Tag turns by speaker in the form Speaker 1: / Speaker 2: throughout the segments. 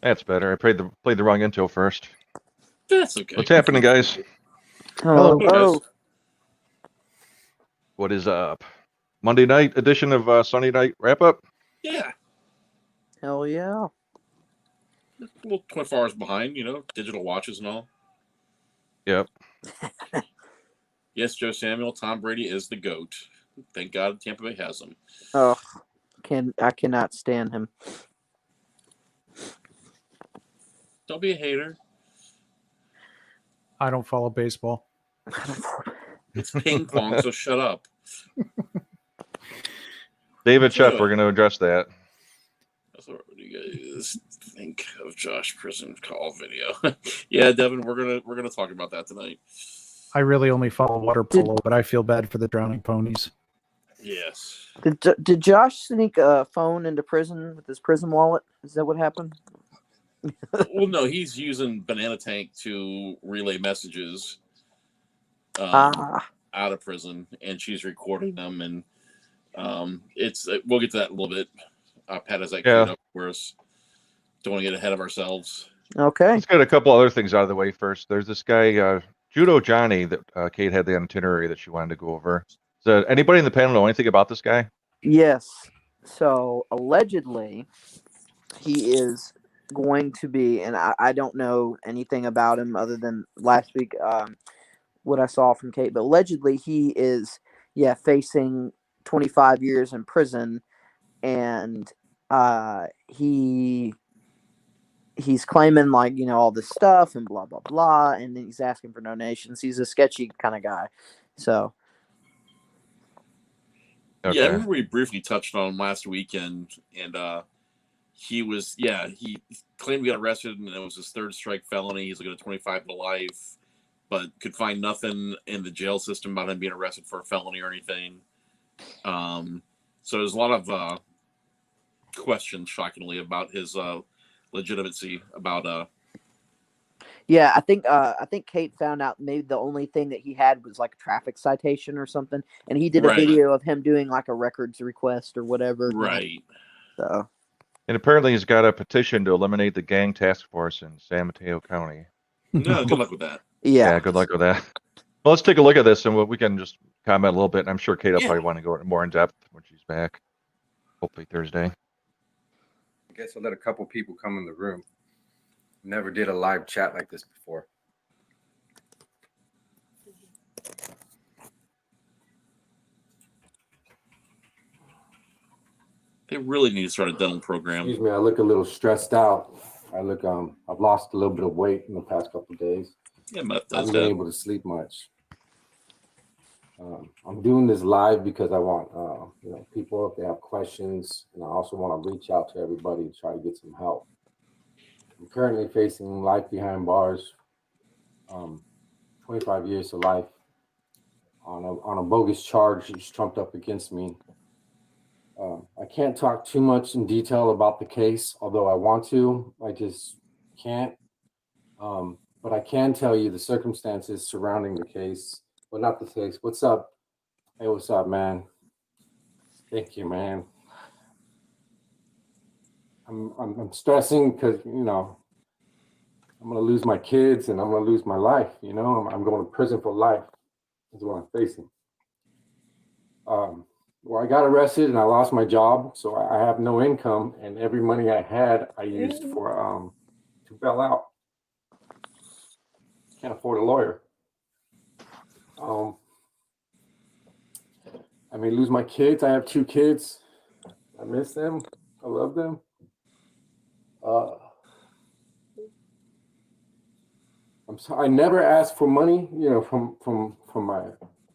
Speaker 1: That's better. I played the wrong intro first.
Speaker 2: That's okay.
Speaker 1: What's happening, guys?
Speaker 3: Hello.
Speaker 2: Hello, guys.
Speaker 1: What is up? Monday night edition of Sunday Night Wrap Up.
Speaker 2: Yeah,
Speaker 3: Hell yeah.
Speaker 2: a little 24 hours behind, digital watches and all.
Speaker 1: Yep.
Speaker 2: Yes, Joe Samuel, Tom Brady is the GOAT. Thank God Tampa Bay has him.
Speaker 3: Oh, I cannot stand him.
Speaker 2: Don't be a hater.
Speaker 4: I don't follow baseball.
Speaker 2: It's ping pong, so shut up.
Speaker 1: David
Speaker 2: So,
Speaker 1: Sheff, we're going to address that.
Speaker 2: So what do you guys think of Josh Prison call video? Yeah, Devin, we're gonna talk about that tonight.
Speaker 4: I really only follow water polo, but I feel bad for the drowning ponies.
Speaker 2: Yes.
Speaker 3: Did Josh sneak a phone into prison with his prison wallet? Is that what happened?
Speaker 2: Well, no, he's using Banana Tank to relay messages out of prison, and she's recording them, and it's we'll get to that in a little bit. Pat has that queued up for us. Don't want to get ahead of ourselves.
Speaker 3: Okay.
Speaker 1: Let's get a couple other things out of the way first. There's this guy, Judo Johnny, that Kate had the itinerary that she wanted to go over. So anybody in the panel know anything about this guy?
Speaker 3: Yes. So allegedly, he is going to be, and I don't know anything about him other than last week, what I saw from Kate, but allegedly he is, facing 25 years in prison, and he's claiming all this stuff and blah blah blah, and then he's asking for donations. He's a sketchy kind of guy. So
Speaker 1: Okay.
Speaker 2: Yeah, I remember we briefly touched on him last weekend, and he claimed he got arrested, and it was his third strike felony. He's looking at 25 to life, but could find nothing in the jail system about him being arrested for a felony or anything. So there's a lot of questions, shockingly, about his legitimacy about
Speaker 3: yeah, I think Kate found out maybe the only thing that he had was like a traffic citation or something, and he did a video of him doing like a records request or whatever.
Speaker 2: Right.
Speaker 3: So.
Speaker 1: And apparently he's got a petition to eliminate the gang task force in San Mateo County.
Speaker 2: No, good luck with that.
Speaker 3: Yeah,
Speaker 1: good luck with that. Well, let's take a look at this, and we can just comment a little bit. And I'm sure Kate will probably want to go more in depth when she's back, hopefully Thursday.
Speaker 5: I guess I'll let a couple people come in the room. Never did a live chat like this before.
Speaker 2: They really need to start a dental program.
Speaker 6: Excuse me, I look a little stressed out. I've lost a little bit of weight in the past couple of days.
Speaker 2: Yeah, but
Speaker 6: I haven't been able to sleep much. I'm doing this live because I want people, if they have questions, and I also want to reach out to everybody to try to get some help. I'm currently facing life behind bars, 25 years to life on a bogus charge that's trumped up against me. I can't talk too much in detail about the case, although I want to. I just can't. But I can tell you the circumstances surrounding the case. Well, not the case. What's up? Hey, what's up, man? Thank you, man. I'm stressing because I'm gonna lose my kids and I'm gonna lose my life. I'm going to prison for life. Is what I'm facing. Well, I got arrested and I lost my job, so I have no income, and every money I had I used for to bail out. Can't afford a lawyer. I may lose my kids. I have 2 kids. I miss them. I love them. I'm sorry. I never asked for money,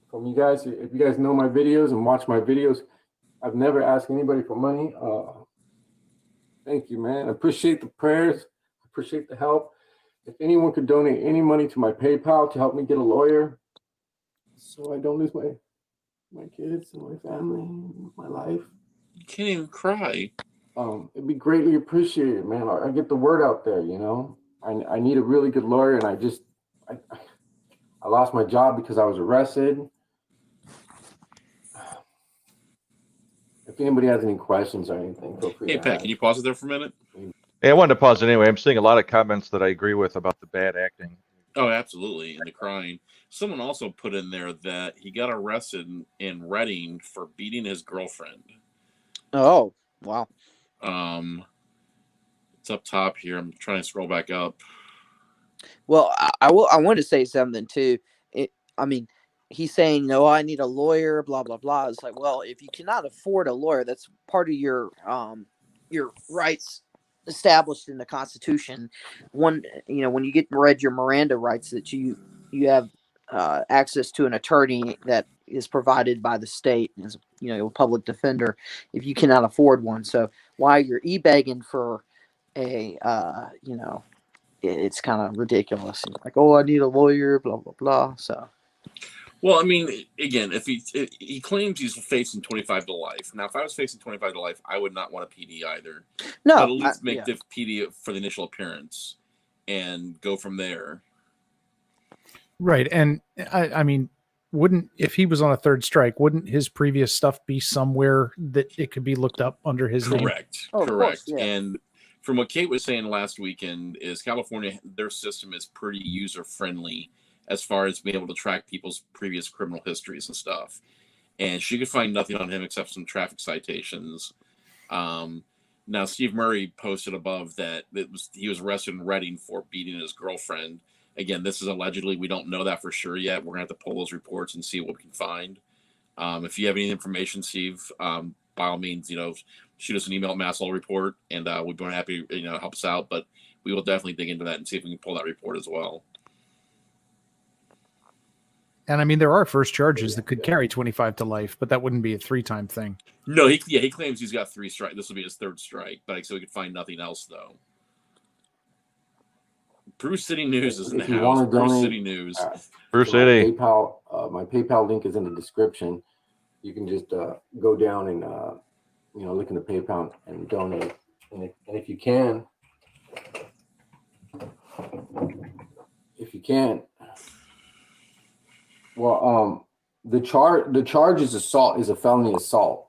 Speaker 6: from you guys. If you guys know my videos and watch my videos, I've never asked anybody for money. Thank you, man. I appreciate the prayers. I appreciate the help. If anyone could donate any money to my PayPal to help me get a lawyer so I don't lose my kids and my family, my life.
Speaker 2: You can't even cry.
Speaker 6: It'd be greatly appreciated, man. I get the word out there, I need a really good lawyer, and I lost my job because I was arrested. If anybody has any questions or anything, feel free.
Speaker 2: Hey, Pat, can you pause it there for a minute?
Speaker 1: Hey, I wanted to pause anyway. I'm seeing a lot of comments that I agree with about the bad acting.
Speaker 2: Oh, absolutely, and the crying. Someone also put in there that he got arrested in Reading for beating his girlfriend.
Speaker 3: Oh, wow.
Speaker 2: It's up top here. I'm trying to scroll back up.
Speaker 3: Well, I want to say something too. I mean, he's saying, no, I need a lawyer, blah blah blah. It's like, well, if you cannot afford a lawyer, that's part of your rights established in the Constitution. One, when you get read your Miranda rights, that you have access to an attorney that is provided by the state, as a public defender, if you cannot afford one. So while you're ebegging for a it's kind of ridiculous. Like, oh, I need a lawyer, blah blah blah. So,
Speaker 2: well, I mean, again, if he claims he's facing 25 to life. Now, if I was facing 25 to life, I would not want a PD either.
Speaker 3: no,
Speaker 2: but at least make the PD for the initial appearance and go from there.
Speaker 4: Right, and I mean, if he was on a third strike, wouldn't his previous stuff be somewhere that it could be looked up under his name?
Speaker 2: Correct.
Speaker 3: Course, yeah.
Speaker 2: And from what Kate was saying last weekend, is California, their system is pretty user friendly as far as being able to track people's previous criminal histories and stuff. And she could find nothing on him except some traffic citations. Now, Steve Murray posted above that he was arrested in Reading for beating his girlfriend. Again, this is allegedly. We don't know that for sure yet. We're going to have to pull those reports and see what we can find. If you have any information, Steve, by all means, shoot us an email at Masshole Report, and we'd be happy to help us out. But we will definitely dig into that and see if we can pull that report as well.
Speaker 4: And I mean, there are first charges that could carry 25 to life, but that wouldn't be a 3-time thing.
Speaker 2: No, he claims he's got 3 strikes. This will be his 3rd strike, but so we could find nothing else though. Brew City News is in the house. Brew City News.
Speaker 1: Brew City.
Speaker 6: My PayPal link is in the description. You can just go down and look in the PayPal and donate. And if you can, well, the charge is assault, is a felony assault.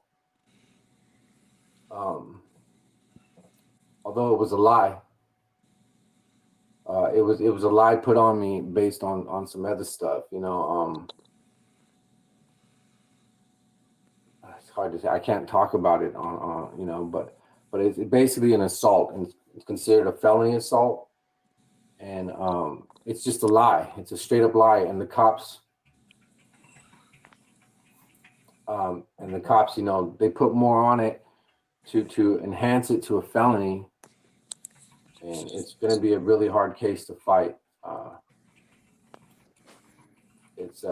Speaker 6: Although it was a lie. It was a lie put on me based on some other stuff, it's hard to say. I can't talk about it on but it's basically an assault, and it's considered a felony assault, and it's just a lie. It's a straight up lie, and the cops they put more on it to enhance it to a felony. And it's going to be a really hard case to fight. It's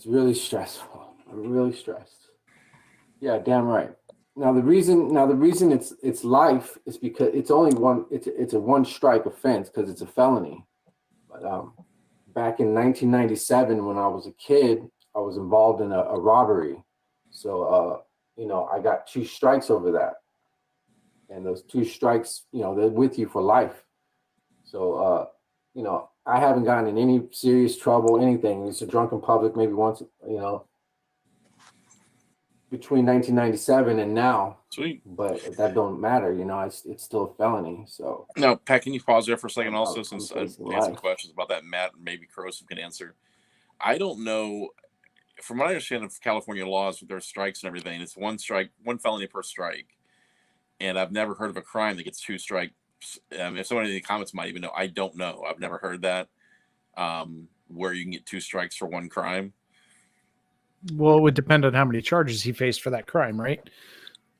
Speaker 6: really stressful. I'm really stressed. Yeah, damn right. Now the reason it's life is because it's only one. It's a 1 strike offense because it's a felony. But back in 1997, when I was a kid, I was involved in a robbery. So I got 2 strikes over that. And those 2 strikes, they're with you for life. So, I haven't gotten in any serious trouble, anything. It's a drunken public maybe once, between 1997 and now.
Speaker 2: Sweet.
Speaker 6: But that don't matter, it's still a felony. So
Speaker 2: now, Pat, can you pause there for a second also, since I
Speaker 6: facing
Speaker 2: had some
Speaker 6: life.
Speaker 2: questions about that, Matt, and maybe Corrosive can answer. I don't know. From what I understand of California laws with their strikes and everything, it's 1 strike, 1 felony per strike. And I've never heard of a crime that gets 2 strikes. If someone in the comments might even know, I don't know. I've never heard that, where you can get 2 strikes for 1 crime.
Speaker 4: Well, it would depend on how many charges he faced for that crime, right?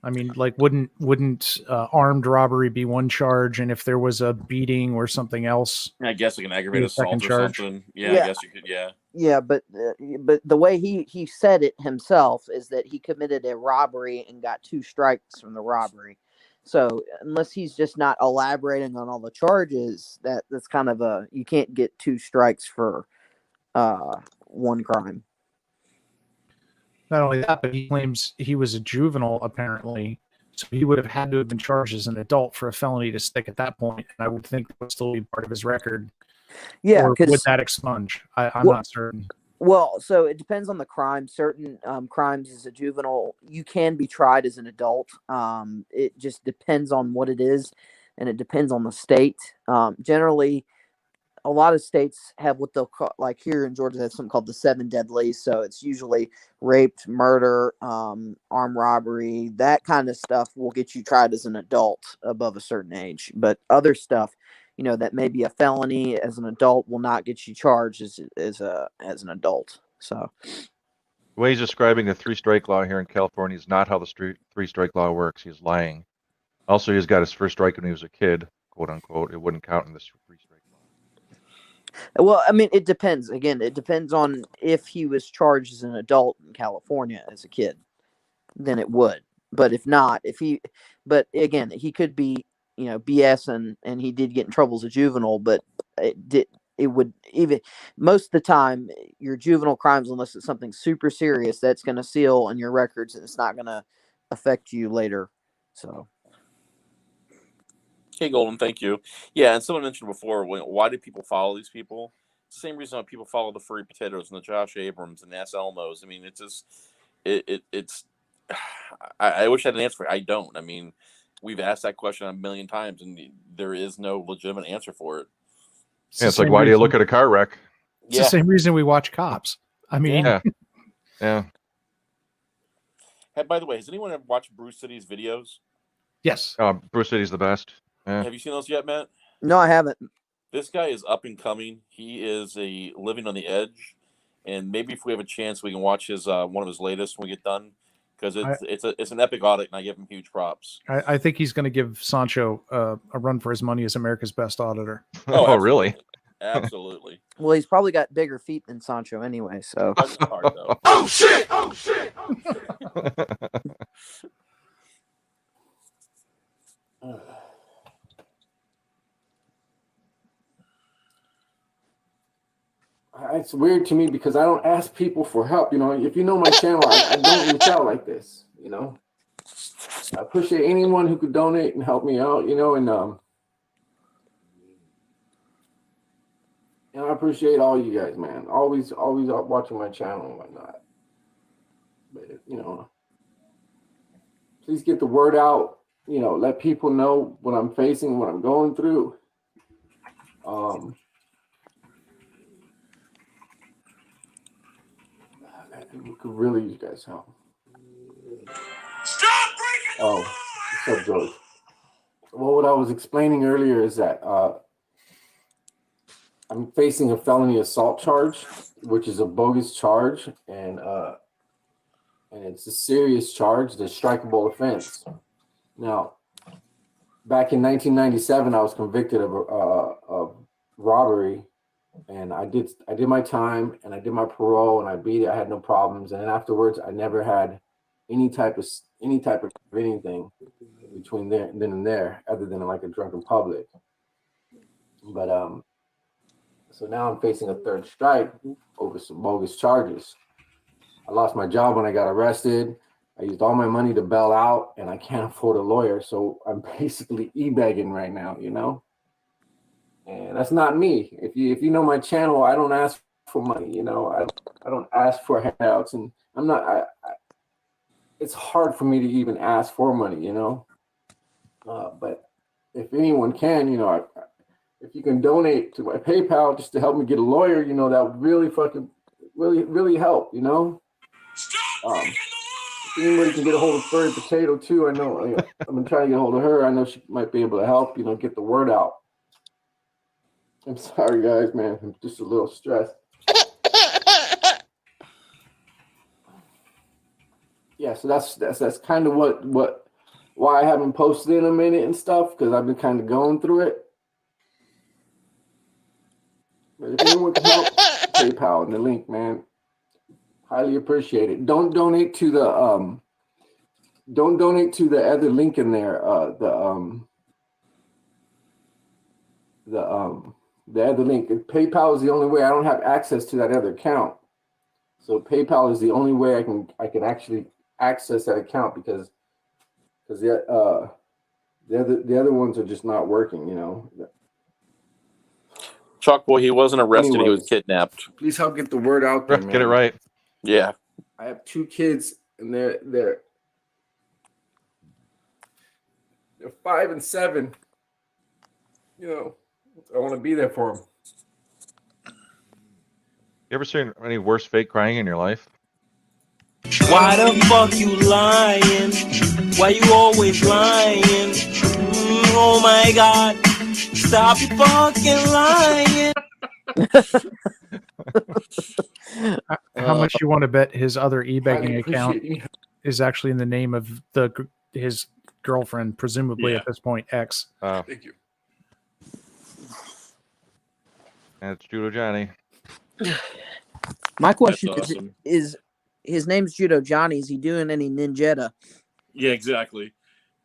Speaker 4: I mean, like, wouldn't armed robbery be 1 charge, and if there was a beating or something else,
Speaker 2: I guess like an aggravated assault or something. Yeah, I guess you could. Yeah.
Speaker 3: Yeah, but the way he said it himself is that he committed a robbery and got 2 strikes from the robbery. So unless he's just not elaborating on all the charges, that's kind of you can't get 2 strikes for 1 crime.
Speaker 4: not only that, but he claims he was a juvenile apparently, so he would have had to have been charged as an adult for a felony to stick at that point, and I would think that would still be part of his record.
Speaker 3: Yeah,
Speaker 4: or
Speaker 3: because
Speaker 4: would that expunge? I'm not certain.
Speaker 3: Well, so it depends on the crime. Certain crimes as a juvenile, you can be tried as an adult. It just depends on what it is, and it depends on the state. Generally, a lot of states have what they'll call, like here in Georgia, that's something called the 7 deadlies. So it's usually rape, murder, armed robbery, that kind of stuff will get you tried as an adult above a certain age. But other stuff, that may be a felony as an adult will not get you charged as an adult. So
Speaker 1: The way he's describing the 3-strike law here in California is not how the 3-strike law works. He's lying. Also, he's got his first strike when he was a kid, quote unquote. It wouldn't count in this 3-strike law.
Speaker 3: Well, I mean, it depends. Again, it depends on if he was charged as an adult in California as a kid, then it would. But if not, but again, he could be, BS and he did get in trouble as a juvenile, but it would even most of the time your juvenile crimes, unless it's something super serious, that's going to seal in your records and it's not going to affect you later. So.
Speaker 2: Hey, Golden, thank you. Yeah, and someone mentioned before, why do people follow these people? Same reason why people follow the Furry Potatoes and the Josh Abrams and the S. Elmos. I mean, it's just, it's. I wish I had an answer for it. I don't. I mean, we've asked that question a million times, and there is no legitimate answer for it.
Speaker 1: Yeah, it's like, why do you look at a car wreck?
Speaker 4: It's the same reason we watch Cops. I mean,
Speaker 1: yeah.
Speaker 2: Hey, by the way, has anyone ever watched Brew City's videos?
Speaker 4: Yes.
Speaker 1: Brew City's the best. Yeah.
Speaker 2: Have you seen those yet, Matt?
Speaker 3: No, I haven't.
Speaker 2: This guy is up and coming. He is living on the edge, and maybe if we have a chance, we can watch his one of his latest when we get done, because it's an epic audit, and I give him huge props.
Speaker 4: I think he's going to give Sancho a run for his money as America's best auditor.
Speaker 1: Oh, really?
Speaker 2: Absolutely.
Speaker 3: Well, he's probably got bigger feet than Sancho anyway. So.
Speaker 7: Oh shit! Oh shit! Oh shit!
Speaker 6: It's weird to me because I don't ask people for help. If you know my channel, I don't reach out like this. I appreciate anyone who could donate and help me out. And I appreciate all you guys, man. Always watching my channel and whatnot. But please get the word out. Let people know what I'm facing, what I'm going through. We could really use you guys' help.
Speaker 7: Stop breaking the law!
Speaker 6: What's up, George? Well, what I was explaining earlier is that I'm facing a felony assault charge, which is a bogus charge, and it's a serious charge, the strikeable offense. Now, back in 1997, I was convicted of robbery. And I did my time, and I did my parole, and I beat it. I had no problems, and then afterwards, I never had any type of anything between then and there, other than like a drunken public. But so now I'm facing a third strike over some bogus charges. I lost my job when I got arrested. I used all my money to bail out, and I can't afford a lawyer, so I'm basically ebegging right now, And that's not me. If you know my channel, I don't ask for money. I don't ask for handouts, and I'm not. It's hard for me to even ask for money. But if anyone can, if you can donate to my PayPal just to help me get a lawyer, that would really help. If anybody can get a hold of Furry Potato too, I know. I've been trying to get a hold of her. I know she might be able to help. Get the word out. I'm sorry, guys, man. I'm just a little stressed. Yeah, so that's kind of why I haven't posted in a minute and stuff, because I've been kind of going through it. But if anyone can help, PayPal and the link, man. Highly appreciate it. Don't donate to the other link in there. The other link. PayPal is the only way. I don't have access to that other account, so PayPal is the only way I can actually access that account because the other ones are just not working.
Speaker 2: Chalk Boy, he wasn't arrested. He was
Speaker 6: Anyways.
Speaker 2: kidnapped.
Speaker 6: Please help get the word out there, man.
Speaker 1: Get it right.
Speaker 2: Yeah.
Speaker 6: I have 2 kids, and they're 5 and 7. You know, I want to be there for them.
Speaker 1: You ever seen any worse fake crying in your life?
Speaker 8: Why the fuck you lying? Why you always lying? Oh my god. Stop fucking lying.
Speaker 4: How much you want to bet his other
Speaker 6: Highly
Speaker 4: eBegging account
Speaker 6: appreciate you.
Speaker 4: is actually in the name of his girlfriend, presumably
Speaker 2: Yeah.
Speaker 4: at this point, X.
Speaker 6: Thank you.
Speaker 1: And it's Judo Johnny.
Speaker 3: My question
Speaker 2: That's awesome.
Speaker 3: is his name's Judo Johnny. Is he doing any ninjetta?
Speaker 2: Yeah, exactly.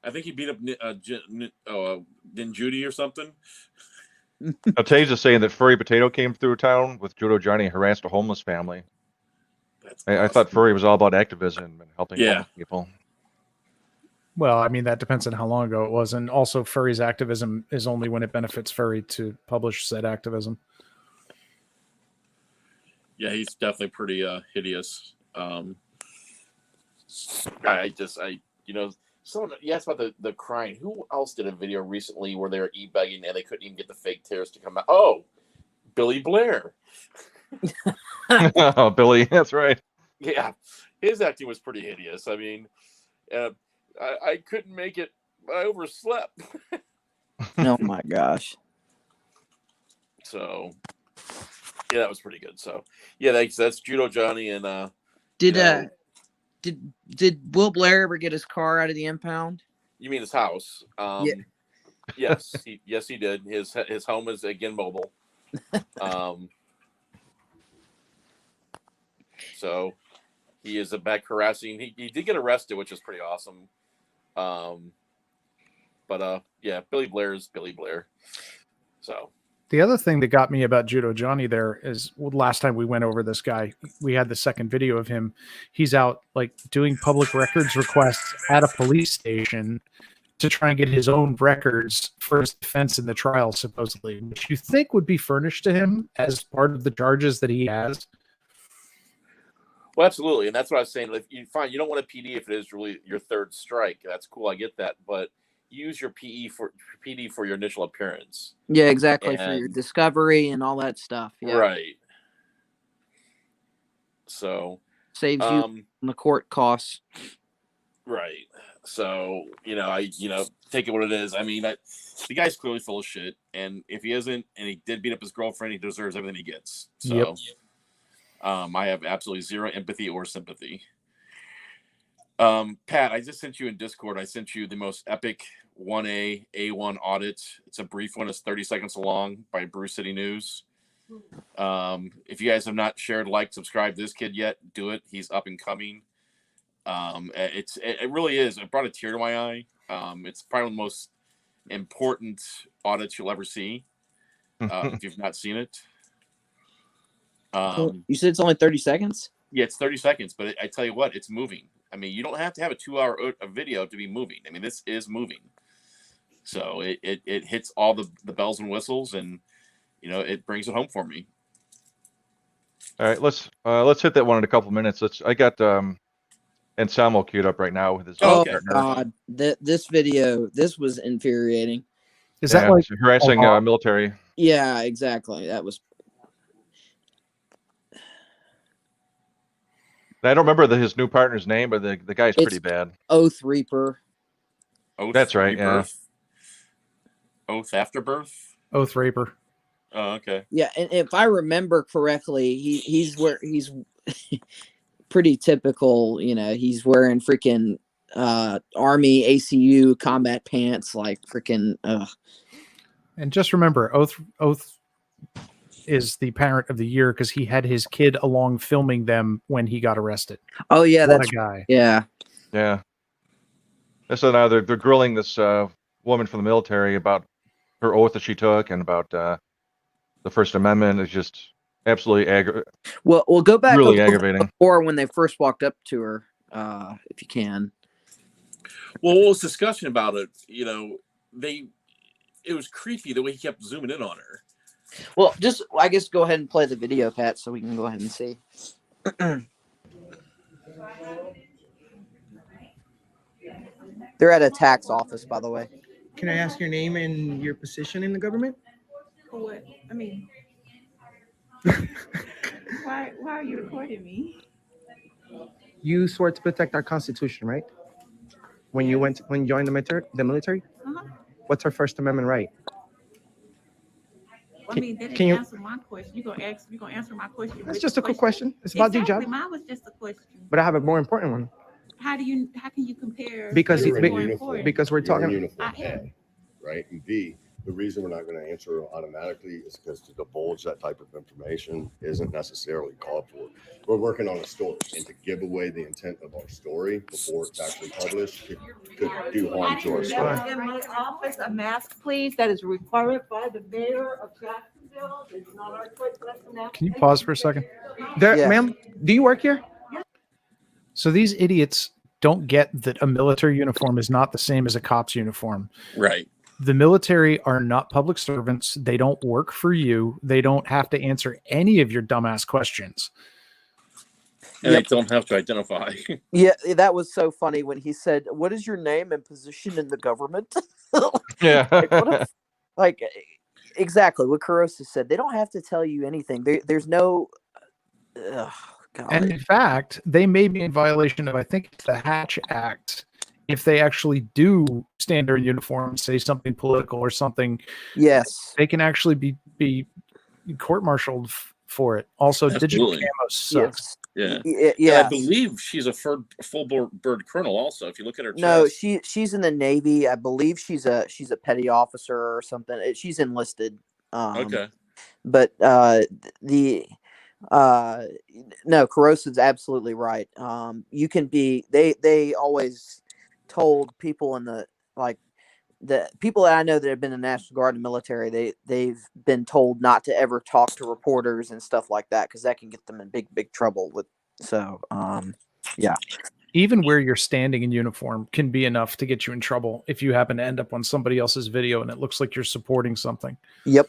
Speaker 2: I think he beat up Ninjudy or something.
Speaker 1: Taze is saying that Furry Potato came through town with Judo Johnny and harassed a homeless family.
Speaker 2: That's
Speaker 1: I
Speaker 2: awesome.
Speaker 1: thought Furry was all about activism and helping homeless people.
Speaker 4: Well, I mean, that depends on how long ago it was. And also, Furry's activism is only when it benefits Furry to publish said activism.
Speaker 2: Yeah, he's definitely pretty hideous. Someone you asked about the crying. Who else did a video recently where they were eBegging and they couldn't even get the fake tears to come out? Oh, Billy Blair.
Speaker 1: Oh, Billy, that's right.
Speaker 2: Yeah, his acting was pretty hideous. I mean, I couldn't make it. I overslept.
Speaker 3: Oh my gosh.
Speaker 2: So, yeah, that was pretty good. So, yeah, that's Judo Johnny and
Speaker 3: Did Will Blair ever get his car out of the impound?
Speaker 2: You mean his house?
Speaker 3: Yeah.
Speaker 2: Yes, he did. His home is again mobile. So he is back harassing. He did get arrested, which is pretty awesome. Yeah, Billy Blair is Billy Blair. So
Speaker 4: The other thing that got me about Judo Johnny there is last time we went over this guy, we had the second video of him. He's out like doing public records requests at a police station to try and get his own records for his defense in the trial, supposedly, which you think would be furnished to him as part of the charges that he has.
Speaker 2: well, absolutely, and that's what I was saying. If you find you don't want a PD if it is really your third strike, that's cool. I get that, but use your PD for your initial appearance.
Speaker 3: Yeah, exactly. For your
Speaker 2: And-
Speaker 3: discovery and all that stuff. Yeah.
Speaker 2: Right. So
Speaker 3: Saves you on the court costs.
Speaker 2: right. So I take it what it is. I mean, the guy's clearly full of shit, and if he isn't, and he did beat up his girlfriend, he deserves everything he gets. So,
Speaker 4: Yep.
Speaker 2: I have absolutely zero empathy or sympathy. Pat, I just sent you in Discord. I sent you the most epic 1A A1 audit. It's a brief one. It's 30 seconds long by Brew City News. If you guys have not shared, liked, subscribed to this kid yet, do it. He's up and coming. It really is. It brought a tear to my eye. It's probably the most important audits you'll ever see. If you've not seen it.
Speaker 3: You said it's only 30 seconds?
Speaker 2: Yeah, it's 30 seconds, but I tell you what, it's moving. I mean, you don't have to have a 2-hour video to be moving. I mean, this is moving. So it hits all the bells and whistles, and it brings it home for me.
Speaker 1: All right, let's hit that one in a couple minutes. I got Anselmo queued up right now with his
Speaker 2: Oh, okay.
Speaker 1: partner.
Speaker 3: God, this video, this was infuriating.
Speaker 4: Is that like
Speaker 1: harassing military?
Speaker 3: Yeah, exactly. That was.
Speaker 1: I don't remember his new partner's name, but the guy's pretty bad.
Speaker 3: TheOathReaper.
Speaker 2: Oath
Speaker 1: That's right.
Speaker 2: Rebirth? Oath Afterbirth.
Speaker 4: OathReaper?
Speaker 2: Oh, okay.
Speaker 3: Yeah, and if I remember correctly, he's pretty typical. He's wearing freaking Army ACU combat pants, like freaking.
Speaker 4: And just remember, Oath is the parent of the year because he had his kid along filming them when he got arrested.
Speaker 3: Oh yeah,
Speaker 4: What
Speaker 3: that's
Speaker 4: a guy.
Speaker 3: yeah.
Speaker 1: Yeah. So now they're grilling this woman from the military about her oath that she took and about the First Amendment. Is just absolutely
Speaker 3: Well, we'll go back
Speaker 1: really
Speaker 3: a little
Speaker 1: aggravating.
Speaker 3: before when they first walked up to her, if you can.
Speaker 2: Well, what was discussion about it? It was creepy the way he kept zooming in on her.
Speaker 3: Well, just I guess go ahead and play the video, Pat, so we can go ahead and see. They're at a tax office, by the way.
Speaker 9: Can I ask your name and your position in the government?
Speaker 10: For what? I mean, why are you recording me?
Speaker 9: You swore to protect our Constitution, right? When you joined the military?
Speaker 10: Uh-huh.
Speaker 9: What's our First Amendment right?
Speaker 10: Well, I mean, that
Speaker 9: can
Speaker 10: didn't
Speaker 9: you-
Speaker 10: answer my question. You're gonna answer my question.
Speaker 9: That's
Speaker 10: with
Speaker 9: just
Speaker 10: the
Speaker 9: a quick question. It's about your job.
Speaker 10: Exactly. Mine was just a question.
Speaker 9: But I have a more important one.
Speaker 10: How can you compare?
Speaker 9: Because
Speaker 10: what is
Speaker 9: be-
Speaker 10: more
Speaker 11: uniform.
Speaker 10: important?
Speaker 9: Because we're
Speaker 11: You're in
Speaker 9: talking.
Speaker 11: uniform,
Speaker 10: I am.
Speaker 11: A, right? And B, the reason we're not going to answer automatically is because to divulge that type of information isn't necessarily called for. We're working on a story, and to give away the intent of our story before it's actually published could do harm to our story.
Speaker 10: In my office, a mask, please. That is required by the mayor of Jacksonville. It's not our choice.
Speaker 4: Can you pause for a second?
Speaker 9: There,
Speaker 3: Yeah.
Speaker 9: ma'am, do you work here?
Speaker 4: So these idiots don't get that a military uniform is not the same as a cop's uniform.
Speaker 2: Right.
Speaker 4: The military are not public servants. They don't work for you. They don't have to answer any of your dumbass questions.
Speaker 2: And
Speaker 3: Yep.
Speaker 2: they don't have to identify.
Speaker 3: Yeah, that was so funny when he said, "What is your name and position in the government?"
Speaker 1: Yeah.
Speaker 3: Like, what a, like exactly what Carosa said. They don't have to tell you anything. There's no. God.
Speaker 4: And in fact, they may be in violation of, I think it's the Hatch Act, if they actually do stand there in uniform, say something political or something.
Speaker 3: Yes.
Speaker 4: They can actually be court-martialed for it. Also, digital
Speaker 2: Absolutely.
Speaker 4: camo sucks.
Speaker 2: Yeah.
Speaker 3: Yeah.
Speaker 2: And I believe she's a full bird colonel also. If you look at her chest.
Speaker 3: No, she's in the Navy. I believe she's a petty officer or something. She's enlisted.
Speaker 2: Okay.
Speaker 3: But no, Carosa's absolutely right. You can be. They always told people in the people that I know that have been in the National Guard and military, they've been told not to ever talk to reporters and stuff like that because that can get them in big trouble with. So, yeah.
Speaker 4: Even where you're standing in uniform can be enough to get you in trouble if you happen to end up on somebody else's video and it looks like you're supporting something.
Speaker 3: Yep.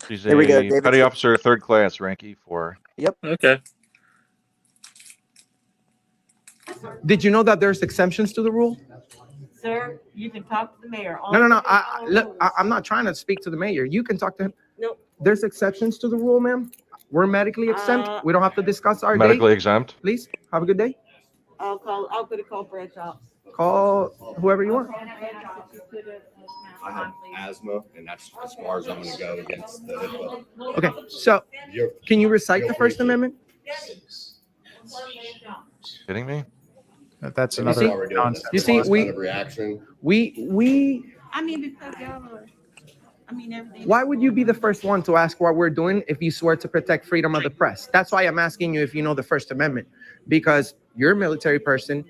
Speaker 1: She's
Speaker 3: There we go,
Speaker 1: a
Speaker 3: David.
Speaker 1: petty officer, 3rd class, rank E4.
Speaker 2: Okay.
Speaker 9: Did you know that there's exemptions to the rule?
Speaker 10: Sir, you can talk to the mayor.
Speaker 9: No. I'm not trying to speak to the mayor. You can talk to him.
Speaker 10: Nope.
Speaker 9: There's exceptions to the rule, ma'am. We're medically exempt. We don't have to discuss our
Speaker 1: Medically
Speaker 9: day.
Speaker 1: exempt.
Speaker 9: Please have a good day.
Speaker 10: I'll go to call Brad Jobs.
Speaker 9: Call whoever you want.
Speaker 11: I have asthma, and that's as far as I'm going to go against the HIPAA.
Speaker 9: Okay, so can you recite the First Amendment?
Speaker 1: Kidding me?
Speaker 4: That's
Speaker 9: see-
Speaker 4: another
Speaker 11: Already
Speaker 4: nonsense.
Speaker 9: You see, we-
Speaker 11: reaction.
Speaker 9: We
Speaker 10: I mean, because y'all are. I mean, everything.
Speaker 9: why would you be the first one to ask what we're doing if you swear to protect freedom of the press? That's why I'm asking you if you know the First Amendment, because you're a military person.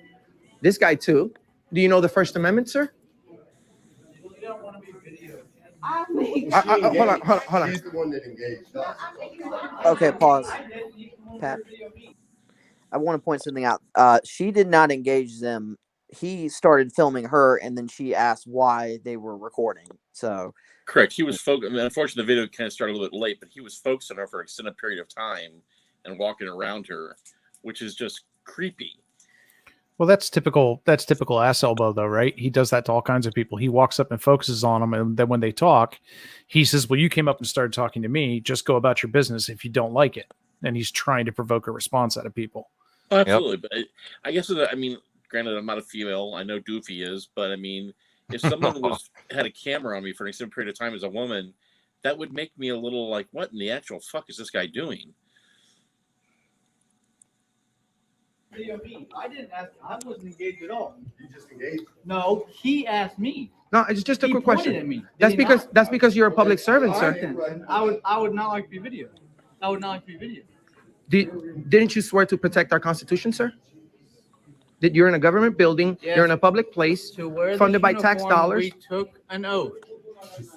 Speaker 9: This guy too. Do you know the First Amendment, sir?
Speaker 10: I mean,
Speaker 9: Hold on.
Speaker 11: He's the one that engaged us.
Speaker 3: Okay, pause. Pat, I want to point something out. She did not engage them. He started filming her, and then she asked why they were recording. So
Speaker 2: Correct. He was focused. Unfortunately, the video kind of started a little bit late, but he was focused on her for an extended period of time and walking around her, which is just creepy.
Speaker 4: Well, that's typical ass elbow though, right? He does that to all kinds of people. He walks up and focuses on them, and then when they talk, he says, well, you came up and started talking to me. Just go about your business if you don't like it. And he's trying to provoke a response out of people.
Speaker 2: Oh, absolutely. But I guess, I mean, granted, I'm not a female. I know Doofy is, but I mean, if someone had a camera on me for an extended period of time as a woman, that would make me a little like, what in the actual fuck is this guy doing?
Speaker 12: I didn't ask. I wasn't engaged at all.
Speaker 11: You just engaged.
Speaker 12: No, he asked me.
Speaker 9: No, it's just a
Speaker 12: He
Speaker 9: quick
Speaker 12: pointed
Speaker 9: question.
Speaker 12: at me.
Speaker 9: That's
Speaker 12: Did he
Speaker 9: because
Speaker 12: not?
Speaker 9: you're a public servant,
Speaker 12: All right,
Speaker 9: sir.
Speaker 12: then. I would not like to be videoed. I would not like to be videoed.
Speaker 9: Didn't you swear to protect our Constitution, sir? That you're in a government building,
Speaker 12: Yes.
Speaker 9: you're in a public place,
Speaker 12: To wear
Speaker 9: funded
Speaker 12: this
Speaker 9: by tax
Speaker 12: uniform,
Speaker 9: dollars.
Speaker 12: We took an oath.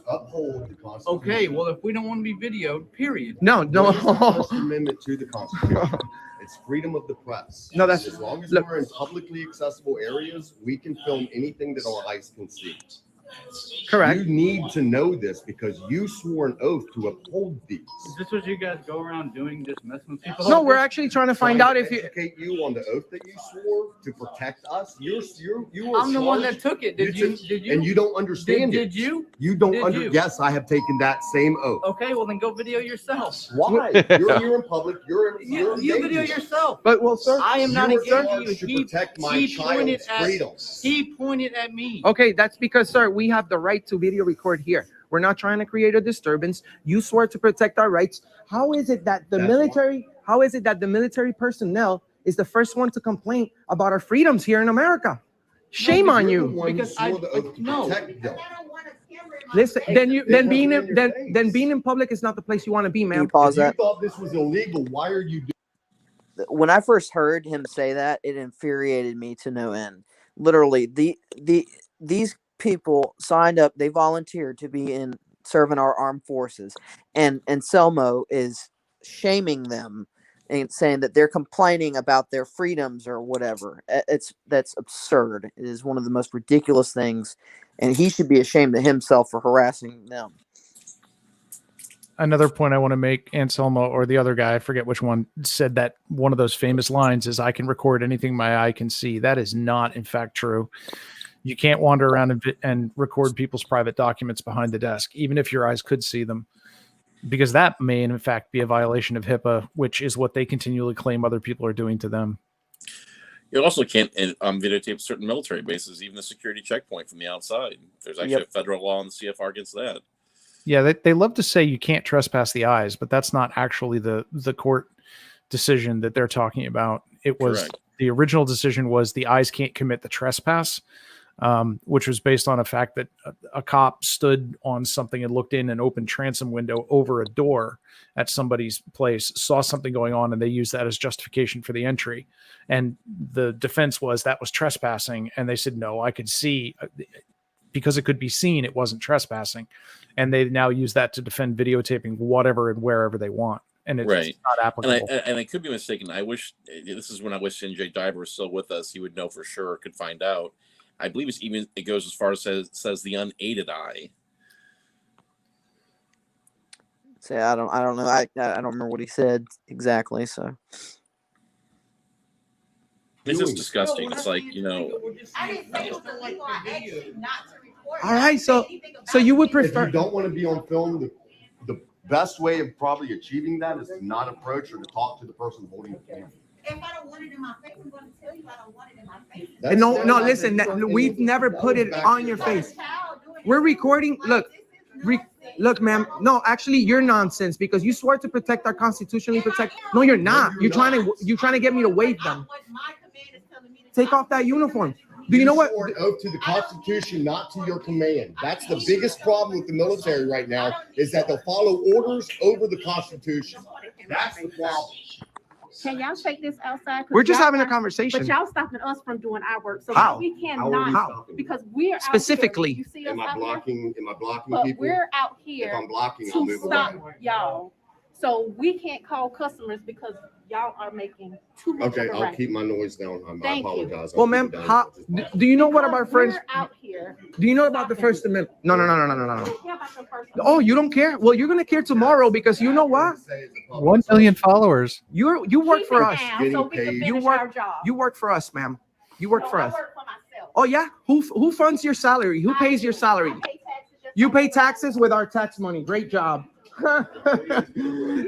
Speaker 11: Uphold the Constitution.
Speaker 12: Okay, well, if we don't want to be videoed, period.
Speaker 9: No.
Speaker 11: What is the First Amendment to the Constitution? It's freedom of the press.
Speaker 9: No, that's-
Speaker 11: as long as
Speaker 9: look.
Speaker 11: we're in publicly accessible areas, we can film anything that our eyes can see.
Speaker 9: Correct.
Speaker 11: You need to know this because you swore an oath to uphold these.
Speaker 12: Is this what you guys go around doing, just messing with people?
Speaker 9: No, we're actually trying to find out if you.
Speaker 11: Educate you on the oath that you swore to protect us. You were.
Speaker 12: I'm the one that took it. Did you?
Speaker 11: And you don't understand it.
Speaker 12: Did you?
Speaker 11: You don't
Speaker 12: Did you?
Speaker 11: Yes, I have taken that same oath.
Speaker 12: Okay, well then go video yourself.
Speaker 11: Why? You're in public. You're
Speaker 12: You video yourself.
Speaker 9: But well, sir,
Speaker 12: I am not
Speaker 11: you were
Speaker 12: engaging
Speaker 11: charged
Speaker 12: you.
Speaker 11: to protect my child's freedoms.
Speaker 12: He pointed at me.
Speaker 9: okay, that's because, sir, we have the right to video record here. We're not trying to create a disturbance. You swore to protect our rights. How is it that the military? How is it that the military personnel is the first one to complain about our freedoms here in America? Shame on you.
Speaker 12: Because no.
Speaker 9: Listen, then being in public is not the place you want to be,
Speaker 3: Can you
Speaker 9: man.
Speaker 3: pause
Speaker 11: You
Speaker 3: that?
Speaker 11: thought this was illegal. Why are you doing?
Speaker 3: When I first heard him say that, it infuriated me to no end. Literally, these people signed up, they volunteered to be in serving our armed forces, and Selmo is shaming them and saying that they're complaining about their freedoms or whatever. That's absurd. It is one of the most ridiculous things, and he should be ashamed of himself for harassing them.
Speaker 4: Another point I want to make, Anselmo or the other guy, I forget which one, said that one of those famous lines is, "I can record anything my eye can see." That is not, in fact, true. You can't wander around and record people's private documents behind the desk, even if your eyes could see them, because that may, in fact, be a violation of HIPAA, which is what they continually claim other people are doing to them.
Speaker 2: You also can't videotape certain military bases, even the security checkpoint from the outside. There's actually a federal law in the CFR against that.
Speaker 4: Yeah, they love to say you can't trespass the eyes, but that's not actually the court decision that they're talking about. It was
Speaker 2: Correct.
Speaker 4: The original decision was the eyes can't commit the trespass, which was based on a fact that a cop stood on something and looked in an open transom window over a door at somebody's place, saw something going on, and they used that as justification for the entry. And the defense was that was trespassing, and they said, no, I could see. Because it could be seen, it wasn't trespassing. And they now use that to defend videotaping whatever and wherever they want. And it's not applicable.
Speaker 2: And I could be mistaken. I wish, this is when I wish NJ Diver was still with us. He would know for sure, could find out. I believe it goes as far as says the unaided eye.
Speaker 3: So I don't know. I don't remember what he said exactly. So
Speaker 2: It's just disgusting. It's like, you know.
Speaker 9: All right, so you would prefer.
Speaker 11: If you don't want to be on film, the best way of probably achieving that is to not approach or to talk to the person holding the camera.
Speaker 10: If I don't want it in my face, I'm going to tell you I don't want it in my face.
Speaker 9: No, listen, we've never put it on your face. We're recording. Look, ma'am. No, actually, you're nonsense because you swore to protect our constitutionally protect. No, you're not. You're trying to get me to wave them. Take off that uniform. Do you know what?
Speaker 11: Swore an oath to the Constitution, not to your command. That's the biggest problem with the military right now, is that they'll follow orders over the Constitution. That's the problem.
Speaker 13: Can y'all take this outside?
Speaker 9: We're just having a conversation.
Speaker 13: But y'all stopping us from doing our work. So
Speaker 9: How?
Speaker 13: we
Speaker 11: How are you
Speaker 13: cannot,
Speaker 11: stopping?
Speaker 13: because we're out
Speaker 9: Specifically.
Speaker 13: here. You see us
Speaker 11: Am I
Speaker 13: out here?
Speaker 11: blocking
Speaker 13: But
Speaker 11: people?
Speaker 13: we're out
Speaker 11: If
Speaker 13: here
Speaker 11: I'm blocking, I'll
Speaker 13: to
Speaker 11: move
Speaker 13: stop
Speaker 11: away.
Speaker 13: y'all. So we can't call customers because y'all are making too much
Speaker 11: Okay,
Speaker 13: of a
Speaker 11: I'll
Speaker 13: racket.
Speaker 11: keep my noise down. I
Speaker 13: Thank you.
Speaker 11: apologize.
Speaker 9: Well, ma'am, do you know what about friends?
Speaker 13: We're out here.
Speaker 9: Do you know about the First Amendment? No.
Speaker 13: I don't care about your first
Speaker 9: Oh, you don't care? Well, you're gonna care tomorrow because you know what?
Speaker 4: 1 million followers.
Speaker 9: You work
Speaker 13: Keep
Speaker 9: for
Speaker 13: it
Speaker 9: us.
Speaker 13: down so we can
Speaker 9: You
Speaker 13: finish
Speaker 9: work-
Speaker 13: our job.
Speaker 9: You work for us, ma'am. You work
Speaker 13: No,
Speaker 9: for
Speaker 13: I
Speaker 9: us.
Speaker 13: work for myself.
Speaker 9: Oh yeah? Who funds your salary? Who pays your salary?
Speaker 13: I pay taxes just
Speaker 9: You
Speaker 13: like
Speaker 9: pay taxes with our tax money. Great job.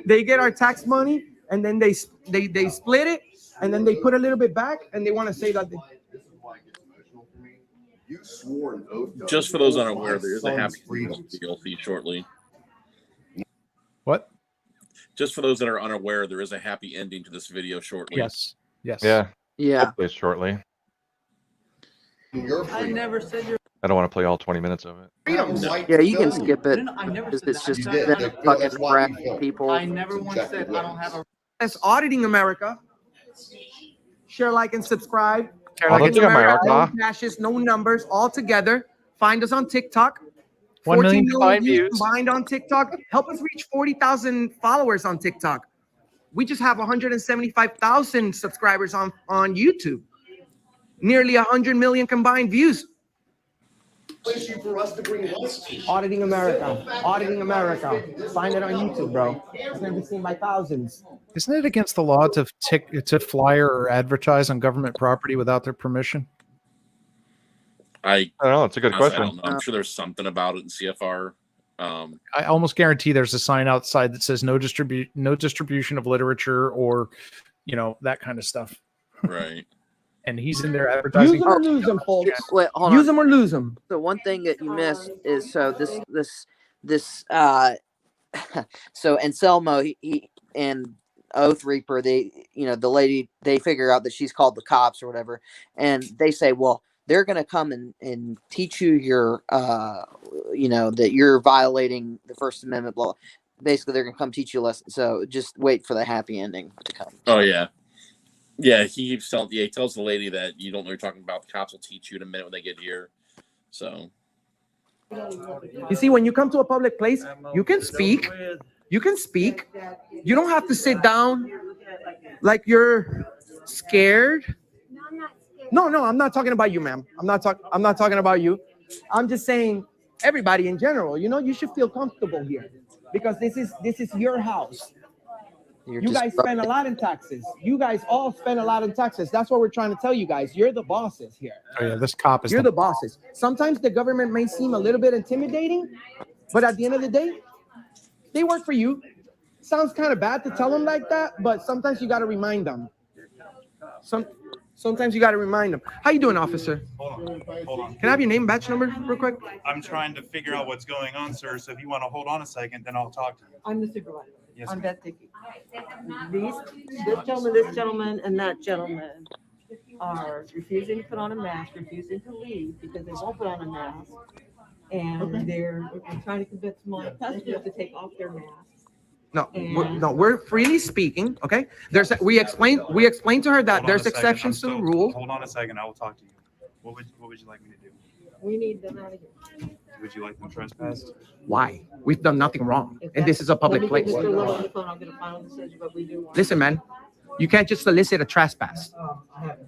Speaker 9: They get our tax money and then they split it and then they put a little bit back and they want to say that they,
Speaker 11: This is why it gets emotional for me. You swore an oath. to
Speaker 2: Just for those
Speaker 11: uphold
Speaker 2: unaware,
Speaker 11: my
Speaker 2: there is a
Speaker 11: son's
Speaker 2: happy
Speaker 11: freedoms.
Speaker 2: you'll see shortly.
Speaker 4: What?
Speaker 2: Just for those that are unaware, there is a happy ending to this video shortly.
Speaker 4: Yes.
Speaker 1: Yeah.
Speaker 3: yeah,
Speaker 1: Hopefully shortly.
Speaker 11: Your
Speaker 12: I
Speaker 11: freedom.
Speaker 12: never said you're.
Speaker 1: I don't want to play all 20 minutes of it.
Speaker 3: yeah. You can skip it.
Speaker 12: No, I never
Speaker 3: It's
Speaker 12: said that.
Speaker 3: just
Speaker 11: You did.
Speaker 3: them
Speaker 11: That's
Speaker 3: fucking
Speaker 11: why we
Speaker 3: harassing
Speaker 11: filmed.
Speaker 3: people.
Speaker 12: I never once said I don't have a.
Speaker 9: That's Auditing America. Share, like, and subscribe.
Speaker 1: Auditing America.
Speaker 9: No dashes, no numbers, all together. Find us on TikTok.
Speaker 4: 1 million
Speaker 9: 14
Speaker 4: combined views.
Speaker 9: combined on TikTok. Help us reach 40,000 followers on TikTok. We just have 175,000 subscribers on YouTube. Nearly 100 million combined views.
Speaker 11: Place for us to bring lights to.
Speaker 9: Auditing America. Auditing America. Find it on YouTube, bro. It's gonna be seen by thousands.
Speaker 4: Isn't it against the law to flyer or advertise on government property without their permission?
Speaker 2: I
Speaker 1: don't know. It's a good
Speaker 2: honestly,
Speaker 1: question.
Speaker 2: I don't know. I'm sure there's something about it in CFR.
Speaker 4: I almost guarantee there's a sign outside that says no distribution of literature or, that kind of stuff.
Speaker 2: Right.
Speaker 4: And he's in there advertising.
Speaker 9: Use them or lose them, folks.
Speaker 3: Wait, hold
Speaker 9: Use
Speaker 3: on.
Speaker 9: them or lose them.
Speaker 3: So one thing that you missed is so Anselmo he and TheOathReaper, the lady, they figure out that she's called the cops or whatever, and they say, well, they're going to come and teach you your that you're violating the First Amendment law. Basically, they're going to come teach you a lesson. So just wait for the happy ending to come.
Speaker 2: Oh yeah. Yeah, he tells the lady that you don't know what you're talking about. The cops will teach you in a minute when they get here. So
Speaker 9: You see, when you come to a public place, you can speak. You can speak. You don't have to sit down like you're scared. No, I'm not talking about you, ma'am. I'm not talking about you. I'm just saying everybody in general, you should feel comfortable here because this is your house. You guys spend a lot in taxes. You guys all spend a lot in taxes. That's what we're trying to tell you guys. You're the bosses here.
Speaker 4: Oh yeah, this cop is.
Speaker 9: You're the bosses. Sometimes the government may seem a little bit intimidating, but at the end of the day, they work for you. Sounds kind of bad to tell them like that, but sometimes you got to remind them. Sometimes you got to remind them. How you doing, officer?
Speaker 14: Hold on.
Speaker 9: Can I have your name and badge number real quick?
Speaker 14: I'm trying to figure out what's going on, sir. So if you want to hold on a second, then I'll talk to you.
Speaker 10: I'm the supervisor.
Speaker 14: Yes,
Speaker 10: I'm
Speaker 14: ma'am.
Speaker 10: Beth Dickey. This gentleman, and that gentleman are refusing to put on a mask, refusing to leave because they won't put on a mask. And they're trying to convince my customers to take off their masks.
Speaker 9: We're freely speaking. Okay. We explained to her that there's exceptions to the rule.
Speaker 14: Hold on a second. I will talk to you. What would you like me to do?
Speaker 10: We need them out of here.
Speaker 14: Would you like them trespassed?
Speaker 9: Why? We've done nothing wrong, and this is a public place.
Speaker 10: Mr. Little on the phone. I'll get a final decision, but we do want.
Speaker 9: Listen, man, you can't just solicit a trespass.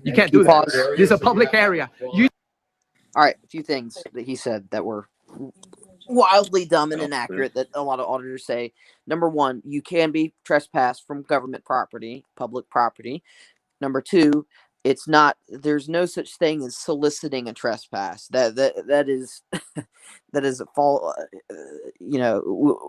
Speaker 9: You can't do that. This is a public area.
Speaker 3: All right, a few things that he said that were wildly dumb and inaccurate that a lot of auditors say. Number one, you can be trespassed from government property, public property. Number two, there's no such thing as soliciting a trespass. That is that is a fault.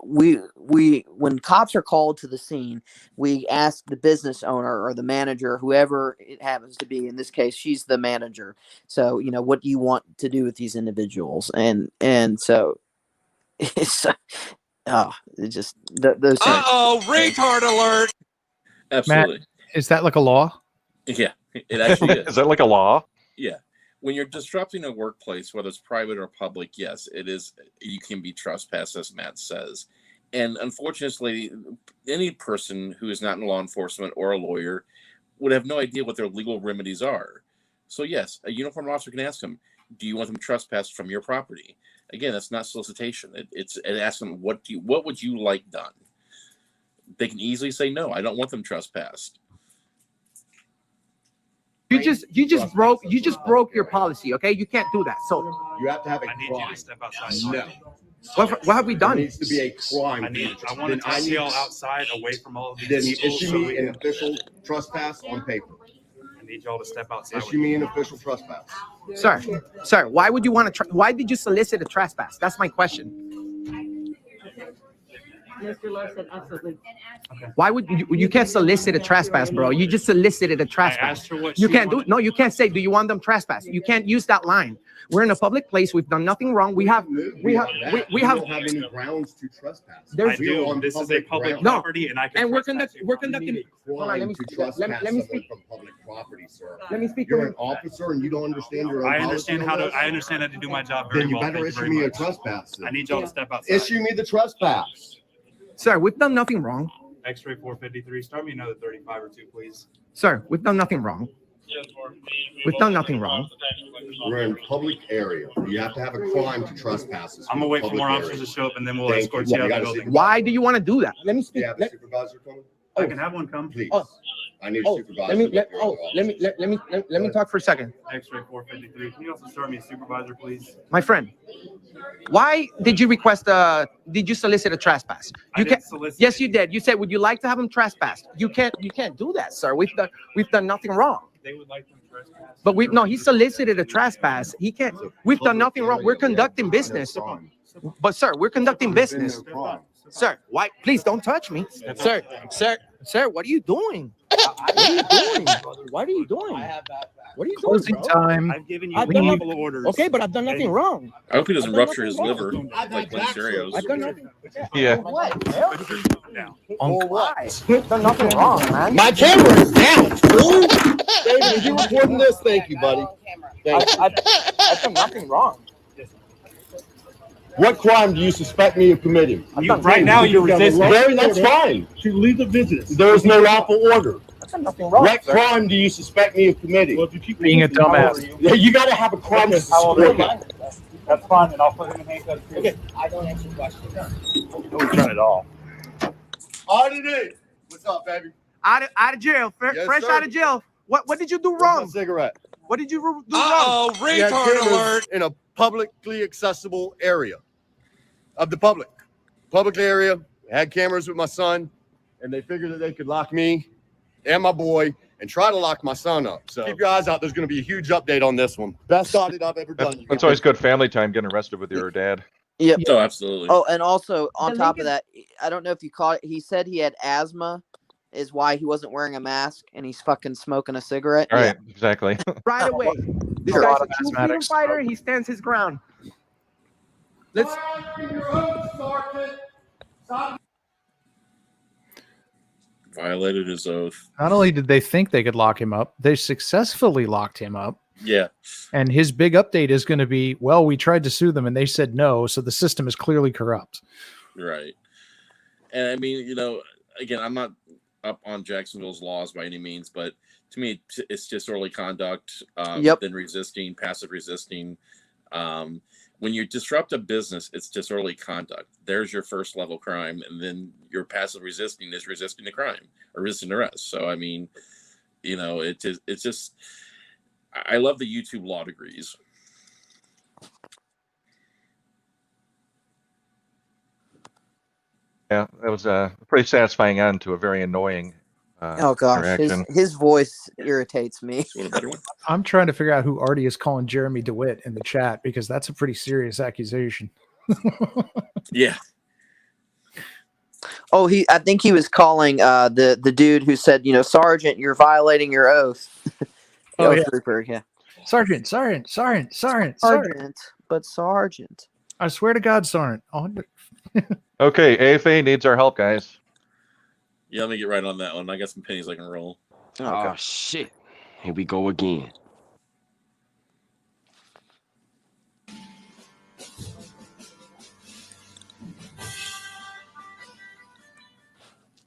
Speaker 3: We when cops are called to the scene, we ask the business owner or the manager, whoever it happens to be. In this case, she's the manager. So what do you want to do with these individuals? And so it's those.
Speaker 8: Retard alert!
Speaker 2: absolutely.
Speaker 4: Matt, is that like a law?
Speaker 2: Yeah, it actually is.
Speaker 1: Is that like a law?
Speaker 2: Yeah. When you're disrupting a workplace, whether it's private or public, yes, it is. You can be trespassed, as Matt says. And unfortunately, any person who is not in law enforcement or a lawyer would have no idea what their legal remedies are. So yes, a uniformed officer can ask them, do you want them trespassed from your property? Again, that's not solicitation. It asks them, what would you like done? They can easily say, no, I don't want them trespassed.
Speaker 9: You just broke your policy. Okay, you can't do that. So
Speaker 11: You have to have a
Speaker 14: I need
Speaker 11: crime.
Speaker 14: you to step outside.
Speaker 11: No.
Speaker 9: what have we
Speaker 11: There
Speaker 9: done?
Speaker 11: needs to be a crime.
Speaker 14: I want to
Speaker 11: Then
Speaker 14: talk to
Speaker 11: need-
Speaker 14: y'all outside, away from all of these
Speaker 11: Then
Speaker 14: people.
Speaker 11: issue
Speaker 14: so
Speaker 11: me
Speaker 14: we
Speaker 11: an
Speaker 14: can-
Speaker 11: official trespass on paper.
Speaker 14: I need y'all to step outside.
Speaker 11: Issue me an official trespass.
Speaker 9: Sir, why would you want to? Why did you solicit a trespass? That's my question.
Speaker 10: Mr. Larson, absolutely.
Speaker 9: Why would you can't solicit a trespass, bro? You just solicited a
Speaker 14: I
Speaker 9: trespass.
Speaker 14: asked her what
Speaker 9: You
Speaker 14: she
Speaker 9: can't do
Speaker 14: wanted.
Speaker 9: no. You can't say, do you want them trespass? You can't use that line. We're in a public place. We've done nothing wrong. We have.
Speaker 11: We don't have any grounds to trespass.
Speaker 9: There's-
Speaker 14: I do. This is a public
Speaker 11: ground.
Speaker 9: No.
Speaker 14: property, and I can.
Speaker 9: And we're
Speaker 14: trespass you.
Speaker 9: conducting.
Speaker 11: You need a
Speaker 9: Hold on,
Speaker 11: crime
Speaker 9: let me
Speaker 11: to
Speaker 9: speak.
Speaker 11: trespass
Speaker 9: Let me
Speaker 11: someone
Speaker 9: speak.
Speaker 11: from public property, sir.
Speaker 9: Let me speak.
Speaker 11: You're an officer and you don't understand your own
Speaker 14: I understand
Speaker 11: policy
Speaker 14: how
Speaker 11: on
Speaker 14: to. I
Speaker 11: this?
Speaker 14: understand how to do my job very
Speaker 11: Then you
Speaker 14: well.
Speaker 11: better
Speaker 14: Thank you
Speaker 11: issue
Speaker 14: very
Speaker 11: me a
Speaker 14: much.
Speaker 11: trespass. then.
Speaker 14: I need y'all to step outside.
Speaker 11: Issue me the trespass.
Speaker 9: Sir, we've done nothing wrong.
Speaker 14: X-ray 453. Start me another 35 or 2, please.
Speaker 9: Sir, we've done nothing wrong. We've done nothing wrong.
Speaker 11: We're in public area. You have to have a crime to trespass.
Speaker 14: I'm gonna wait for
Speaker 11: Public
Speaker 14: more
Speaker 11: area.
Speaker 14: officers to show up, and then we'll
Speaker 11: Thank
Speaker 14: escort
Speaker 11: you.
Speaker 14: you out
Speaker 11: You
Speaker 14: of the
Speaker 11: gotta
Speaker 14: building.
Speaker 9: Why do you want to do that? Let me
Speaker 11: Do
Speaker 9: speak.
Speaker 11: you have a supervisor coming?
Speaker 14: I can have one come.
Speaker 11: Please.
Speaker 9: Oh.
Speaker 11: I need a supervisor.
Speaker 9: Let me talk for a second.
Speaker 14: X-ray 453. Can you also start me a supervisor, please?
Speaker 9: My friend, Why did you request did you solicit a trespass? You can't solicit. Yes, you did. You said, would you like to have him trespassed? You can't do that, sir. We've done nothing wrong.
Speaker 14: They would like them trespass.
Speaker 9: But he solicited a trespass. He can't. We've done nothing wrong. We're conducting business. But sir, we're conducting business. Sir, why? Please don't touch me, sir. Sir, what are you doing? What are you doing? What are you doing? What are you doing,
Speaker 4: Closing time.
Speaker 14: I've given you multiple orders.
Speaker 9: Okay, but I've done nothing wrong.
Speaker 2: I hope he doesn't rupture his liver like Serios.
Speaker 9: I've done nothing.
Speaker 1: Yeah.
Speaker 9: What?
Speaker 6: Why?
Speaker 9: I've done nothing wrong, man.
Speaker 7: My camera is down, fool. David, are you recording this? Thank you, buddy. Thank you.
Speaker 9: I've done nothing wrong.
Speaker 11: What crime do you suspect me of committing?
Speaker 14: Right now, you're resisting.
Speaker 11: Very, that's fine.
Speaker 14: To leave the business.
Speaker 11: There is no lawful order.
Speaker 9: I've done nothing wrong.
Speaker 11: What crime do you suspect me of committing?
Speaker 14: Well, if you keep
Speaker 4: Being a dumbass.
Speaker 11: Yeah, you got to have a crime to support it.
Speaker 14: That's fine, and I'll put him in handcuffs.
Speaker 9: Okay, I don't answer questions.
Speaker 14: Don't try at all.
Speaker 11: Auditing. What's up, baby?
Speaker 9: Out of jail,
Speaker 11: Yes,
Speaker 9: fresh
Speaker 11: sir.
Speaker 9: out of jail. What did you do
Speaker 11: Where's my
Speaker 9: wrong?
Speaker 11: cigarette.
Speaker 9: What did you do wrong?
Speaker 8: Uh-oh,
Speaker 11: We had
Speaker 8: retard
Speaker 11: cameras
Speaker 8: alert.
Speaker 11: in a publicly accessible area of the public area. Had cameras with my son, and they figured that they could lock me and my boy and try to lock my son up. So keep your eyes out. There's going to be a huge update on this one. Best audit I've ever done.
Speaker 1: That's always good family time getting arrested with your dad.
Speaker 3: Yep.
Speaker 2: Oh, absolutely.
Speaker 3: Oh, and also on
Speaker 10: The
Speaker 3: top
Speaker 10: link
Speaker 3: of that, I don't know if you caught it. He said he had asthma, is why he wasn't wearing a mask, and he's fucking smoking a cigarette.
Speaker 1: All right, exactly.
Speaker 9: Right away. This
Speaker 3: Sure.
Speaker 9: guy's
Speaker 4: A lot
Speaker 9: a
Speaker 4: of
Speaker 9: true freedom
Speaker 4: asthmatics.
Speaker 9: fighter. He stands his ground. Let's.
Speaker 2: Violated his oath.
Speaker 4: Not only did they think they could lock him up, they successfully locked him up.
Speaker 2: Yeah.
Speaker 4: And his big update is going to be, well, we tried to sue them and they said no, so the system is clearly corrupt.
Speaker 2: Right. And I mean, you know, again, I'm not up on Jacksonville's laws by any means, but to me, it's disorderly conduct, then resisting, passive resisting. When you disrupt a business, it's disorderly conduct. There's your first level crime, and then your passive resisting is resisting the crime or resisting arrest. So, I mean, you know, it's just, I love the YouTube law degrees.
Speaker 1: Yeah, that was a pretty satisfying end to a very annoying
Speaker 3: Oh gosh,
Speaker 1: interaction.
Speaker 3: his voice irritates me.
Speaker 4: I'm trying to figure out who Artie is calling Jeremy DeWitt in the chat, because that's a pretty serious accusation.
Speaker 2: Yeah.
Speaker 3: Oh, I think he was calling the dude who said, you know, Sergeant, you're violating your oath.
Speaker 4: Oh, yeah.
Speaker 3: Trooper, yeah.
Speaker 4: Sergeant.
Speaker 3: But Sergeant.
Speaker 4: I swear to God, Sergeant. Oh,
Speaker 1: Okay, AFA needs our help, guys.
Speaker 2: Yeah, let me get right on that one. I got some pennies I can roll.
Speaker 8: Oh, shit. Here we go again.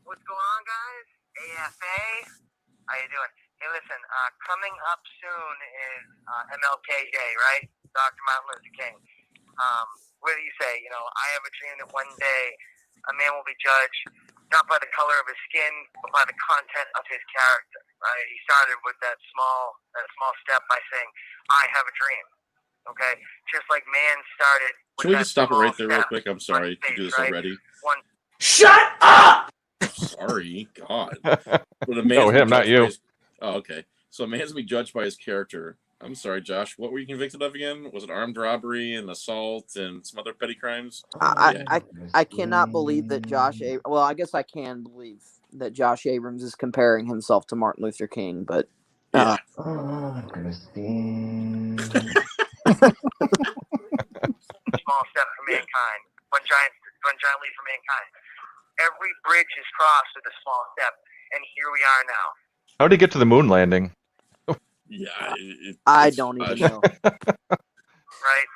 Speaker 15: What's going on, guys? AFA? How you doing? Hey, listen, coming up soon is MLK Day, right? Dr. Martin Luther King. What do you say? You know, I have a dream that one day a man will be judged not by the color of his skin, but by the content of his character, right? He started with that small step by saying, I have a dream, okay? Just like man started with
Speaker 2: Can we
Speaker 15: that
Speaker 2: just stop it right there real
Speaker 15: step
Speaker 2: quick? I'm sorry to do this
Speaker 15: right?
Speaker 2: already.
Speaker 15: Shut up!
Speaker 2: Sorry, God. But a
Speaker 1: No, him, not you.
Speaker 2: Oh, okay. So a man's to be judged by his character. I'm sorry, Josh. What were you convicted of again? Was it armed robbery and assault and some other petty crimes?
Speaker 3: I cannot believe that well, I guess I can believe that Josh Abrams is comparing himself to Martin Luther King, but
Speaker 2: Yeah.
Speaker 15: Small step for mankind. One giant leap for mankind. Every bridge is crossed with a small step, and here we are now.
Speaker 1: How did he get to the moon landing?
Speaker 2: Yeah,
Speaker 3: I don't even know.
Speaker 15: Right?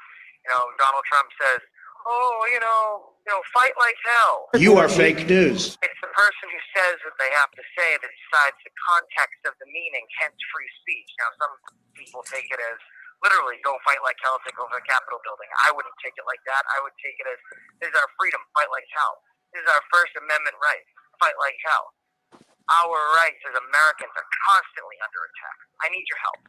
Speaker 15: You know, Donald Trump says, "Oh, you know, fight like hell."
Speaker 7: You are fake news.
Speaker 15: It's the person who says what they have to say that decides the context of the meaning, hence free speech. Now, some people take it as literally go fight like hell, take over the Capitol building. I wouldn't take it like that. I would take it as this is our freedom, fight like hell. This is our First Amendment right, fight like hell. Our rights as Americans are constantly under attack. I need your help.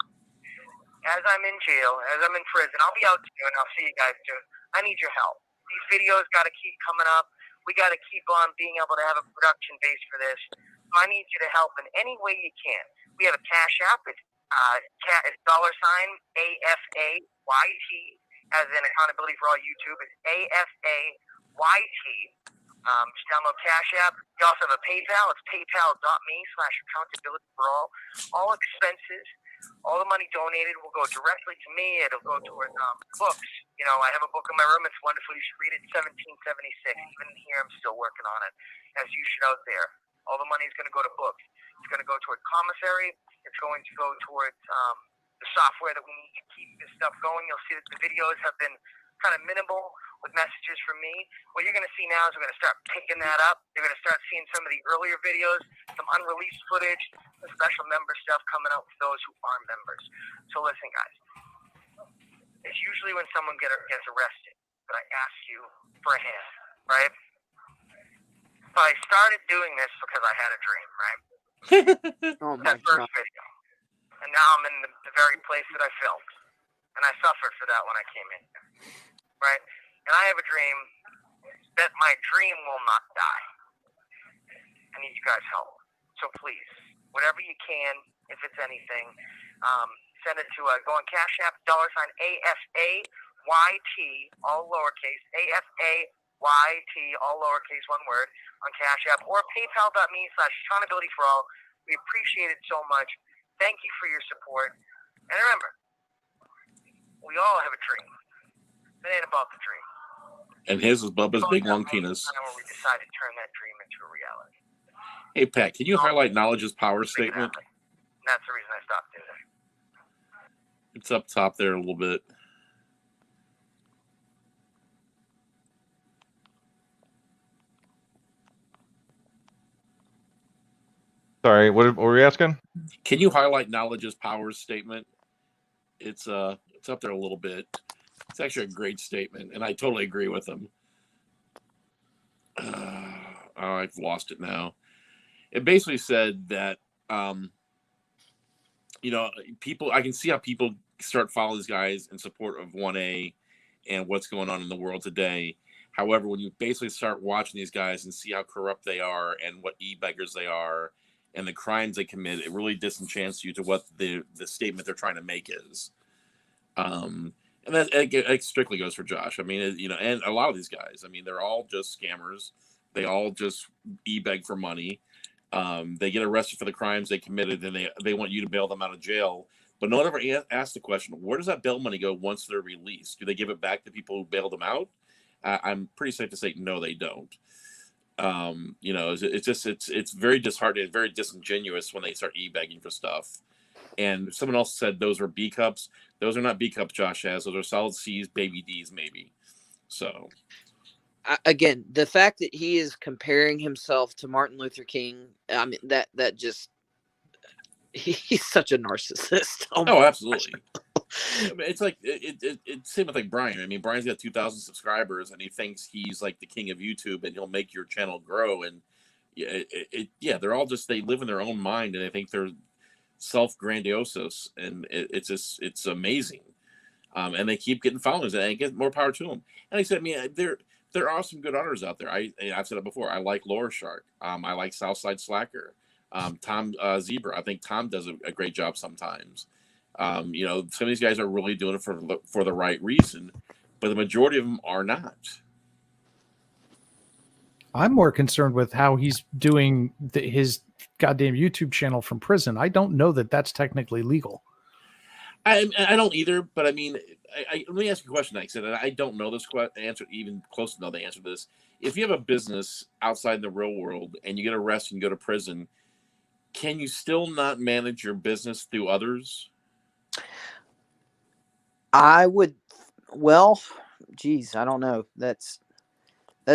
Speaker 15: as I'm in jail, as I'm in prison, I'll be out soon. I'll see you guys soon. I need your help. These videos got to keep coming up. We got to keep on being able to have a production base for this. So I need you to help in any way you can. We have a Cash App. It's $AFAYT, as in Accountability for All YouTube. It's AFAYT. Just download Cash App. We also have a PayPal. It's paypal.me/accountability-for-all. All expenses, all the money donated will go directly to me. It'll go towards books. You know, I have a book in my room. It's wonderful. You should read it. 1776. Even here, I'm still working on it, as you should out there. All the money is going to go to books. It's going to go toward commissary. It's going to go towards the software that we need to keep this stuff going. You'll see that the videos have been kind of minimal with messages from me. What you're going to see now is we're going to start picking that up. You're going to start seeing some of the earlier videos, some unreleased footage, some special member stuff coming out for those who are members. So listen, guys. It's usually when someone gets arrested that I ask you for a hand, right? So I started doing this because I had a dream, right? That first video. And now I'm in the very place that I filmed. And I suffered for that when I came in here, right? And I have a dream that my dream will not die. I need you guys' help. So please, whatever you can, if it's anything, send it to, go on Cash App, $AFAYT, all lowercase, AFAYT, all lowercase, one word, on Cash App, or paypal.me/accountability-for-all. We appreciate it so much. Thank you for your support. And remember, we all have a dream. It ain't about the dream.
Speaker 2: And his is Bubba's big long penis.
Speaker 15: Where we decide to turn that dream into a reality.
Speaker 2: Hey, Pat, can you highlight knowledge's power statement?
Speaker 15: And that's the reason I stopped doing it.
Speaker 2: It's up top there a little bit.
Speaker 1: Sorry, what were you asking?
Speaker 2: Can you highlight knowledge's power statement? It's up there a little bit. It's actually a great statement, and I totally agree with him. I've lost it now. It basically said that, people, I can see how people start following these guys in support of 1A and what's going on in the world today. However, when you basically start watching these guys and see how corrupt they are and what e-beggars they are and the crimes they commit, it really disenchants you to what the statement they're trying to make is. And that it strictly goes for Josh. I mean, and a lot of these guys, I mean, they're all just scammers. They all just e-beg for money. They get arrested for the crimes they committed, and they want you to bail them out of jail. But no one ever asked the question, where does that bail money go once they're released? Do they give it back to people who bailed them out? I'm pretty safe to say no, they don't. It's very disheartening, very disingenuous when they start e-begging for stuff. And someone else said those are B cups. Those are not B cups Josh has. Those are solid C's, baby D's, maybe. So,
Speaker 3: again, the fact that he is comparing himself to Martin Luther King, I mean, that just, he's such a narcissist.
Speaker 2: Oh, absolutely. I mean, it's like it's same with like Brian. I mean, Brian's got 2,000 subscribers, and he thinks he's like the king of YouTube, and he'll make your channel grow. And they're all just, they live in their own mind, and I think they're self-grandiosos, and it's amazing. And they keep getting followers, and I get more power to them. And I said, I mean, there are some good artists out there. I've said it before. I like Laura Shark. I like Southside Slacker. Tom Zebra. I think Tom does a great job sometimes. Some of these guys are really doing it for the right reason, but the majority of them are not.
Speaker 4: I'm more concerned with how he's doing his goddamn YouTube channel from prison. I don't know that that's technically legal.
Speaker 2: I don't either, but I mean, let me ask you a question. Like I said, I don't know this answer, even close to know the answer to this. If you have a business outside the real world and you get arrested and go to prison, can you still not manage your business through others?
Speaker 3: I would, well, geez, I don't know. That's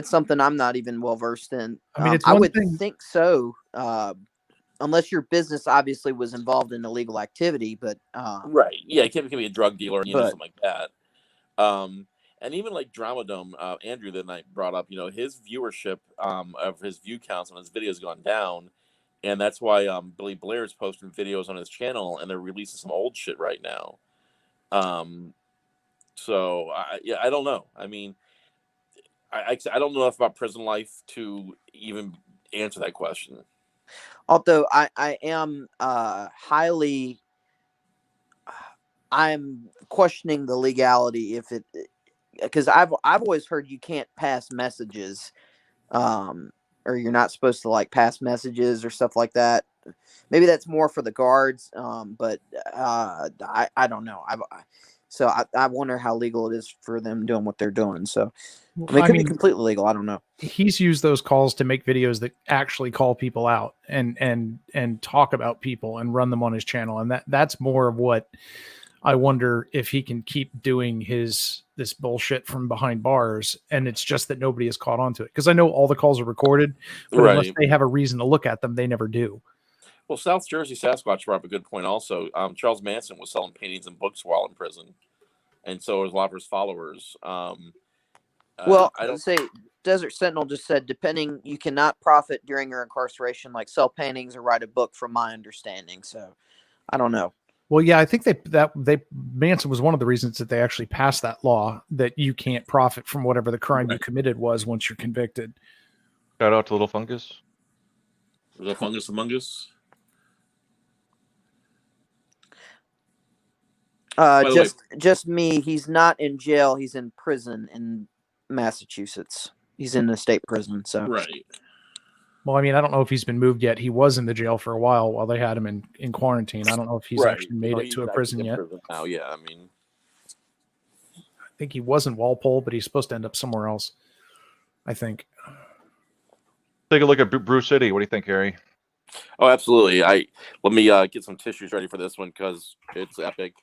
Speaker 3: something I'm not even well versed in.
Speaker 4: I mean,
Speaker 3: I would think so, unless your business obviously was involved in illegal activity. But
Speaker 2: right, yeah, it can be a drug dealer, something like that. And even like Drama Dome, Andrew that night brought up, his viewership of his view counts on his videos gone down, and that's why Billy Blair's posting videos on his channel, and they're releasing some old shit right now. So I don't know. I mean, I don't know enough about prison life to even answer that question.
Speaker 3: Although I am I'm questioning the legality if it, because I've always heard you can't pass messages, or you're not supposed to like pass messages or stuff like that. Maybe that's more for the guards, but I don't know. So I wonder how legal it is for them doing what they're doing. So I mean, it could be completely legal. I don't know.
Speaker 4: He's used those calls to make videos that actually call people out and talk about people and run them on his channel, and that's more of what I wonder if he can keep doing this bullshit from behind bars, and it's just that nobody has caught on to it. Because I know all the calls are recorded, but unless they have a reason to look at them, they never do.
Speaker 2: Well, South Jersey Sasquatch brought up a good point also. Charles Manson was selling paintings and books while in prison, and so was a lot of his followers.
Speaker 3: Well, I don't say Desert Sentinel just said, depending, you cannot profit during your incarceration, like sell paintings or write a book, from my understanding. So I don't know.
Speaker 4: Well, yeah, I think Manson was one of the reasons that they actually passed that law that you can't profit from whatever the crime you committed was once you're convicted.
Speaker 1: Shout out to Little Fungus.
Speaker 2: Little Fungus Among Us.
Speaker 3: Just me. He's not in jail. He's in prison in Massachusetts. He's in the state prison. So
Speaker 2: right.
Speaker 4: Well, I mean, I don't know if he's been moved yet. He was in the jail for a while they had him in quarantine. I don't know if he's actually made it to a prison yet.
Speaker 2: Now, yeah, I mean,
Speaker 4: I think he was in Walpole, but he's supposed to end up somewhere else, I think.
Speaker 1: Take a look at Brew City. What do you think, Harry?
Speaker 2: Oh, absolutely. Let me get some tissues ready for this one because it's epic.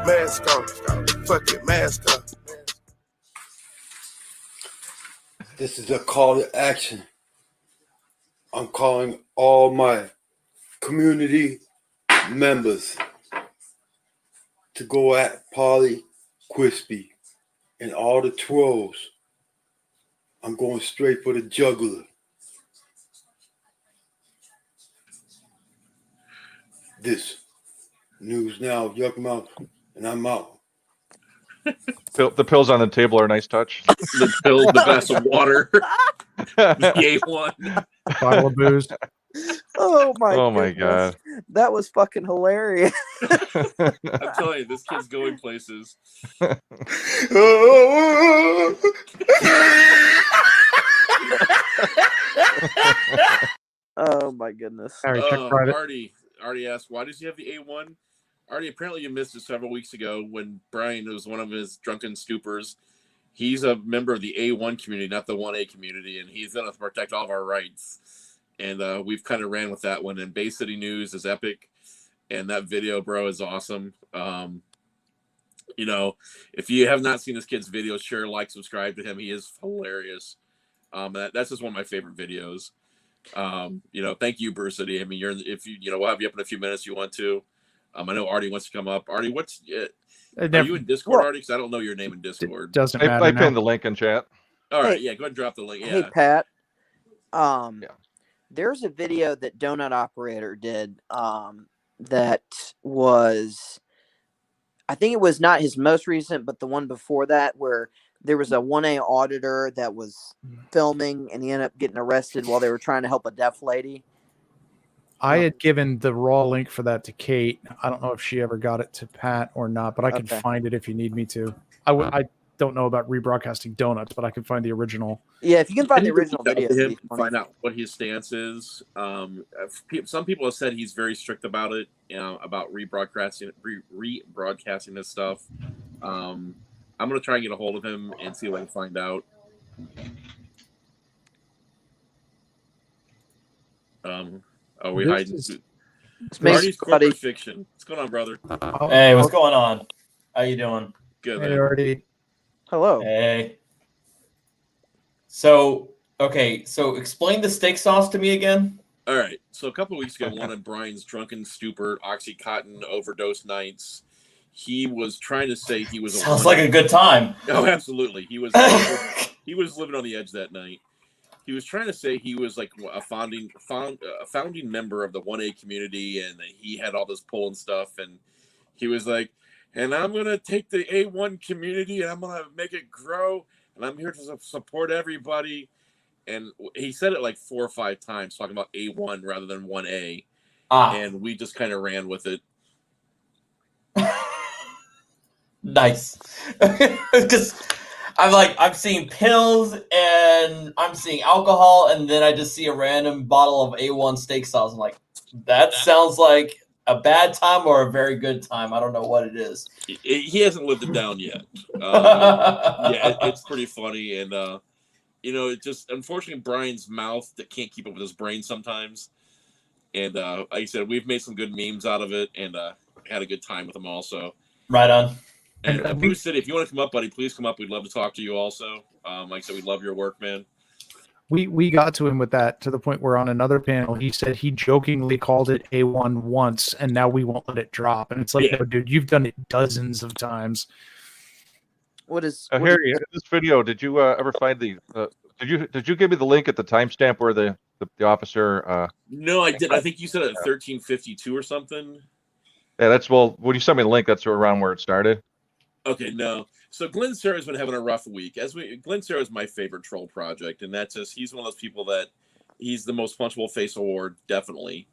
Speaker 7: Mask on. Fuck it, mask on. This is a call to action. I'm calling all my community members to go at Polly Crispy and all the trolls. I'm going straight for the jugular. This News Now, Yuck Mouth, and I'm out.
Speaker 1: The pills on the table are a nice touch.
Speaker 2: The pills, the glass of water, the A1,
Speaker 4: bottle of booze.
Speaker 3: Oh my!
Speaker 1: Oh my god!
Speaker 3: That was fucking hilarious.
Speaker 2: I'm telling you, this kid's going places.
Speaker 3: Oh my goodness!
Speaker 2: Artie asked, why does he have the A1? Artie, apparently you missed it several weeks ago when Brian was one of his drunken stupors. He's a member of the A1 community, not the 1A community, and he's going to protect all of our rights. And we've kind of ran with that one. And Bay City News is epic, and that video, bro, is awesome. You know, if you have not seen this kid's video, share, like, subscribe to him. He is hilarious. That's just one of my favorite videos. You know, thank you, Brew City. I mean, we'll have you up in a few minutes if you want to. I know Artie wants to come up. Artie, are you in Discord, Artie? Because I don't know your name in Discord.
Speaker 4: Doesn't matter.
Speaker 1: I pinned the link in chat.
Speaker 2: All right, yeah, go ahead and drop the link. Yeah.
Speaker 3: Hey, Pat. There's a video that Donut Operator did that was, I think it was not his most recent, but the one before that, where there was a 1A auditor that was filming and he ended up getting arrested while they were trying to help a deaf lady.
Speaker 4: I had given the raw link for that to Kate. I don't know if she ever got it to Pat or not, but I can find it if you need me to. I don't know about rebroadcasting donuts, but I can find the original.
Speaker 3: Yeah, if you can find the original video,
Speaker 2: find out what his stance is. Some people have said he's very strict about it, about rebroadcasting this stuff. I'm gonna try and get a hold of him and see what I can find out. Are we hiding? Marty's corporate fiction. What's going on, brother?
Speaker 16: Hey, what's going on? How you doing?
Speaker 2: Good.
Speaker 4: Hey, Artie.
Speaker 3: Hello.
Speaker 16: Hey. So explain the steak sauce to me again.
Speaker 2: All right. So a couple of weeks ago, one of Brian's drunken stupor Oxycontin overdose nights, he was trying to say he was.
Speaker 16: Sounds like a good time.
Speaker 2: Oh, absolutely. He was living on the edge that night. he was trying to say he was like a founding member of the 1A community, and that he had all this pull and stuff, and he was like, and I'm gonna take the A1 community and I'm gonna make it grow, and I'm here to support everybody. And he said it like 4 or 5 times, talking about A1 rather than 1A, and we just kind of ran with it.
Speaker 16: Nice. Because I'm seeing pills and I'm seeing alcohol, and then I just see a random bottle of A1 steak sauce. I'm like, that sounds like a bad time or a very good time. I don't know what it is.
Speaker 2: He hasn't lived it down yet. Yeah, it's pretty funny, and it just, unfortunately, Brian's mouth that can't keep up with his brain sometimes. And like I said, we've made some good memes out of it, and had a good time with them also.
Speaker 16: Right on.
Speaker 2: And Brew City, if you want to come up, buddy, please come up. We'd love to talk to you also. Like I said, we love your work, man.
Speaker 4: We got to him with that to the point where on another panel he said he jokingly called it A1 once, and now we won't let it drop. And it's like, no, dude, you've done it dozens of times.
Speaker 1: Harry, in this video, did you ever find the? Did you give me the link at the timestamp where the officer?
Speaker 2: No, I did. I think you said it at 1352 or something.
Speaker 1: Yeah, that's when you sent me the link, that's around where it started.
Speaker 2: Okay, no. So Glenn Serra's been having a rough week. Glenn Serra is my favorite troll project, and that's just, he's one of those people that he's the most punchable face award, definitely.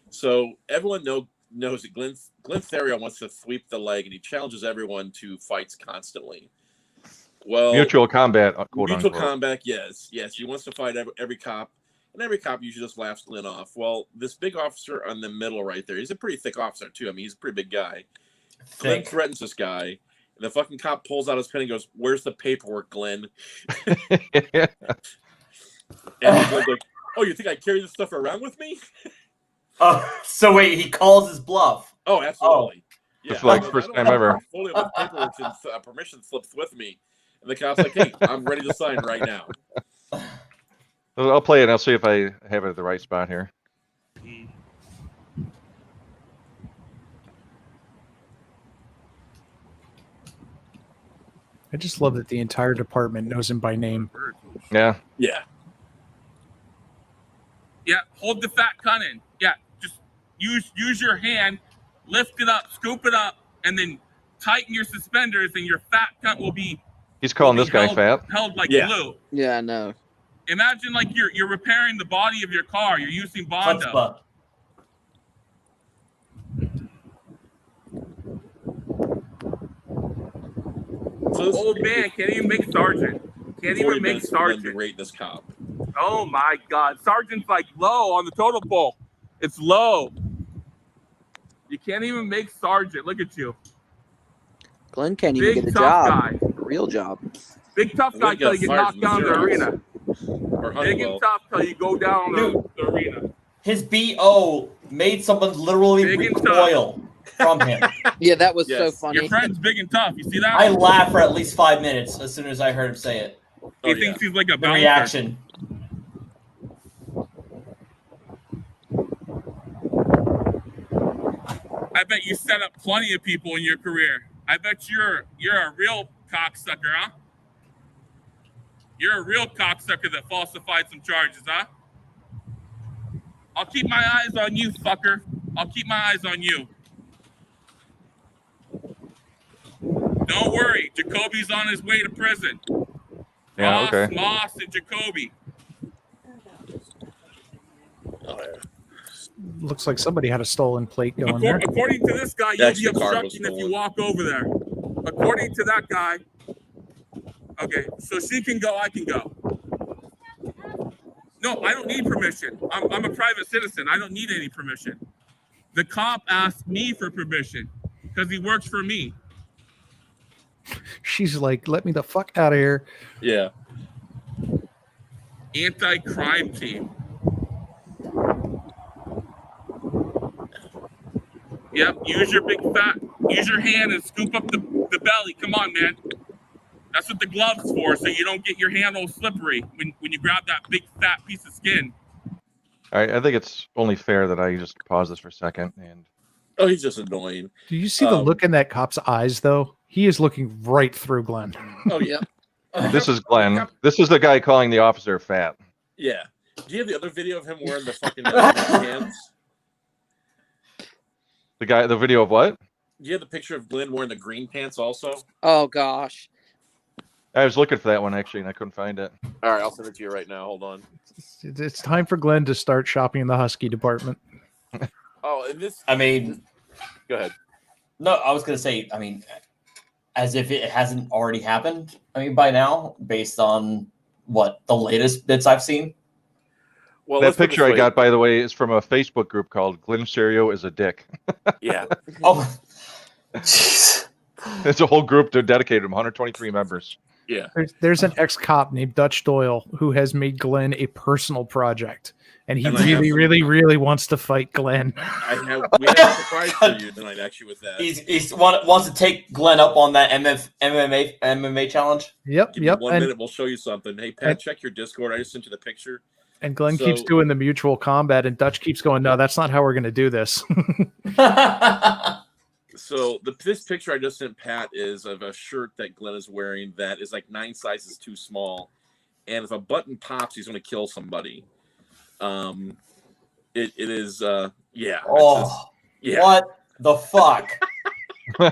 Speaker 2: So everyone knows that Glenn Serra wants to sweep the leg, and he challenges everyone to fights constantly. Well,
Speaker 1: Mutual combat, quote
Speaker 2: mutual
Speaker 1: unquote.
Speaker 2: combat, yes. He wants to fight every cop, and every cop usually just laughs Glenn off. Well, this big officer on the middle right there, he's a pretty thick officer too. I mean, he's a pretty big guy. Glenn threatens this guy, and the fucking cop pulls out his pen and goes, "Where's the paperwork, Glenn?" And Glenn's like, "Oh, you think I carry this stuff around with me?"
Speaker 16: So wait, he calls his bluff.
Speaker 2: Oh, absolutely. Yeah,
Speaker 1: it's like first time ever.
Speaker 2: Portfolio with paperwork and permission slips with me, and the cop's like, "Hey, I'm ready to sign right now."
Speaker 1: I'll play it and I'll see if I have it at the right spot here.
Speaker 4: I just love that the entire department knows him by name.
Speaker 1: Yeah.
Speaker 2: Yeah.
Speaker 17: Yeah, hold the fat cunt in. Yeah, just use your hand, lift it up, scoop it up, and then tighten your suspenders, and your fat cunt will be.
Speaker 1: He's calling this guy fat.
Speaker 17: Held like
Speaker 3: Yeah.
Speaker 17: glue.
Speaker 3: Yeah, I know.
Speaker 17: Imagine like you're repairing the body of your car. You're using Bondo. Old man can't even make sergeant. Can't even make sergeant.
Speaker 2: Rate this cop.
Speaker 17: Oh my God, sergeant's like low on the total pole. It's low. You can't even make sergeant. Look at you.
Speaker 3: Glenn can't even
Speaker 17: Big
Speaker 3: get a
Speaker 17: tough
Speaker 3: job.
Speaker 17: guy.
Speaker 3: A real job.
Speaker 17: Big tough guy till you get knocked down the arena. Big and tough till you go down the arena.
Speaker 16: His BO made someone literally
Speaker 17: Big and
Speaker 16: recoil from him.
Speaker 3: Yeah, that was so funny.
Speaker 17: Your friend's big and tough. You see that?
Speaker 16: I laughed for at least 5 minutes as soon as I heard him say it.
Speaker 17: He thinks he's like a
Speaker 16: The
Speaker 17: bouncer.
Speaker 16: reaction.
Speaker 17: I bet you set up plenty of people in your career. I bet you're a real cocksucker, huh? You're a real cocksucker that falsified some charges, huh? I'll keep my eyes on you, fucker. I'll keep my eyes on you. Don't worry, Jacoby's on his way to prison.
Speaker 1: Yeah, okay.
Speaker 17: Moss and Jacoby.
Speaker 4: Looks like somebody had a stolen plate going there.
Speaker 17: According to this guy, you'll be obstructing if you walk over there. According to that guy. Okay, so she can go, I can go. No, I don't need permission. I'm a private citizen. I don't need any permission. The cop asked me for permission because he works for me.
Speaker 4: She's like, let me the fuck out of here.
Speaker 2: Yeah.
Speaker 17: Anti-crime team. Yep, use your hand and scoop up the belly. Come on, man. That's what the glove's for, so you don't get your hand all slippery when you grab that big fat piece of skin.
Speaker 1: All right, I think it's only fair that I just pause this for a second. And
Speaker 2: oh, he's just annoying.
Speaker 4: Do you see the look in that cop's eyes, though? He is looking right through Glenn.
Speaker 2: Oh, yeah.
Speaker 1: This is Glenn. This is the guy calling the officer fat.
Speaker 2: Yeah. Do you have the other video of him wearing the fucking pants?
Speaker 1: The video of what?
Speaker 2: Do you have the picture of Glenn wearing the green pants also?
Speaker 3: Oh gosh.
Speaker 1: I was looking for that one actually, and I couldn't find it.
Speaker 2: All right, I'll send it to you right now. Hold on.
Speaker 4: It's time for Glenn to start shopping in the Husky department.
Speaker 2: Oh, and this.
Speaker 16: I mean,
Speaker 2: go ahead.
Speaker 16: No, I was gonna say. I mean, as if it hasn't already happened. I mean, by now, based on what the latest bits I've seen.
Speaker 2: Well,
Speaker 1: that picture I got, by the way, is from a Facebook group called Glenn Serio is a Dick.
Speaker 2: Yeah.
Speaker 16: Oh.
Speaker 1: It's a whole group dedicated to him, 123 members.
Speaker 2: Yeah.
Speaker 4: There's an ex-cop named Dutch Doyle who has made Glenn a personal project, and he really wants to fight Glenn.
Speaker 2: We have a surprise for you tonight, actually, with that.
Speaker 16: He's wants to take Glenn up on that MMA challenge.
Speaker 4: Yep.
Speaker 2: Give me 1 minute, we'll show you something. Hey, Pat, check your Discord. I just sent you the picture.
Speaker 4: And Glenn keeps doing the mutual combat, and Dutch keeps going, no, that's not how we're going to do this.
Speaker 2: So this picture I just sent Pat is of a shirt that Glenn is wearing that is like 9 sizes too small, and if a button pops, he's going to kill somebody. It is yeah.
Speaker 16: Oh,
Speaker 2: yeah.
Speaker 16: What the fuck?
Speaker 3: Oh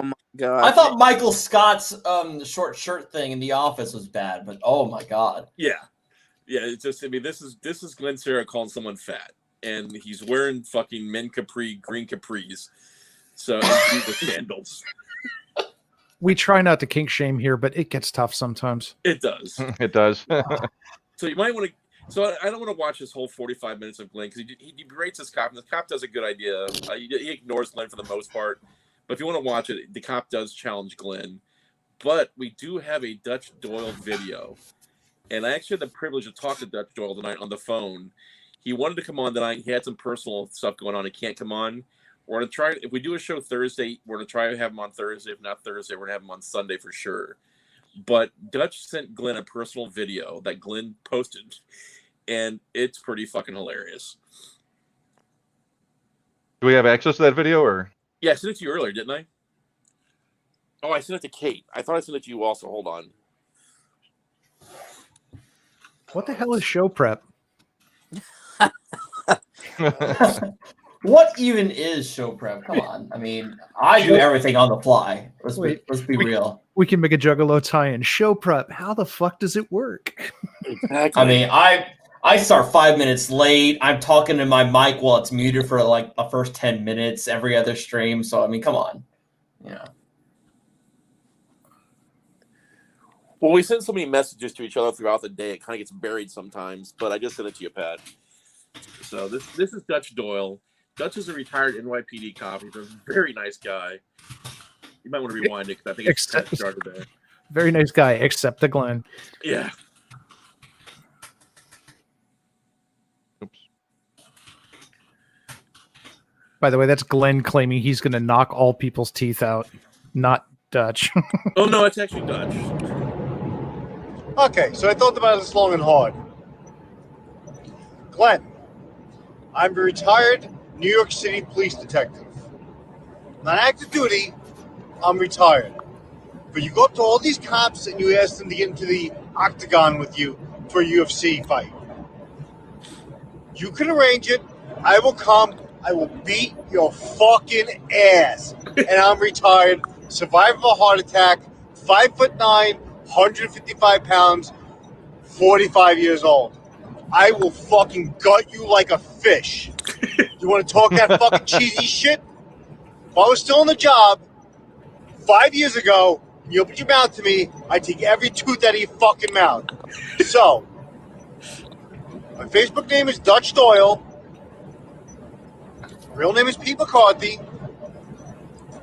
Speaker 3: my god!
Speaker 16: I thought Michael Scott's short shirt thing in The Office was bad, but oh my god.
Speaker 2: Yeah. It's just, I mean, this is Glenn Serra calling someone fat, and he's wearing fucking men capri, green capris. So with sandals.
Speaker 4: We try not to kink shame here, but it gets tough sometimes.
Speaker 2: It does.
Speaker 1: It does.
Speaker 2: So you might want to. So I don't want to watch this whole 45 minutes of Glenn because he berates this cop, and the cop does a good idea. He ignores Glenn for the most part, but if you want to watch it, the cop does challenge Glenn. But we do have a Dutch Doyle video, and I actually had the privilege to talk to Dutch Doyle tonight on the phone. He wanted to come on tonight. He had some personal stuff going on. He can't come on. We're going to try, if we do a show Thursday, we're going to try to have him on Thursday. If not Thursday, we're going to have him on Sunday for sure. But Dutch sent Glenn a personal video that Glenn posted, and it's pretty fucking hilarious.
Speaker 1: Do we have access to that video, or?
Speaker 2: Yeah, I sent it to you earlier, didn't I? Oh, I sent it to Kate. I thought I sent it to you also. Hold on.
Speaker 4: What the hell is show prep?
Speaker 16: What even is show prep? Come on. I mean, I do everything on the fly. Let's be real.
Speaker 4: We can make a Juggalo tie-in. Show prep. How the fuck does it work?
Speaker 2: Exactly.
Speaker 16: I mean, I start 5 minutes late. I'm talking to my mic while it's muted for like the first 10 minutes every other stream. So I mean, come on. Yeah.
Speaker 2: Well, we send so many messages to each other throughout the day, it kind of gets buried sometimes. But I just sent it to you, Pat. So this is Dutch Doyle. Dutch is a retired NYPD cop. He's a very nice guy. You might want to rewind it because I think it's started there.
Speaker 4: Very nice guy, except the Glenn.
Speaker 2: Yeah.
Speaker 1: Oops.
Speaker 4: By the way, that's Glenn claiming he's going to knock all people's teeth out, not Dutch.
Speaker 2: Oh, no, it's actually Dutch.
Speaker 18: Okay, so I thought about this long and hard. Glenn, I'm a retired New York City police detective. Not active duty, I'm retired. But you go up to all these cops and you ask them to get into the octagon with you for a UFC fight. You can arrange it. I will come. I will beat your fucking ass. And I'm retired. Survivor of a heart attack. 5'9", 155 pounds, 45 years old. I will fucking gut you like a fish. You want to talk that fucking cheesy shit? If I was still on the job 5 years ago, and you opened your mouth to me, I'd take every tooth out of your fucking mouth. So, my Facebook name is Dutch Doyle. Real name is Pete McCarthy.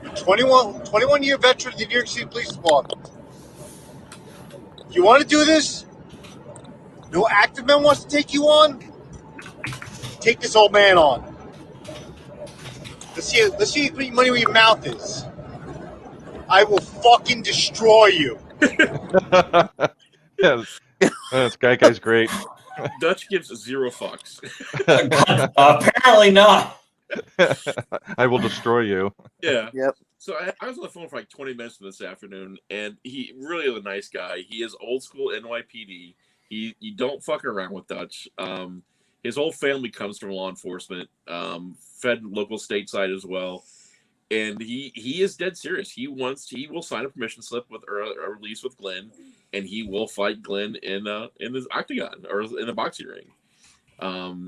Speaker 18: 21-year veteran of the New York City Police Department. If you want to do this, no active man wants to take you on, take this old man on. Let's see how much money where your mouth is. I will fucking destroy you.
Speaker 1: Yeah, this guy's great.
Speaker 2: Dutch gives 0 fucks.
Speaker 16: Apparently not.
Speaker 1: I will destroy you.
Speaker 2: Yeah.
Speaker 3: Yep.
Speaker 2: So I was on the phone for like 20 minutes this afternoon, and he really is a nice guy. He is old school NYPD. You don't fuck around with Dutch. His whole family comes from law enforcement, fed local stateside as well, and he is dead serious. He will sign a permission slip with or a release with Glenn, and he will fight Glenn in this octagon or in the boxing ring.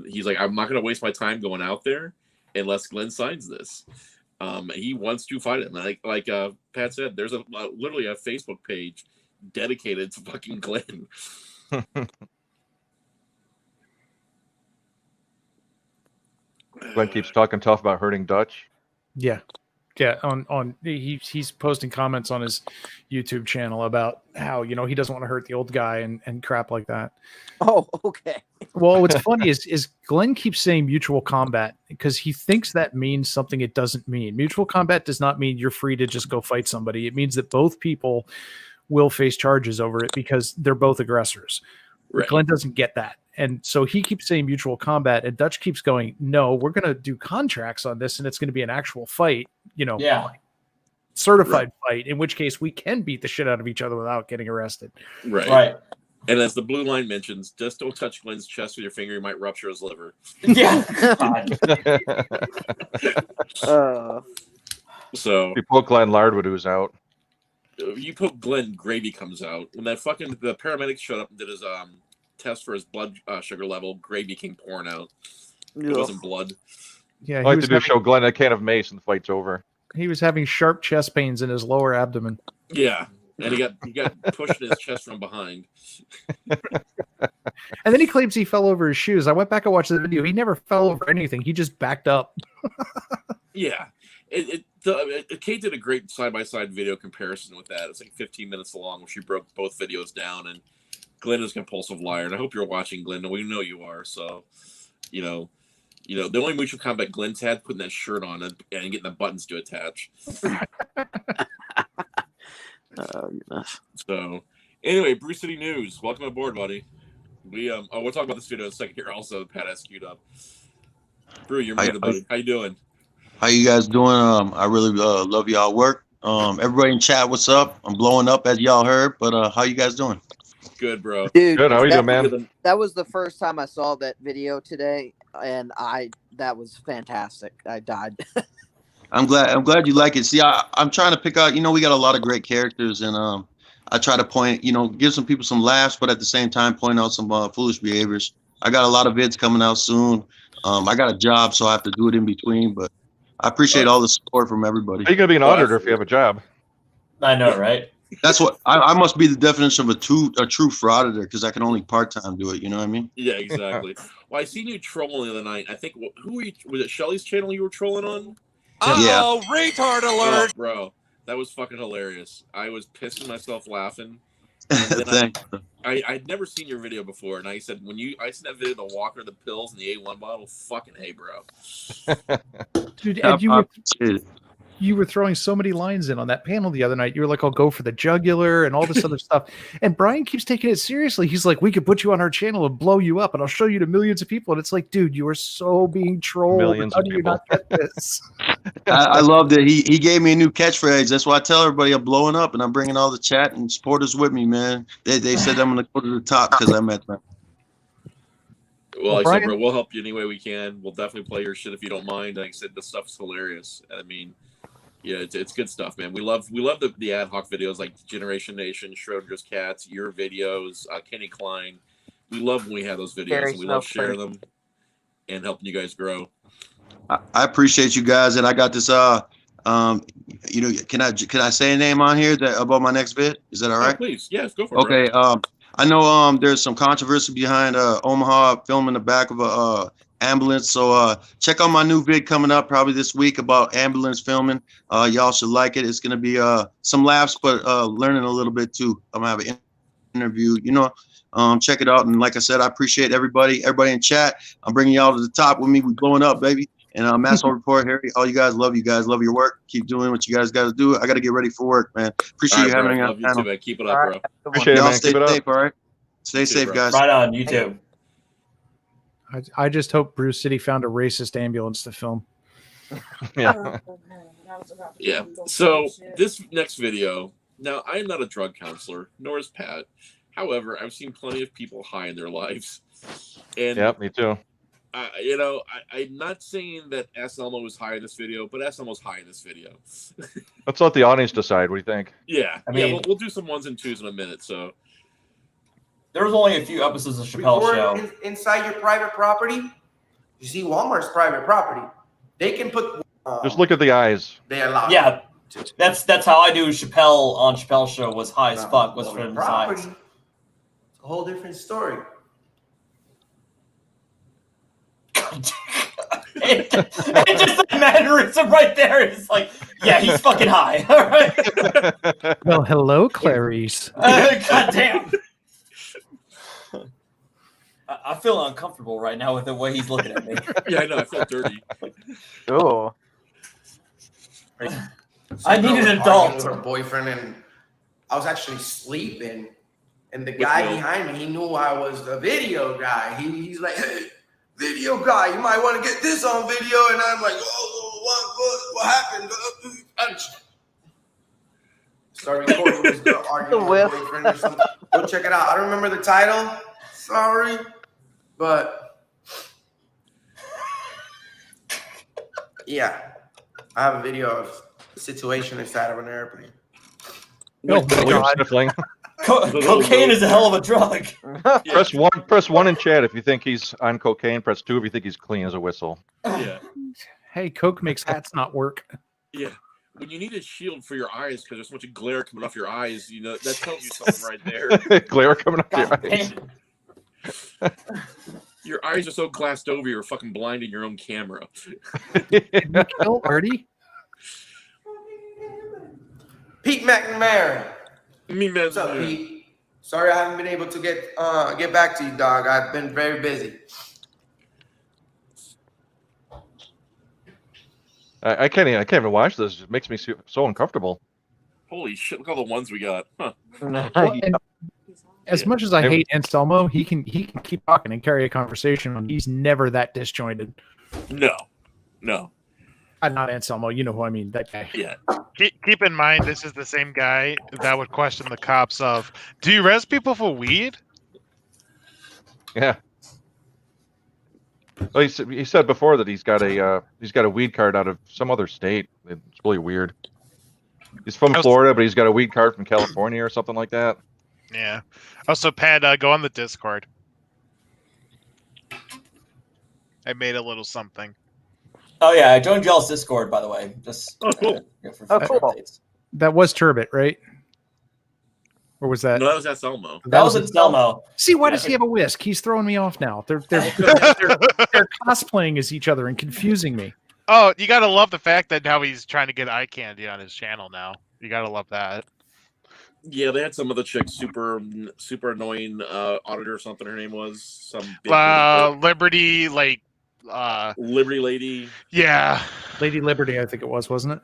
Speaker 2: He's like, I'm not going to waste my time going out there unless Glenn signs this. He wants to fight him. Like Pat said, there's literally a Facebook page dedicated to fucking Glenn.
Speaker 1: Glenn keeps talking tough about hurting Dutch.
Speaker 4: Yeah. He's posting comments on his YouTube channel about how, he doesn't want to hurt the old guy and crap like that.
Speaker 3: Oh, okay.
Speaker 4: Well, what's funny is Glenn keeps saying mutual combat because he thinks that means something it doesn't mean. Mutual combat does not mean you're free to just go fight somebody. It means that both people will face charges over it because they're both aggressors. Right. Glenn doesn't get that. And so he keeps saying mutual combat, and Dutch keeps going, no, we're going to do contracts on this, and it's going to be an actual fight, certified fight, in which case we can beat the shit out of each other without getting arrested.
Speaker 2: Right. And as the blue line mentions, just don't touch Glenn's chest with your finger. You might rupture his liver.
Speaker 16: Yeah.
Speaker 2: So
Speaker 1: you poke Glenn Lardwood, who's out.
Speaker 2: You poke Glenn, gravy comes out. When the paramedics showed up and did his test for his blood sugar level, gravy came pouring out. It wasn't blood.
Speaker 4: Yeah,
Speaker 1: I like to do show Glenn a can of mace and the fight's over.
Speaker 4: He was having sharp chest pains in his lower abdomen.
Speaker 2: Yeah, and he got pushed in his chest from behind.
Speaker 4: And then he claims he fell over his shoes. I went back and watched the video. He never fell over anything. He just backed up.
Speaker 2: Yeah. Kate did a great side-by-side video comparison with that. It's like 15 minutes long, where she broke both videos down. And Glenn is a compulsive liar, and I hope you're watching, Glenn. We know you are. So, the only mutual combat Glenn's had putting that shirt on and getting the buttons to attach.
Speaker 3: Oh, goodness.
Speaker 2: So, anyway, Brew City News. Welcome aboard, buddy. We'll talk about this video in a second here. Also, Pat has queued up. Brew, you're muted, buddy. How you doing?
Speaker 19: How you guys doing? I really love y'all work. Everybody in chat, what's up? I'm blowing up as y'all heard, but how you guys doing?
Speaker 2: Good, bro.
Speaker 3: Dude,
Speaker 1: good. How are you doing, man?
Speaker 3: That was the first time I saw that video today, and that was fantastic. I died.
Speaker 19: I'm glad you like it. See, I'm trying to pick out. We got a lot of great characters, and I try to point, give some people some laughs, but at the same time point out some foolish behaviors. I got a lot of vids coming out soon. I got a job, so I have to do it in between, but I appreciate all the support from everybody.
Speaker 1: Are you going to be an auditor if you have a job?
Speaker 16: I know, right?
Speaker 19: That's what I must be the definition of a true frauditor, because I can only part-time do it. You know what I mean?
Speaker 2: Yeah, exactly. Well, I seen you trolling the other night. I think who were you, was it Shelly's channel you were trolling on?
Speaker 19: Yeah.
Speaker 20: Retard alert!
Speaker 2: Oh, bro, that was fucking hilarious. I was pissing myself laughing. And I'd never seen your video before, and I said I seen that video, the Walker, the pills, and the A1 bottle. Fucking hey, bro.
Speaker 4: Dude, and you were throwing so many lines in on that panel the other night. You were like, I'll go for the jugular and all this other stuff. And Brian keeps taking it seriously. He's like, we could put you on our channel and blow you up, and I'll show you to millions of people. And it's like, dude, you are so being trolled.
Speaker 1: Millions
Speaker 4: How
Speaker 1: of
Speaker 4: do you
Speaker 1: people.
Speaker 4: not get this?
Speaker 19: I loved it. He gave me a new catchphrase. That's why I tell everybody I'm blowing up, and I'm bringing all the chat and supporters with me, man. They said I'm going to go to the top because I met them.
Speaker 2: Well, like I
Speaker 4: Brian,
Speaker 2: said, bro, we'll help you any way we can. We'll definitely play your shit if you don't mind. Like I said, the stuff's hilarious. I mean, yeah, it's good stuff, man. We love the ad hoc videos like Generation Nation, Schrodinger's Cats, your videos, Kenny Klein. We love when we have those videos, and we love sharing them and helping you guys grow.
Speaker 19: I appreciate you guys, and I got this. Can I say a name on here about my next vid? Is that all right?
Speaker 2: Yeah, please, yes, go for it.
Speaker 19: Okay.
Speaker 2: Bro.
Speaker 19: I know there's some controversy behind Omaha filming the back of a ambulance. So check out my new vid coming up probably this week about ambulance filming. Y'all should like it. It's gonna be some laughs, but learning a little bit too. I'm gonna have an interview. Check it out. And like I said, I appreciate everybody in chat. I'm bringing y'all to the top with me. We blowing up, baby. And Masshole Report, Harry, all you guys, love you guys, love your work. Keep doing what you guys got to do. I got to get ready for work, man. Appreciate you having me on the channel.
Speaker 2: Too, keep it up, bro.
Speaker 1: Appreciate it, man.
Speaker 19: Stay
Speaker 1: Keep it
Speaker 19: safe,
Speaker 1: up.
Speaker 19: all right? Stay safe,
Speaker 2: bro.
Speaker 19: guys.
Speaker 16: Right on, you too.
Speaker 4: I just hope Brew City found a racist ambulance to film.
Speaker 1: Yeah.
Speaker 2: Yeah. So this next video, now I'm not a drug counselor, nor is Pat, However, I've seen plenty of people high in their lives, and
Speaker 1: Yep, me too.
Speaker 2: I'm not saying that S. Elmo was high in this video, but S. Elmo's high in this video.
Speaker 1: Let's let the audience decide. What do you think?
Speaker 2: Yeah,
Speaker 16: I mean-
Speaker 2: we'll do some 1s and 2s in a minute. So
Speaker 16: There was only a few episodes of Chappelle's show.
Speaker 9: Inside your private property, you see Walmart's private property. They can put.
Speaker 1: Just look at the eyes.
Speaker 9: They allow.
Speaker 16: Yeah, that's how I do Chappelle on Chappelle's show. Was high as fuck. Was from his
Speaker 9: property.
Speaker 16: eyes.
Speaker 9: It's a whole different story.
Speaker 16: It just that mannerism right there is like, yeah, he's fucking high. All right.
Speaker 4: Well, hello, Clarice.
Speaker 16: God damn. I feel uncomfortable right now with the way he's looking at me.
Speaker 2: yeah, I know. I feel dirty.
Speaker 3: Oh.
Speaker 16: I need an adult.
Speaker 9: With her boyfriend, and I was actually sleeping, and the guy behind me, he knew I was the video guy. He's like, "Hey, video guy, you might want to get this on video." And I'm like, "Oh, what happened?" Start recording with this girl arguing with her boyfriend or something. Go check it out. I don't remember the title. Sorry, but yeah. I have a video of a situation inside of an airplane.
Speaker 1: Sniffling.
Speaker 16: Cocaine is a hell of a drug.
Speaker 1: Press one in chat if you think he's on cocaine. Press 2 if you think he's clean as a whistle.
Speaker 2: Yeah.
Speaker 4: Hey, Coke makes hats not work.
Speaker 2: Yeah. When you need a shield for your eyes because there's so much glare coming off your eyes, that tells you something right there.
Speaker 1: Glare coming off your eyes.
Speaker 2: Your eyes are so glassed over, you're fucking blinding your own camera.
Speaker 4: Kill Artie?
Speaker 9: Pete McNamara. What's up,
Speaker 2: McNamara.
Speaker 9: Pete? Sorry I haven't been able to get back to you, dog. I've been very busy.
Speaker 1: I can't even watch this. It just makes me so uncomfortable.
Speaker 2: Holy shit! Look at all the ones we got. Huh.
Speaker 4: As much as I hate Anselmo, he can keep talking and carry a conversation when he's never that disjointed.
Speaker 2: No.
Speaker 4: Not Anselmo, you know who I mean, that guy.
Speaker 2: Yeah.
Speaker 20: Keep in mind, this is the same guy that would question the cops of, do you arrest people for weed?
Speaker 1: Yeah. Well, he said before that he's got a weed card out of some other state. It's really weird. He's from Florida, but he's got a weed card from California or something like that.
Speaker 20: Yeah. Also, Pat, go on the Discord. I made a little something.
Speaker 16: Oh yeah, I joined y'all's Discord, by the way. Just
Speaker 2: cool.
Speaker 16: For updates.
Speaker 4: That was Turbot, right? Or was that?
Speaker 2: No, that was Anselmo.
Speaker 16: That was Anselmo.
Speaker 4: See, why does he have a whisk? He's throwing me off now. They're cosplaying as each other and confusing me.
Speaker 20: Oh, you gotta love the fact that now he's trying to get eye candy on his channel now. You gotta love that.
Speaker 2: Yeah, they had some other chick, super annoying auditor or something. Her name was some big
Speaker 20: Liberty,
Speaker 2: Liberty Lady.
Speaker 20: Yeah,
Speaker 4: Lady Liberty, I think it was, wasn't it?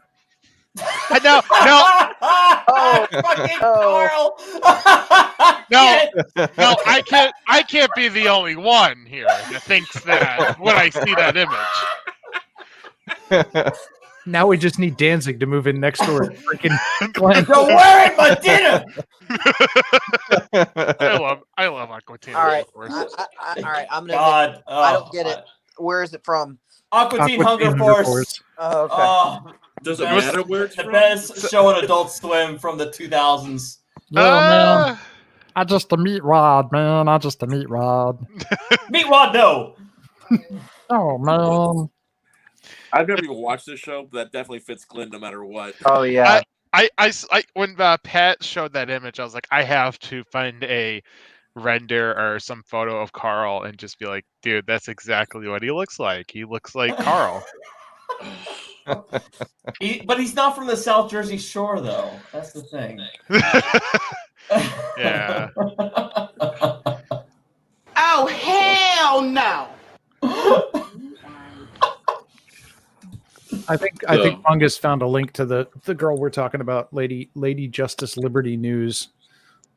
Speaker 20: No,
Speaker 16: fucking Carl.
Speaker 20: no, I can't be the only one here that thinks that when I see that image.
Speaker 4: Now we just need Danzig to move in next door. Freaking Glenn.
Speaker 16: You're wearing my dinner.
Speaker 20: I love Aqua Teen.
Speaker 3: All right, all right. I'm gonna. I don't get it. Where is it from?
Speaker 16: Aqua Teen Hunger Force.
Speaker 3: Oh, okay.
Speaker 2: Does it matter where it's
Speaker 16: the
Speaker 2: from?
Speaker 16: best show on Adult Swim from the 2000s.
Speaker 4: Man, I just a meat rod, man. I just a meat rod.
Speaker 16: Meat rod, no.
Speaker 4: Oh man.
Speaker 2: I've never even watched this show, but that definitely fits Glenn no matter what.
Speaker 3: Oh yeah.
Speaker 20: I when Pat showed that image, I was like, I have to find a render or some photo of Carl and just be like, dude, that's exactly what he looks like. He looks like Carl.
Speaker 16: But he's not from the South Jersey Shore, though. That's the thing.
Speaker 20: Yeah.
Speaker 21: Oh hell no!
Speaker 4: I think Fungus found a link to the girl we're talking about, Lady Justice Liberty News.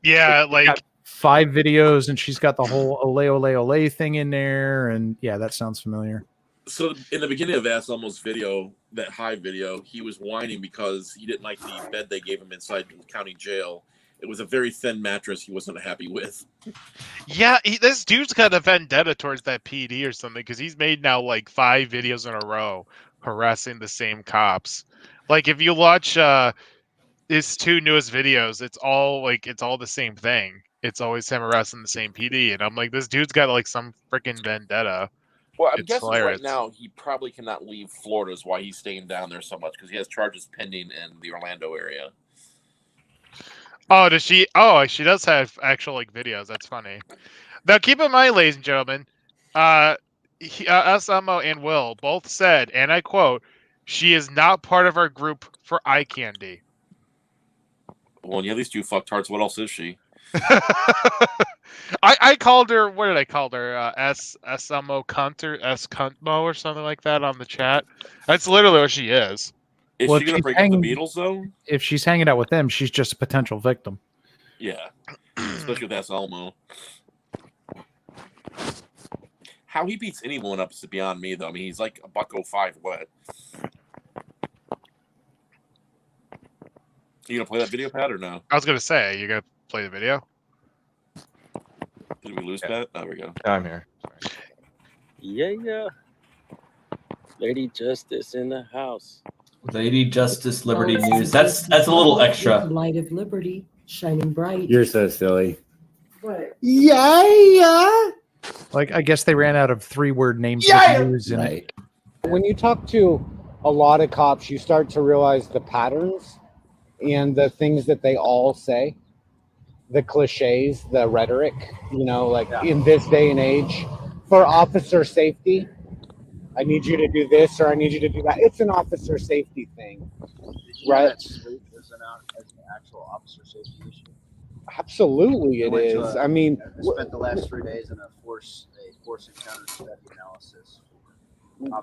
Speaker 20: Yeah,
Speaker 4: She's got 5 videos, and she's got the whole ole ole ole thing in there, and yeah, that sounds familiar.
Speaker 2: So in the beginning of Anselmo's video, that high video, he was whining because he didn't like the bed they gave him inside the county jail, it was a very thin mattress he wasn't happy with.
Speaker 20: Yeah, this dude's got a vendetta towards that PD or something because he's made now like 5 videos in a row harassing the same cops. Like if you watch his 2 newest videos, it's all the same thing. It's always him harassing the same PD, and I'm like, this dude's got like some freaking vendetta.
Speaker 2: Well, I'm
Speaker 20: It's
Speaker 2: guessing
Speaker 20: hilarious.
Speaker 2: right now he probably cannot leave Florida is why he's staying down there so much because he has charges pending in the Orlando area.
Speaker 20: Oh, does she? Oh, she does have actual like videos. That's funny. Now, keep in mind, ladies and gentlemen, SMO and Will both said, and I quote, "She is not part of our group for eye candy."
Speaker 2: Well, yeah, these 2 fucktards. What else is she?
Speaker 20: I called her. What did I call her? SMO cunt or S cuntmo or something like that on the chat. That's literally what she is.
Speaker 2: Is
Speaker 4: Well,
Speaker 2: she
Speaker 4: if
Speaker 2: going to
Speaker 4: she's
Speaker 2: break up the
Speaker 4: hanging-
Speaker 2: Beatles though?
Speaker 4: If she's hanging out with them, she's just a potential victim.
Speaker 2: Yeah, especially with Elmo. How he beats anyone up is beyond me, though. I mean, he's like a $105 wet. You gonna play that video, Pat, or no?
Speaker 20: I was gonna say, you gonna play the video?
Speaker 2: Did we lose Pat? There we go.
Speaker 1: I'm here.
Speaker 5: Yeah. Lady Justice in the house.
Speaker 16: Lady Justice Liberty News. That's a little extra.
Speaker 10: Light of liberty, shining bright.
Speaker 22: You're so silly.
Speaker 10: What?
Speaker 22: Yeah.
Speaker 4: Like, I guess they ran out of 3-word names
Speaker 22: Yeah.
Speaker 4: with news in it.
Speaker 23: When you talk to a lot of cops, you start to realize the patterns and the things that they all say, the cliches, the rhetoric, like in this day and age, for officer safety, I need you to do this or I need you to do that. It's an officer safety thing, right?
Speaker 24: Is an actual officer safety issue.
Speaker 23: Absolutely, it is. I mean,
Speaker 24: I spent the last 3 days in a force encounter study analysis.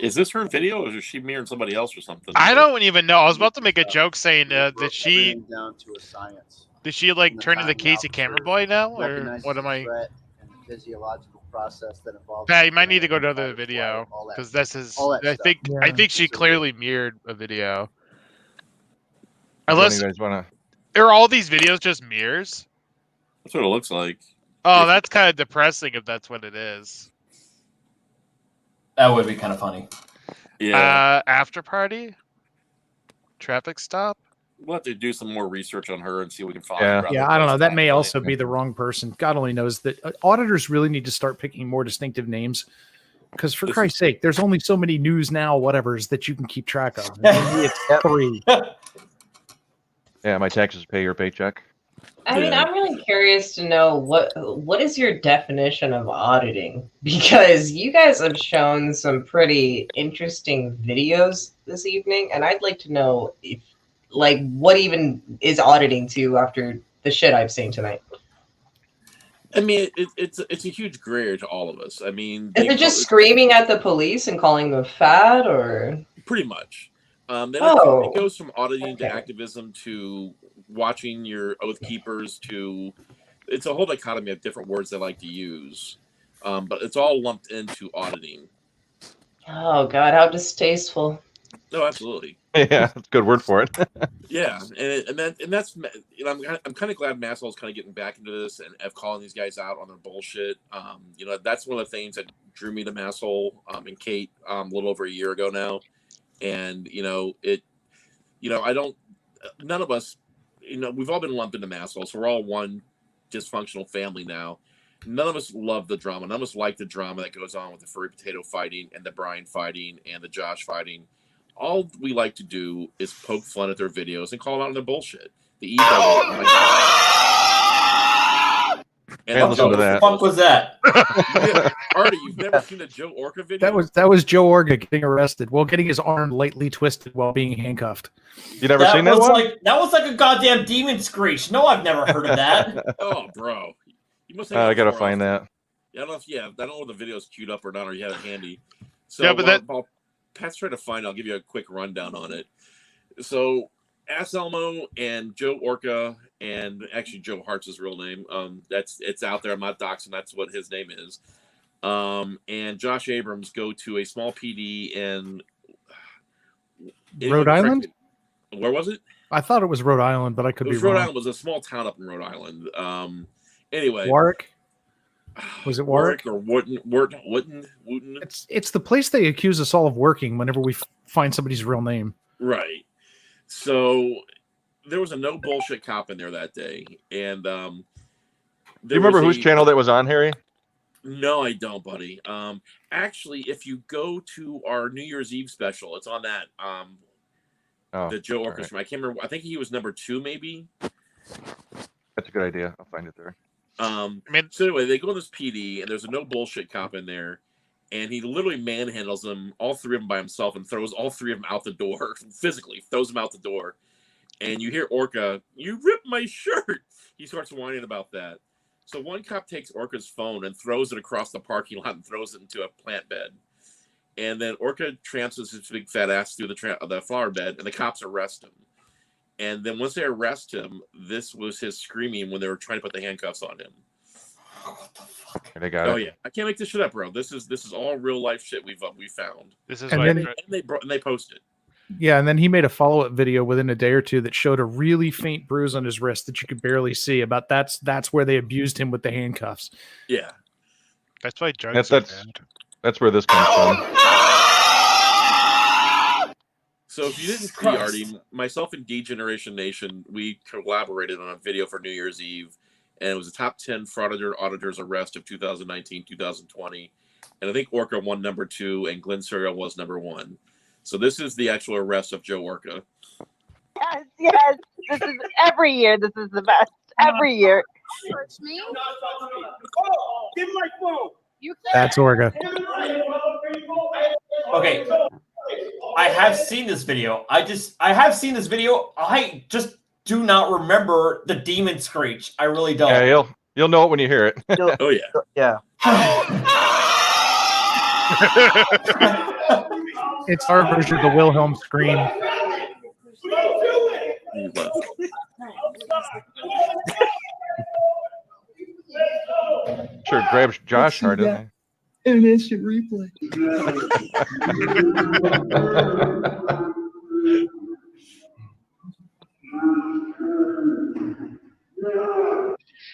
Speaker 2: Is this her video, or is she mirroring somebody else or something?
Speaker 20: I don't even know. I was about to make a joke saying that she
Speaker 24: down to a science.
Speaker 20: did she like turn into Casey Cameron now, or what am I?
Speaker 24: Threat and the physiological process that involves.
Speaker 20: Pat, you might need to go to the video because this is. I think she clearly mirrored a video. Unless
Speaker 1: you guys wanna...
Speaker 20: are all these videos just mirrors?
Speaker 2: That's what it looks like.
Speaker 20: Oh, that's kind of depressing if that's what it is.
Speaker 16: That would be kind of funny.
Speaker 2: Yeah.
Speaker 20: After party? Traffic stop?
Speaker 2: We'll have to do some more research on her and see what we can find.
Speaker 4: Yeah, I don't know. That may also be the wrong person. God only knows that auditors really need to start picking more distinctive names. Because for Christ's sake, there's only so many news now, whatevers, that you can keep track of. Maybe it's 3.
Speaker 1: Yeah, my taxes pay your paycheck.
Speaker 25: I mean, I'm really curious to know what is your definition of auditing? Because you guys have shown some pretty interesting videos this evening, and I'd like to know if, like, what even is auditing to after the shit I've seen tonight.
Speaker 2: I mean, it's a huge gray area to all of us. I mean,
Speaker 25: Is it just screaming at the police and calling them fat, or
Speaker 2: pretty much? Then
Speaker 25: Oh,
Speaker 2: it goes from auditing to
Speaker 25: okay.
Speaker 2: activism to watching your oath keepers to it's a whole dichotomy of different words they like to use, but it's all lumped into auditing.
Speaker 25: Oh God, how distasteful!
Speaker 2: No, absolutely.
Speaker 1: Yeah, that's a good word for it.
Speaker 2: Yeah, and that's I'm kind of glad Masshole's kind of getting back into this and calling these guys out on their bullshit. That's one of the things that drew me to Masshole and Kate a little over a year ago now, and I don't. None of us, we've all been lumped into Masshole, so we're all one dysfunctional family now. None of us love the drama. None of us like the drama that goes on with the Furry Potato fighting and the Brian fighting and the Josh fighting. All we like to do is poke fun at their videos and call them out on their bullshit. The
Speaker 1: And listen to that.
Speaker 16: What the fuck was that?
Speaker 2: Artie, you've never seen the Joe Orca video?
Speaker 4: That was Joe Orga getting arrested while getting his arm lightly twisted while being handcuffed.
Speaker 1: You never seen that one?
Speaker 16: That was like a goddamn demon screech. No, I've never heard of that.
Speaker 2: Oh, bro. You must
Speaker 1: I gotta find that.
Speaker 2: Yeah, I don't know if the video's queued up or not, or you have it handy. So
Speaker 20: Yeah, but
Speaker 2: while Pat's trying to find it, I'll give you a quick rundown on it. So Ass Elmo and Joe Orca, and actually Joe Hart's his real name. It's out there. I'm not doxing. That's what his name is. And Josh Abrams go to a small PD in
Speaker 4: Rhode Island?
Speaker 2: Where was it?
Speaker 4: I thought it was Rhode Island, but I could
Speaker 2: It
Speaker 4: be
Speaker 2: was Rhode
Speaker 4: wrong.
Speaker 2: Island. It was a small town up in Rhode Island. Anyway,
Speaker 4: Warwick. Was it Warwick?
Speaker 2: Or Wooten?
Speaker 4: It's the place they accuse us all of working whenever we find somebody's real name.
Speaker 2: Right. So there was a no bullshit cop in there that day, and
Speaker 1: do you remember whose channel that was on, Harry?
Speaker 2: No, I don't, buddy. Actually, if you go to our New Year's Eve special, it's on that. The Joe Orchestra. Right. I can't remember. I think he was number 2, maybe.
Speaker 1: That's a good idea. I'll find it there.
Speaker 2: So anyway, they go on this PD, and there's a no bullshit cop in there, and he literally manhandles them, all 3 of them by himself, and throws all 3 of them out the door, physically throws them out the door. And you hear Orca, "You ripped my shirt." He starts whining about that. So one cop takes Orca's phone and throws it across the parking lot and throws it into a plant bed. And then Orca transfers his big fat ass through the flower bed, and the cops arrest him. And then once they arrest him, this was his screaming when they were trying to put the handcuffs on him.
Speaker 1: What the fuck? They got it.
Speaker 2: Yeah, I can't make this shit up, bro. This is all real life shit we found.
Speaker 20: This is
Speaker 4: and
Speaker 2: they posted.
Speaker 4: Yeah, and then he made a follow-up video within a day or two that showed a really faint bruise on his wrist that you could barely see. About that's where they abused him with the handcuffs.
Speaker 2: Yeah,
Speaker 20: that's why drugs are bad.
Speaker 1: That's where this comes from.
Speaker 2: So if you didn't see, Artie, myself and D-Generation Nation, we collaborated on a video for New Year's Eve, and it was the top 10 fraudulent auditors arrest of 2019-2020. And I think Orca won number 2, and Glenn Serial was number 1. So this is the actual arrest of Joe Orca.
Speaker 6: Yes. This is every year. This is the best. Every year.
Speaker 21: Touch me? Give my phone.
Speaker 4: That's Orca.
Speaker 16: Okay. I have seen this video. I just do not remember the demon screech. I really don't.
Speaker 1: Yeah, you'll know it when you hear it.
Speaker 2: Oh yeah.
Speaker 3: Yeah.
Speaker 4: It's our version of the Wilhelm scream.
Speaker 1: Sure, grabs Josh hard, doesn't he?
Speaker 21: An instant replay.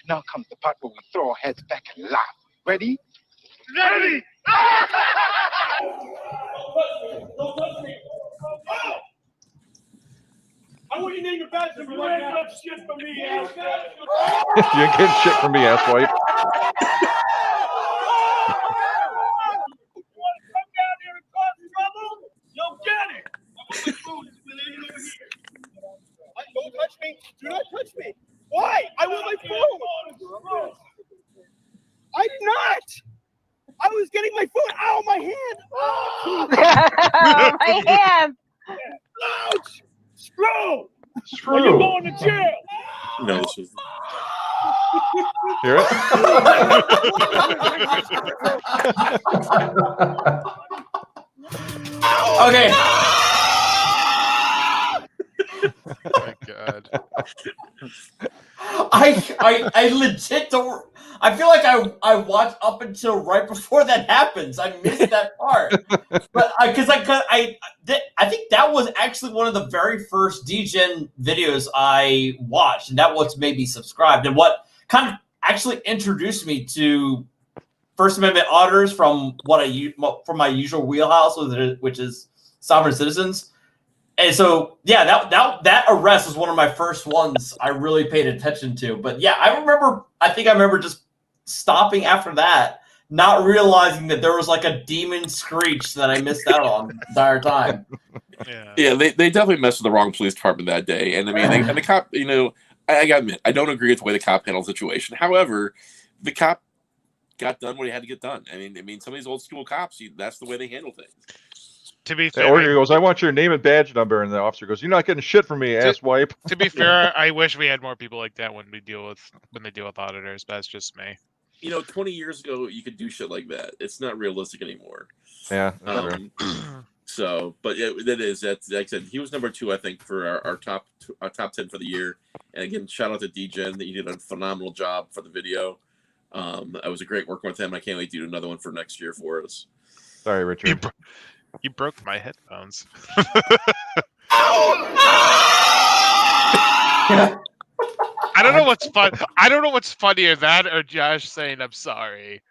Speaker 11: Now comes the part where we throw our heads back and laugh. Ready?
Speaker 21: Ready! I want you to name your badge number right now. Shit for me, ass.
Speaker 1: You ain't getting shit from me, asswipe.
Speaker 21: Yo, get it! Don't touch me! Do not touch me! Why? I want my phone! I'm not! I was getting my phone out of my hand!
Speaker 6: My hand!
Speaker 21: Ouch! Screw! Or you're going to jail!
Speaker 2: No, this was...
Speaker 1: Hear it?
Speaker 16: Okay.
Speaker 20: Oh my god.
Speaker 16: I legit don't. I feel like I watched up until right before that happens. I missed that part, but I think that was actually one of the very first DGen videos I watched, and that what's made me subscribed, and what kind of actually introduced me to First Amendment auditors from from my usual wheelhouse, which is sovereign citizens. And so, yeah, that arrest was one of my first ones I really paid attention to. But yeah, I think I remember just stopping after that, not realizing that there was like a demon screech that I missed out on the entire time.
Speaker 2: Yeah, they definitely messed with the wrong police department that day. And I mean, and the cop, I gotta admit, I don't agree with the way the cop handled the situation. However, the cop got done what he had to get done. I mean, some of these old school cops, that's the way they handle things.
Speaker 20: To be
Speaker 1: The
Speaker 20: fair,
Speaker 1: order goes, "I want your name and badge number," and the officer goes, "You're not getting shit from me, asswipe."
Speaker 20: To be fair, I wish we had more people like that when they deal with auditors, but that's just me.
Speaker 2: 20 years ago, you could do shit like that. It's not realistic anymore.
Speaker 1: Yeah.
Speaker 2: So, but yeah, that's like I said, he was number 2, I think, for our top 10 for the year. And again, shout out to DGen. He did a phenomenal job for the video. I was a great working with him. I can't wait to do another one for next year for us.
Speaker 1: Sorry, Richard.
Speaker 20: You broke my headphones. I don't know what's fun. I don't know what's funnier, that or Josh saying I'm sorry.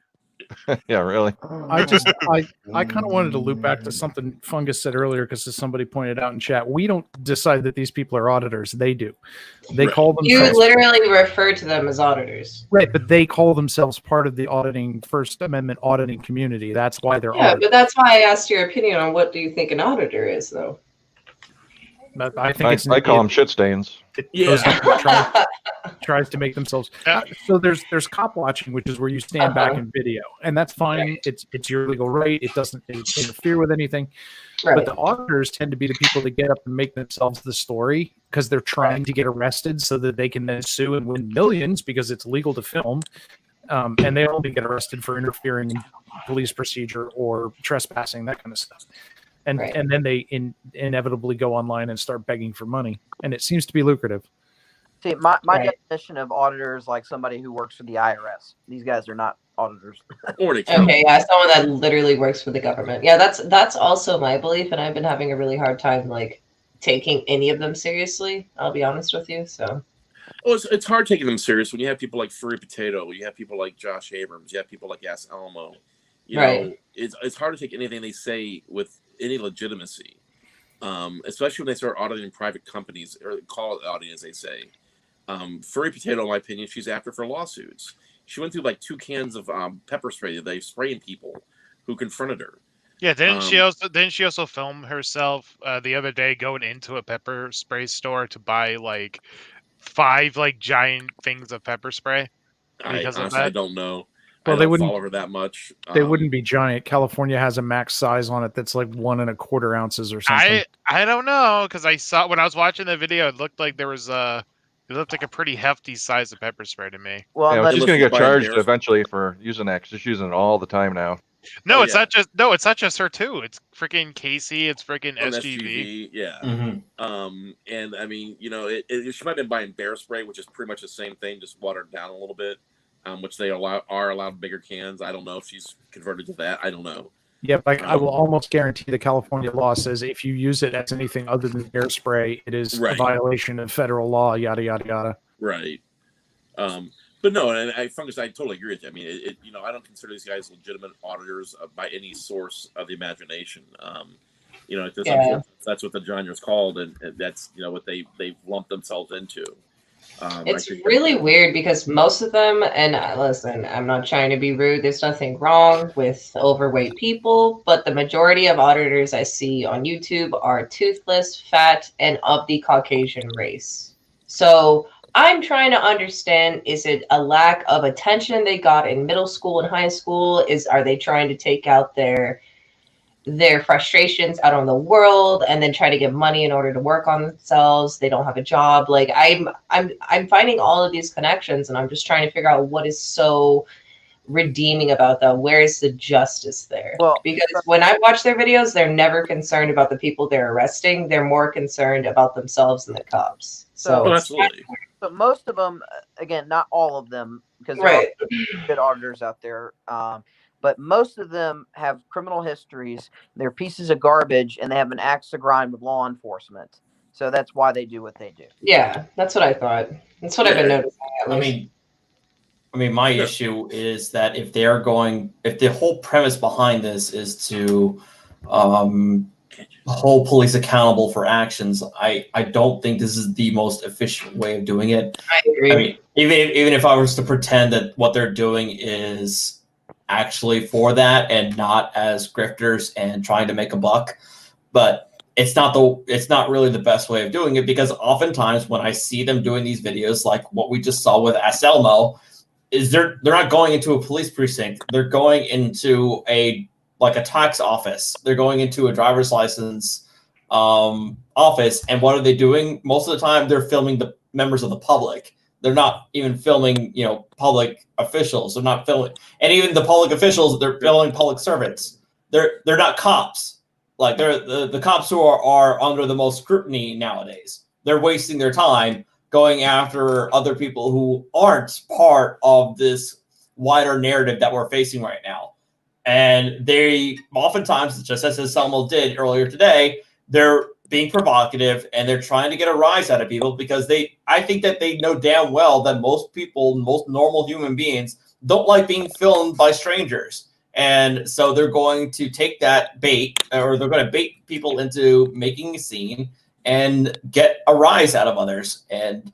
Speaker 1: Yeah, really.
Speaker 4: I kind of wanted to loop back to something Fungus said earlier because somebody pointed out in chat. We don't decide that these people are auditors. They do. They call
Speaker 25: You
Speaker 4: themselves
Speaker 25: literally refer to them as auditors.
Speaker 4: right, but they call themselves part of the auditing First Amendment auditing community. That's why they're
Speaker 25: Yeah,
Speaker 4: auditors.
Speaker 25: but that's why I asked your opinion on what do you think an auditor is, though.
Speaker 4: But I think it's
Speaker 1: I call them shit stains.
Speaker 4: Tries to make themselves so there's cop watching, which is where you stand back in video, and that's fine. It's your legal right. It doesn't interfere with anything. But the auditors tend to be the people that get up and make themselves the story because they're trying to get arrested so that they can then sue and win millions because it's legal to film, and they only get arrested for interfering in police procedure or trespassing, that kind of stuff. And then they inevitably go online and start begging for money, and it seems to be lucrative.
Speaker 3: See, my definition of auditor is like somebody who works for the IRS. These guys are not auditors.
Speaker 25: Okay, yeah, someone that literally works for the government. Yeah, that's also my belief, and I've been having a really hard time like taking any of them seriously. I'll be honest with you. So,
Speaker 2: well, it's hard taking them serious when you have people like Furry Potato, you have people like Josh Abrams, you have people like Yas Alamo. You know, it's hard to take anything they say with any legitimacy, especially when they start auditing private companies or call it auditing, as they say. Furry Potato, in my opinion, she's after for lawsuits. She went through like 2 cans of pepper spray that they spraying people who confronted her.
Speaker 20: Yeah, didn't she also film herself the other day going into a pepper spray store to buy like 5 like giant things of pepper spray? Because
Speaker 2: Honestly, I don't know.
Speaker 4: Well,
Speaker 2: I
Speaker 4: they
Speaker 2: don't
Speaker 4: wouldn't
Speaker 2: follow her that much.
Speaker 4: They wouldn't be giant. California has a max size on it that's like 1 1/4 ounces or something.
Speaker 20: I don't know, because I saw when I was watching the video, it looked like there was it looked like a pretty hefty size of pepper spray to me.
Speaker 1: Well, she's going to get charged eventually for using that because she's using it all the time now.
Speaker 20: No, it's not just her too. It's freaking Casey. It's freaking
Speaker 2: SGV. Yeah. And I mean, you know, she might have been buying bear spray, which is pretty much the same thing, just watered down a little bit. Which they are allowed bigger cans. I don't know if she's converted to that. I don't know.
Speaker 4: Yeah, I will almost guarantee the California law says if you use it as anything other than bear spray, it is a violation of federal law. Yada yada yada.
Speaker 2: Right. But no, and Fungus, I totally agree with you. I mean, you know, I don't consider these guys legitimate auditors by any source of the imagination. You know, that's what the genre's called, and that's what they've lumped themselves into.
Speaker 25: It's really weird because most of them, and listen, I'm not trying to be rude. There's nothing wrong with overweight people, but the majority of auditors I see on YouTube are toothless, fat, and of the Caucasian race. So I'm trying to understand, is it a lack of attention they got in middle school and high school? Are they trying to take out their frustrations out on the world and then try to get money in order to work on themselves? They don't have a job. Like I'm finding all of these connections, and I'm just trying to figure out what is so redeeming about them. Where is the justice there? Well, because when I watch their videos, they're never concerned about the people they're arresting. They're more concerned about themselves and the cops. So
Speaker 2: absolutely.
Speaker 3: But most of them, again, not all of them, because there are good auditors out there. But most of them have criminal histories. They're pieces of garbage, and they have an axe to grind with law enforcement. So that's why they do what they do.
Speaker 25: Yeah, that's what I thought. That's what I've been noticing.
Speaker 16: I mean, my issue is that if the whole premise behind this is to hold police accountable for actions, I don't think this is the most efficient way of doing it.
Speaker 25: I agree.
Speaker 16: I mean, even if I was to pretend that what they're doing is actually for that and not as grifters and trying to make a buck, but it's not really the best way of doing it, because oftentimes when I see them doing these videos, like what we just saw with Aselmo, is they're not going into a police precinct. They're going into a tax office. They're going into a driver's license office. And what are they doing? Most of the time they're filming the members of the public. They're not even filming, public officials. They're not filming, and even the public officials, they're filming public servants. They're not cops. Like they're the cops who are under the most scrutiny nowadays. They're wasting their time going after other people who aren't part of this wider narrative that we're facing right now. And they oftentimes, just as Selmo did earlier today, they're being provocative, and they're trying to get a rise out of people because I think that they know damn well that most people, most normal human beings, don't like being filmed by strangers. And so they're going to take that bait, or they're going to bait people into making a scene and get a rise out of others. And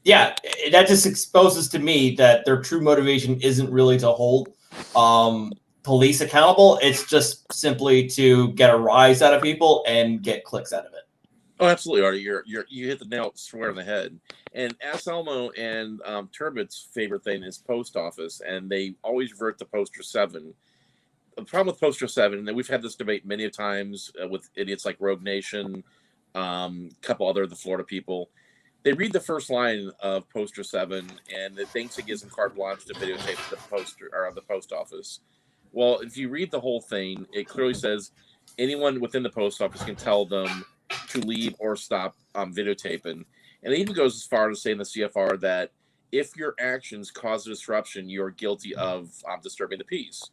Speaker 16: yeah, that just exposes to me that their true motivation isn't really to hold police accountable. It's just simply to get a rise out of people and get clicks out of it.
Speaker 2: Oh, absolutely, Artie. You hit the nail square on the head. And Anselmo and Turbot's favorite thing is post office, and they always revert to Poster 7. The problem with Poster 7, and we've had this debate many times with idiots like Rogue Nation, a couple other of the Florida people. They read the first line of Poster 7, and it thinks it gives them carte blanche to videotape the poster or the post office. Well, if you read the whole thing, it clearly says anyone within the post office can tell them to leave or stop videotaping. And it even goes as far as saying in the CFR that if your actions cause a disruption, you're guilty of disturbing the peace.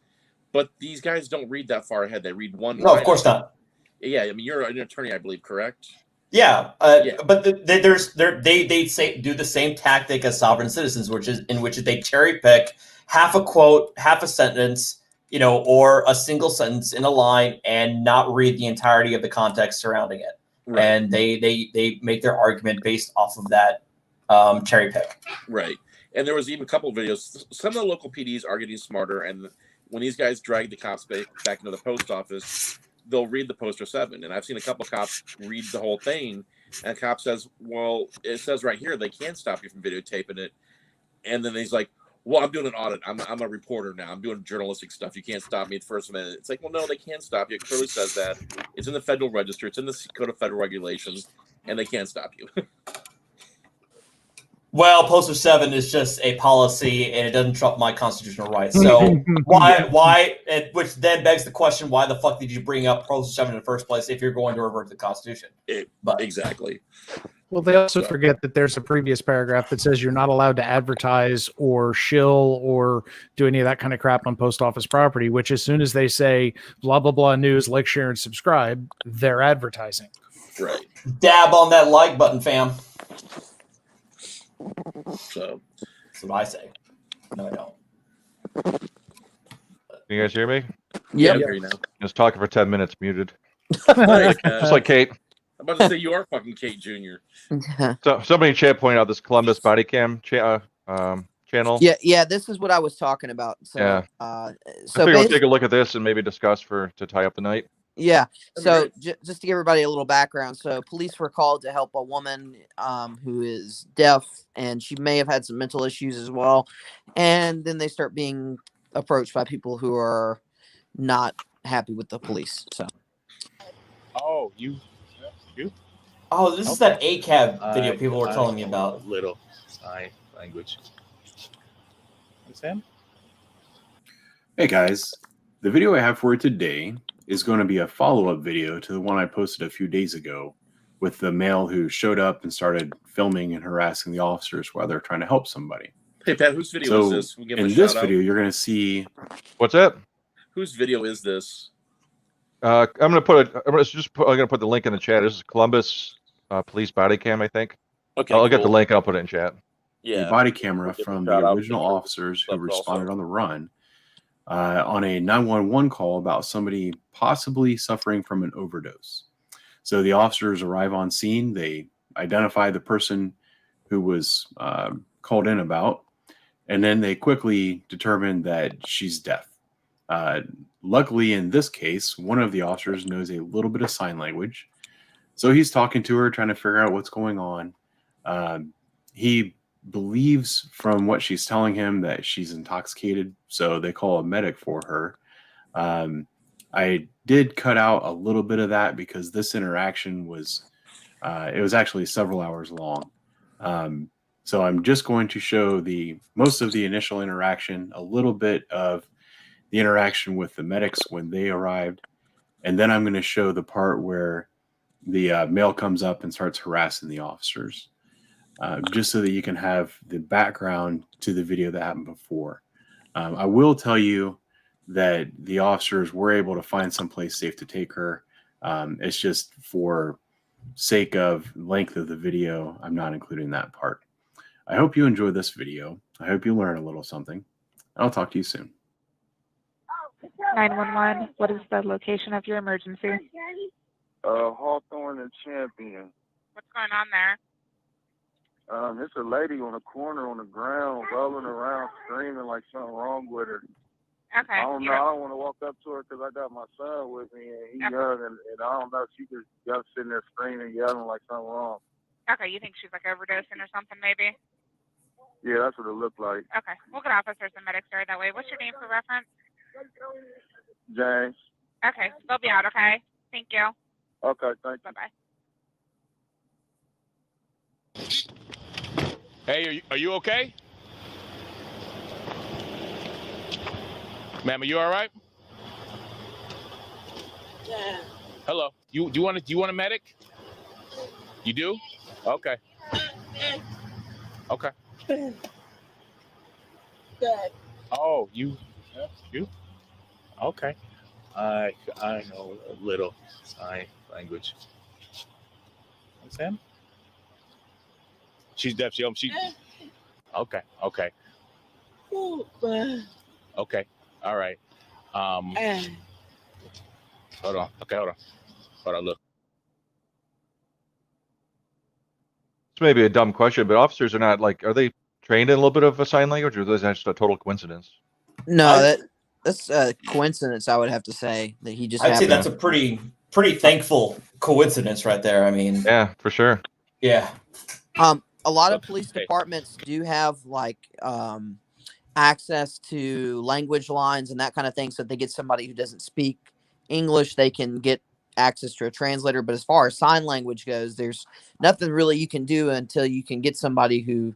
Speaker 2: But these guys don't read that far ahead. They read one.
Speaker 16: No, of course not.
Speaker 2: Yeah, I mean, you're an attorney, I believe, correct?
Speaker 16: Yeah, but they say do the same tactic as sovereign citizens, which is in which they cherry pick half a quote, half a sentence, or a single sentence in a line, and not read the entirety of the context surrounding it. Right. And they make their argument based off of that cherry pick.
Speaker 2: Right. And there was even a couple of videos. Some of the local PDs are getting smarter, and when these guys drag the cops back into the post office, they'll read the Poster 7. And I've seen a couple of cops read the whole thing, and a cop says, well, it says right here they can't stop you from videotaping it. And then he's like, well, I'm doing an audit. I'm a reporter now. I'm doing journalistic stuff. You can't stop me at the first minute. It's like, well, no, they can't stop you. It clearly says that. It's in the Federal Register. It's in the Code of Federal Regulations, and they can't stop you.
Speaker 16: Well, Poster 7 is just a policy, and it doesn't trump my constitutional rights. So why? Which then begs the question: why the fuck did you bring up Poster 7 in the first place if you're going to revert to the Constitution?
Speaker 2: Exactly.
Speaker 4: Well, they also forget that there's a previous paragraph that says you're not allowed to advertise or shill or do any of that kind of crap on post office property. Which, as soon as they say blah blah blah news, like, share, and subscribe, they're advertising.
Speaker 2: Right.
Speaker 16: Dab on that like button, fam.
Speaker 2: So
Speaker 16: that's what I say. No, I don't.
Speaker 1: You guys hear me?
Speaker 2: Yeah, I hear you now.
Speaker 1: Just talking for 10 minutes, muted.
Speaker 2: Nice,
Speaker 1: Just like Kate.
Speaker 2: I'm about to say you are fucking Kate Jr.
Speaker 1: So somebody in chat pointed out this Columbus body cam channel.
Speaker 3: Yeah, this is what I was talking about. So,
Speaker 1: yeah.
Speaker 3: So
Speaker 1: I figure we'll take a look at this and maybe discuss to tie up the night.
Speaker 3: Yeah. So just to give everybody a little background, so police were called to help a woman who is deaf, and she may have had some mental issues as well. And then they start being approached by people who are not happy with the police. So.
Speaker 8: Oh, you.
Speaker 16: Oh, this is that ACAB video people were telling me about.
Speaker 8: Little sign language. Understand?
Speaker 22: Hey guys, the video I have for you today is going to be a follow-up video to the one I posted a few days ago with the male who showed up and started filming and harassing the officers while they're trying to help somebody.
Speaker 2: Hey Pat, whose video is this?
Speaker 22: We'll give in this video, you're going to see.
Speaker 1: What's that?
Speaker 2: Whose video is this?
Speaker 1: I'm gonna put the link in the chat. This is Columbus police body cam, I think.
Speaker 2: Okay,
Speaker 1: I'll get the link. I'll put it in chat.
Speaker 22: The body camera from the original officers who responded on the run on a 911 call about somebody possibly suffering from an overdose. So the officers arrive on scene. They identify the person who was called in about, and then they quickly determine that she's deaf. Luckily, in this case, one of the officers knows a little bit of sign language. So he's talking to her, trying to figure out what's going on. He believes from what she's telling him that she's intoxicated, so they call a medic for her. I did cut out a little bit of that because this interaction was, it was actually several hours long. So I'm just going to show most of the initial interaction, a little bit of the interaction with the medics when they arrived, and then I'm going to show the part where the male comes up and starts harassing the officers, just so that you can have the background to the video that happened before. I will tell you that the officers were able to find someplace safe to take her. It's just for sake of length of the video, I'm not including that part. I hope you enjoyed this video. I hope you learn a little something. I'll talk to you soon.
Speaker 7: 911, what is the location of your emergency?
Speaker 12: Hawthorne and Champion.
Speaker 7: What's going on there?
Speaker 12: There's a lady on the corner on the ground rolling around screaming like something wrong with her.
Speaker 7: Okay.
Speaker 12: I don't know. I don't want to walk up to her because I got my son with me and he's young and I don't know if she just sitting there screaming, yelling like something wrong.
Speaker 7: Okay, you think she's like overdosing or something maybe?
Speaker 12: Yeah, that's what it looked like.
Speaker 7: Okay, we'll get officers and medics there that way. What's your name for reference?
Speaker 12: James.
Speaker 7: Okay, they'll be out, okay? Thank you.
Speaker 12: Okay, thank you.
Speaker 7: Bye-bye.
Speaker 13: Hey, are you okay? Ma'am, are you all right?
Speaker 14: Yeah.
Speaker 13: Hello. Do you want a medic? You do? Okay. Okay.
Speaker 14: Good.
Speaker 13: Oh, you? Okay. I know a little sign language. Understand? She's deaf. She. Okay. Okay. Okay. All right. Hold on. Okay. Hold on. Look.
Speaker 1: This may be a dumb question, but officers are not like, are they trained in a little bit of a sign language, or is that just a total coincidence?
Speaker 3: No, that's a coincidence. I would have to say that he just.
Speaker 16: I'd say
Speaker 3: happened.
Speaker 16: that's a pretty thankful coincidence right there. I mean,
Speaker 1: yeah, for sure.
Speaker 16: Yeah.
Speaker 3: A lot of police departments do have like access to language lines and that kind of thing. So if they get somebody who doesn't speak English, they can get access to a translator. But as far as sign language goes, there's nothing really you can do until you can get somebody who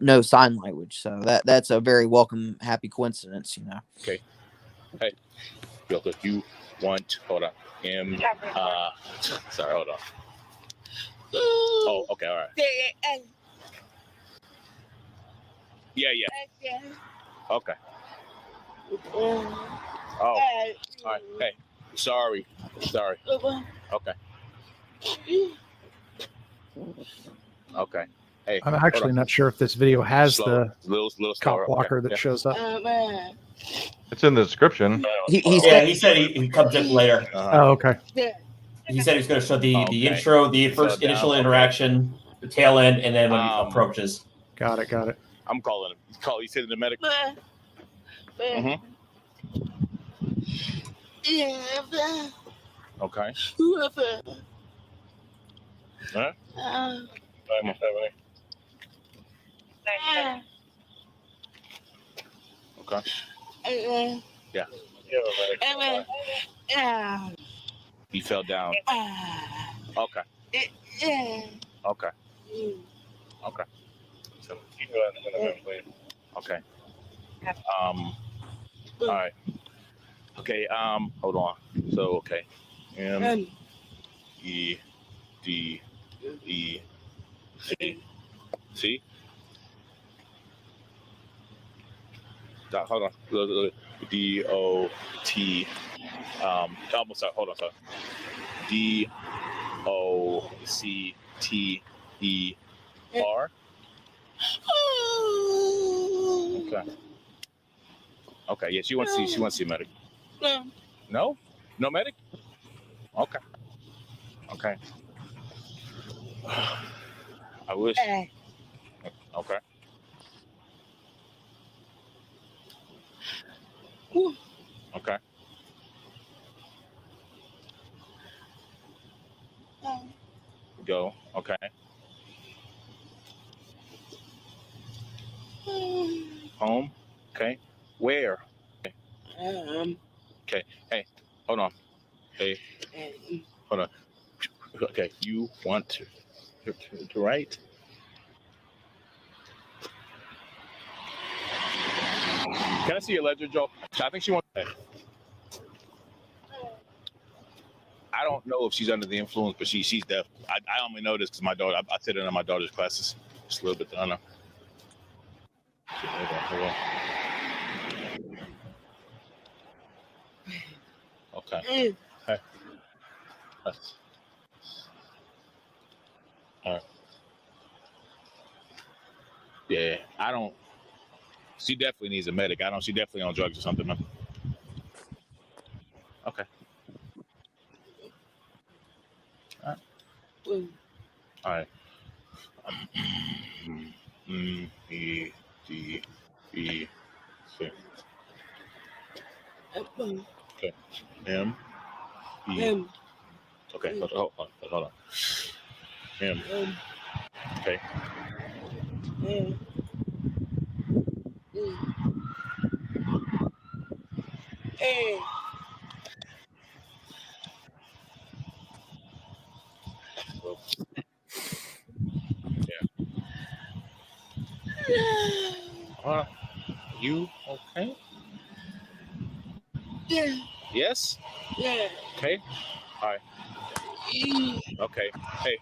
Speaker 3: knows sign language. So that's a very welcome, happy coincidence,
Speaker 13: Okay. Hey, real quick. You want? Hold on. Sorry. Hold on. Oh, okay. All right. Yeah. Okay. Oh. All right. Hey. Sorry. Okay. Okay. Hey.
Speaker 4: I'm actually not sure if this video has the
Speaker 13: little
Speaker 4: cop blocker
Speaker 13: okay.
Speaker 4: that shows up.
Speaker 1: It's in the description.
Speaker 16: He said he comes in later.
Speaker 4: Oh, okay.
Speaker 16: He said he's going to show the intro, the first initial interaction, the tail end, and then when he approaches.
Speaker 4: Got it.
Speaker 13: I'm calling him. He said the medic. Mm-hmm. Okay. Huh? Okay. Yeah. He fell down. Okay. Okay. Okay. So, okay. All right. Okay. Hold on. So, okay. M E D E C. See? Hold on. D O T. Almost. Hold on. Sorry. D O C T E R. Okay. Okay. Yeah, she wants to see a medic. No? No medic? Okay. Okay. I wish. Okay. Okay. Go. Okay. Home. Okay. Where? Okay. Hey, hold on. Hey, hold on. Okay, you want to write? Can I see your ledger, Joe? I think she wants. I don't know if she's under the influence, but she's deaf. I only know this because my daughter. I sit in on my daughter's classes just a little bit. I don't know. Hold on. Okay. Hey. Yeah, I don't. She definitely needs a medic. She definitely on drugs or something. Man. Okay. All right. E, D, E, C. Okay. M, E. Okay. Hold on. M. Okay. You okay? Yeah. Yes? Yeah. Okay. All right. Okay. Hey.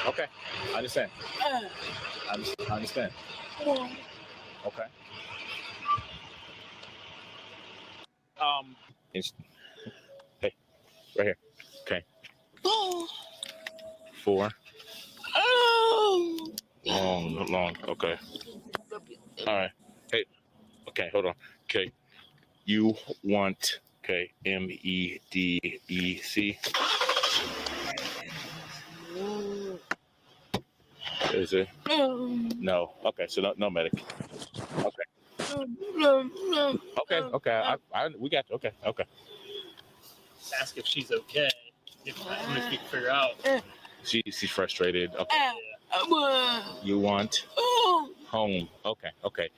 Speaker 13: Okay. I understand. I understand. Okay. Hey, right here. Okay. 4. Long. Okay. All right. Hey. Okay. Hold on. Okay. You want. Okay. MEDEC. Is it? No. Okay. So no medic. Okay. Okay. We got you. Okay.
Speaker 14: Ask if she's okay. If we can figure out.
Speaker 13: She's frustrated. Okay. You want home. Okay. Okay.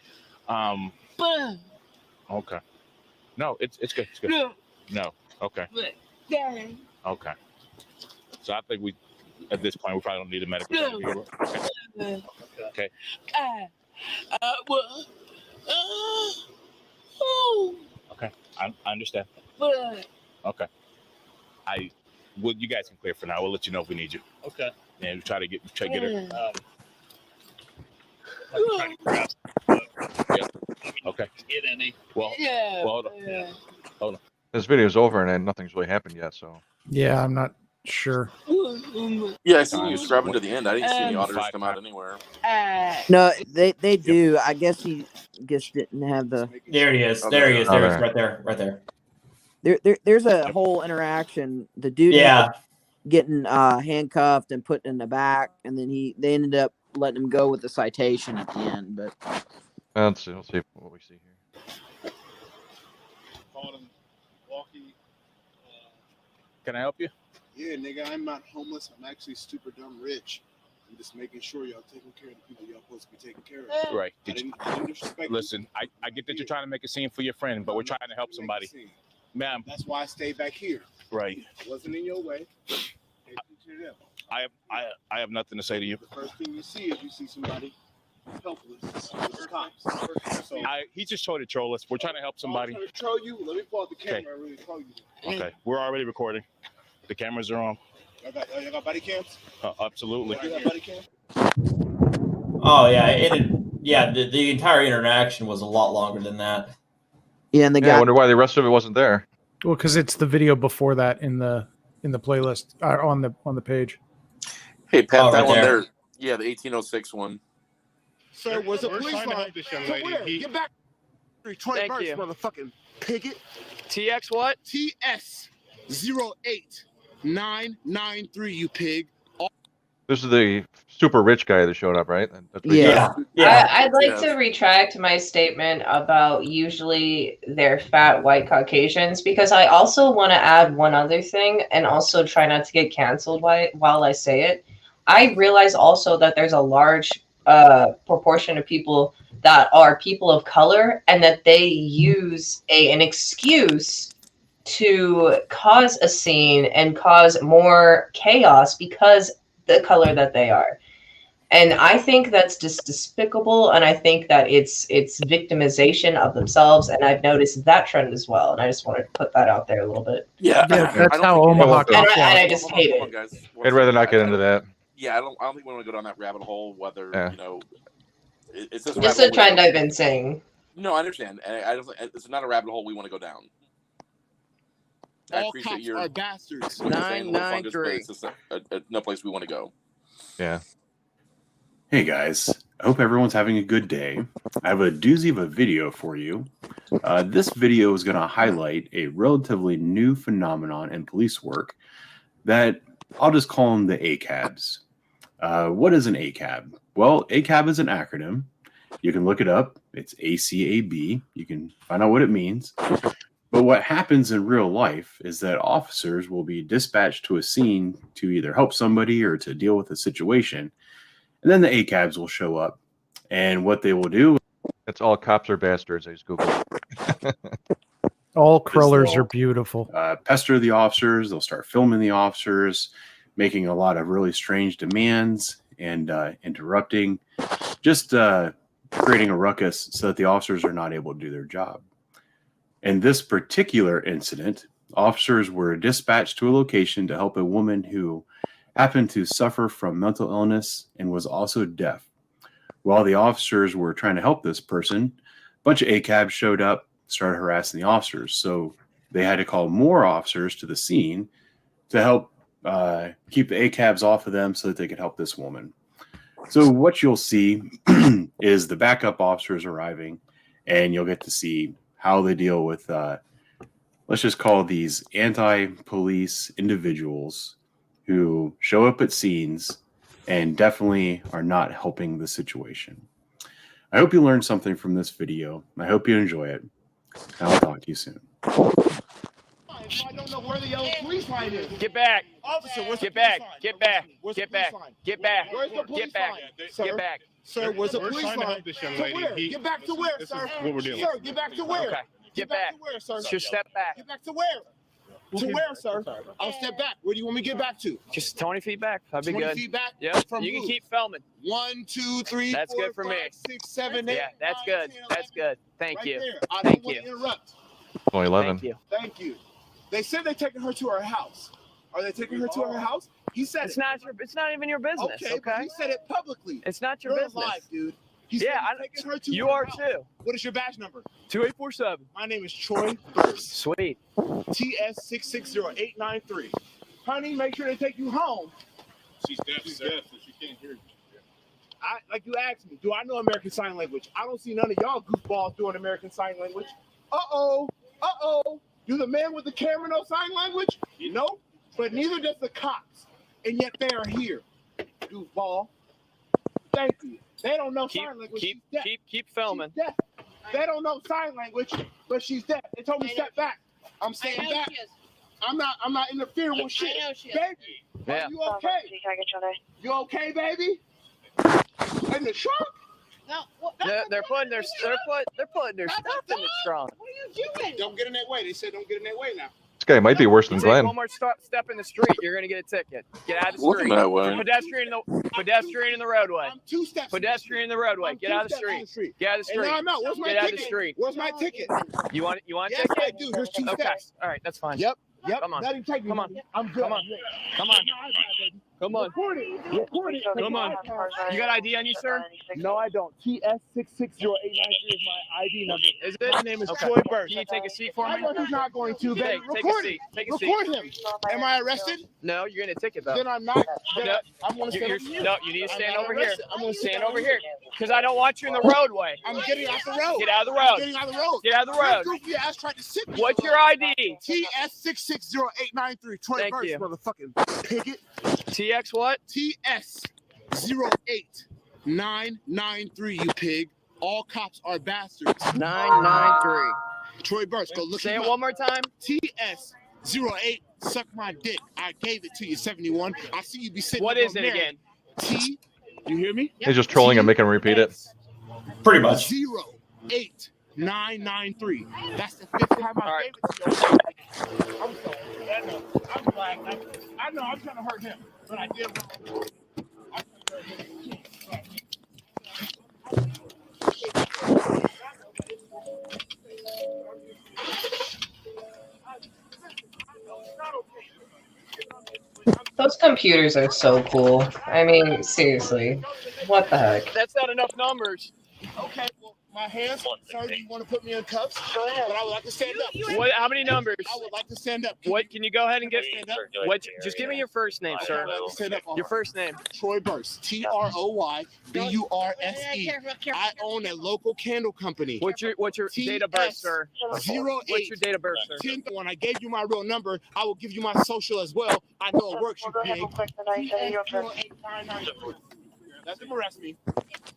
Speaker 13: No, it's good. It's good. No. Okay. Okay. So I think at this point we probably don't need a medical. Okay. Okay. I understand. Okay. You guys can clear for now. We'll let you know if we need you.
Speaker 14: Okay.
Speaker 13: And try to get her. Yeah. Okay.
Speaker 14: Get any?
Speaker 13: Well, hold on.
Speaker 1: This video's over and nothing's really happened yet, so.
Speaker 4: Yeah, I'm not sure.
Speaker 2: Yeah, I seen you scrubbing to the end. I didn't see any auditors come out anywhere.
Speaker 3: No, they do. I guess he just didn't have the.
Speaker 16: There he is. There he is. There he is. Right there.
Speaker 3: There's a whole interaction. The dude getting handcuffed and put in the back, and then they ended up letting him go with the citation at the end. But
Speaker 1: let's see what we see here.
Speaker 15: Called him walkie.
Speaker 13: Can I help you?
Speaker 15: Yeah, nigga, I'm not homeless. I'm actually super dumb rich. I'm just making sure y'all taking care of the people y'all supposed to be taking care of.
Speaker 13: Right.
Speaker 15: I didn't disrespect
Speaker 13: Listen, I get that you're trying to make a scene for your friend, but we're trying to help somebody. Ma'am.
Speaker 15: That's why I stayed back here.
Speaker 13: Right.
Speaker 15: It wasn't in your way.
Speaker 13: I have nothing to say to you.
Speaker 15: The first thing you see is you see somebody helpless with the cops. So,
Speaker 13: he just tried to troll us. We're trying to help somebody.
Speaker 15: I'm trying to troll you. Let me pull out the camera and really troll you.
Speaker 13: Okay. We're already recording. The cameras are on.
Speaker 15: Y'all got body cams?
Speaker 13: Absolutely.
Speaker 15: You got body cams?
Speaker 16: Oh yeah, the entire interaction was a lot longer than that.
Speaker 3: Yeah, and the guy.
Speaker 1: I wonder why the rest of it wasn't there.
Speaker 4: Well, because it's the video before that in the playlist on the page.
Speaker 2: Hey Pat, that
Speaker 16: right
Speaker 2: one
Speaker 16: there.
Speaker 2: there. Yeah, the 1806 one.
Speaker 15: Sir, was a
Speaker 8: We're
Speaker 15: police
Speaker 8: trying to
Speaker 15: line.
Speaker 8: help this young
Speaker 15: So
Speaker 8: lady.
Speaker 15: where? Get back. 21st, motherfucking pigget.
Speaker 21: TX what?
Speaker 15: TS 08993, you pig.
Speaker 1: This is the super rich guy that showed up, right? That's what he
Speaker 3: Yeah.
Speaker 1: said.
Speaker 25: I'd like to retract my statement about usually they're fat white Caucasians, because I also want to add one other thing and also try not to get canceled while I say it. I realize also that there's a large proportion of people that are people of color, and that they use an excuse to cause a scene and cause more chaos because the color that they are. And I think that's just despicable, and I think that it's victimization of themselves, and I've noticed that trend as well, and I just wanted to put that out there a little bit.
Speaker 2: Yeah,
Speaker 4: that's how Omaha
Speaker 2: and
Speaker 25: I just hate it.
Speaker 2: Guys.
Speaker 1: I'd rather not get into that.
Speaker 2: Yeah, I don't think we want to go down that rabbit hole. Whether it's this
Speaker 25: Just a trend I've been seeing.
Speaker 2: No, I understand. I don't. It's not a rabbit hole we want to go down. I
Speaker 5: All
Speaker 2: appreciate
Speaker 5: cops
Speaker 2: your
Speaker 5: are bastards.
Speaker 2: understanding the fungus, but
Speaker 3: 993.
Speaker 2: it's just no place we want to go.
Speaker 1: Yeah.
Speaker 22: Hey guys, I hope everyone's having a good day. I have a doozy of a video for you. This video is going to highlight a relatively new phenomenon in police work that I'll just call them the ACABs. What is an ACAB? Well, ACAB is an acronym. You can look it up. It's ACAB. You can find out what it means. But what happens in real life is that officers will be dispatched to a scene to either help somebody or to deal with a situation. And then the ACABs will show up. And what they will do...
Speaker 1: That's all cops are bastards. I just Googled it.
Speaker 4: All crawlers are beautiful.
Speaker 22: Pester the officers. They'll start filming the officers, making a lot of really strange demands and interrupting, just creating a ruckus so that the officers are not able to do their job. In this particular incident, officers were dispatched to a location to help a woman who happened to suffer from mental illness and was also deaf. While the officers were trying to help this person, a bunch of ACABs showed up, started harassing the officers. So they had to call more officers to the scene to help keep the ACABs off of them so that they could help this woman. So what you'll see is the backup officers arriving, and you'll get to see how they deal with, let's just call these anti-police individuals who show up at scenes and definitely are not helping the situation. I hope you learned something from this video. I hope you enjoy it. And I'll talk to you soon.
Speaker 21: I don't know where the yellow police line is.
Speaker 9: Get back.
Speaker 21: Officer, where's
Speaker 9: Get
Speaker 21: the police
Speaker 9: back.
Speaker 21: line?
Speaker 9: Get back.
Speaker 21: Where's
Speaker 9: Get
Speaker 21: the police
Speaker 9: back.
Speaker 21: line?
Speaker 9: Get back.
Speaker 21: Where's the police
Speaker 9: Get back.
Speaker 21: line?
Speaker 9: Get back.
Speaker 21: Sir, where's the
Speaker 8: We're
Speaker 21: police
Speaker 8: trying to
Speaker 21: line?
Speaker 8: help this young
Speaker 21: To
Speaker 8: lady.
Speaker 21: where? Get back to where,
Speaker 8: This
Speaker 21: sir?
Speaker 8: is what we're dealing
Speaker 21: Sir,
Speaker 8: with.
Speaker 21: get back to where?
Speaker 9: Okay.
Speaker 21: Get
Speaker 9: Get
Speaker 21: back
Speaker 9: back.
Speaker 21: to where, sir?
Speaker 9: Just step back.
Speaker 21: Get back to where? To where, sir? I'll step back. Where do you want me to get back to?
Speaker 9: Just 20 feet back. That'd be
Speaker 21: 20
Speaker 9: good.
Speaker 21: feet back?
Speaker 9: Yep.
Speaker 21: From
Speaker 9: You can
Speaker 21: who?
Speaker 9: keep filming.
Speaker 21: 1, 2, 3,
Speaker 9: That's
Speaker 21: 4,
Speaker 9: good for
Speaker 21: 5,
Speaker 9: me.
Speaker 21: 6, 7, 8.
Speaker 9: Yeah, that's
Speaker 21: 9,
Speaker 9: good.
Speaker 21: 10,
Speaker 9: That's
Speaker 21: 11.
Speaker 9: good. Thank
Speaker 21: Right
Speaker 9: you.
Speaker 21: there. I
Speaker 9: Thank
Speaker 21: don't want
Speaker 9: you.
Speaker 21: to interrupt.
Speaker 1: Only 11.
Speaker 9: Thank you.
Speaker 21: Thank you. They said they're taking her to her house. Are they taking her to her house? He said
Speaker 9: It's not even your business.
Speaker 21: Okay, but he said it publicly.
Speaker 9: It's not your
Speaker 21: You're
Speaker 9: business.
Speaker 21: alive, dude. He said
Speaker 9: Yeah,
Speaker 21: he's taking her to
Speaker 9: you
Speaker 21: her
Speaker 9: are
Speaker 21: house.
Speaker 9: too.
Speaker 21: What is your badge number?
Speaker 9: 2847.
Speaker 21: My name is Troy Burst.
Speaker 9: Sweet.
Speaker 21: TS660893. Honey, make sure they take you home.
Speaker 8: She's deaf, so she can't hear you.
Speaker 21: Like you asked me, do I know American Sign Language? I don't see none of y'all goofballs doing American Sign Language. Uh-oh. Do the man with the camera know sign language? No, but neither does the cops. And yet they are here. Goofball. Thank you. They don't know sign language. She's deaf.
Speaker 9: Keep filming.
Speaker 21: She's deaf. They don't know sign language, but she's deaf. They told me step back. I'm staying back. I'm not interfering with shit. Baby,
Speaker 9: Yeah.
Speaker 21: are you okay? You okay, baby? In the trunk?
Speaker 9: No, they're putting their stuff in the trunk.
Speaker 21: What are you doing? Don't get in that way. They said don't get in that way now.
Speaker 1: This guy might be worse than
Speaker 9: Take
Speaker 1: Glenn.
Speaker 9: one more step in the street, you're gonna get a ticket. Get out of the
Speaker 2: Looking
Speaker 9: street.
Speaker 2: that way.
Speaker 9: Pedestrian in the roadway.
Speaker 21: I'm 2 steps.
Speaker 9: Pedestrian in the roadway. Get out of the street. Get out of the
Speaker 21: And
Speaker 9: street.
Speaker 21: now I'm out. Where's my
Speaker 9: Get out of
Speaker 21: ticket?
Speaker 9: the street.
Speaker 21: Where's my ticket?
Speaker 9: You want a
Speaker 21: Yes,
Speaker 9: ticket?
Speaker 21: I do. Here's 2
Speaker 9: Okay.
Speaker 21: steps.
Speaker 9: All right, that's fine.
Speaker 21: Yep.
Speaker 9: Come on.
Speaker 21: Let him take me.
Speaker 9: Come on.
Speaker 21: I'm good.
Speaker 9: Come on. Come on. Come on.
Speaker 21: Record it.
Speaker 9: Come on. You got ID on you, sir?
Speaker 21: No, I don't. TS660893 is my ID number.
Speaker 9: Is it?
Speaker 21: My name is
Speaker 9: Okay.
Speaker 21: Troy Burst.
Speaker 9: Can you take a seat for
Speaker 21: I
Speaker 9: me?
Speaker 21: know he's not going to, baby.
Speaker 9: Take a
Speaker 21: Record
Speaker 9: seat.
Speaker 21: it.
Speaker 9: Take a seat.
Speaker 21: Record him. Am I arrested?
Speaker 9: No, you're gonna ticket though.
Speaker 21: Then I'm not.
Speaker 9: No,
Speaker 21: I'm going to stand over here.
Speaker 9: no, you need to stand
Speaker 21: I'm not
Speaker 9: over here.
Speaker 21: arrested. I'm going to
Speaker 9: Stand over here, because I don't want you in the roadway.
Speaker 21: I'm getting out the road.
Speaker 9: Get out of the
Speaker 21: I'm
Speaker 9: road.
Speaker 21: getting out of the road.
Speaker 9: Get out of the road.
Speaker 21: That goofy ass tried to sit me.
Speaker 9: What's your ID?
Speaker 21: TS660893. Troy
Speaker 9: Thank
Speaker 21: Burst,
Speaker 9: you.
Speaker 21: motherfucking pigget.
Speaker 9: TX what?
Speaker 21: TS08993, you pig. All cops are bastards.
Speaker 9: 993.
Speaker 21: Troy Burst, go look
Speaker 9: Say
Speaker 21: him
Speaker 9: it
Speaker 21: up.
Speaker 9: one more time.
Speaker 21: TS08, suck my dick. I gave it to you, 71. I see you be sitting
Speaker 9: What
Speaker 21: up
Speaker 9: is
Speaker 21: on
Speaker 9: it
Speaker 21: Mary.
Speaker 9: again?
Speaker 21: You hear me?
Speaker 1: He's just trolling and making him repeat it.
Speaker 22: Pretty much.
Speaker 21: 08993. That's the 5th time I gave it to you. I'm sorry. I'm black. I know I'm trying to hurt him, but I did wrong.
Speaker 25: Those computers are so cool. I mean, seriously. What the heck?
Speaker 9: That's not enough numbers.
Speaker 21: Okay, well, my hands. Sir, do you want to put me in cuffs? Go ahead. But I would like to stand up.
Speaker 9: What? How many numbers?
Speaker 21: I would like to stand up.
Speaker 9: What? Can you go ahead and get?
Speaker 21: Stand up?
Speaker 9: What? Just give me your first name, sir.
Speaker 21: I'd like to stand up.
Speaker 9: Your first name.
Speaker 21: Troy Burse. TROYBURSE. I own a local candle company.
Speaker 9: What's your date of birth, sir?
Speaker 21: 08.
Speaker 9: What's your date of birth, sir?
Speaker 21: When I gave you my real number, I will give you my social as well. I know it works, you pig. That's him arrest me.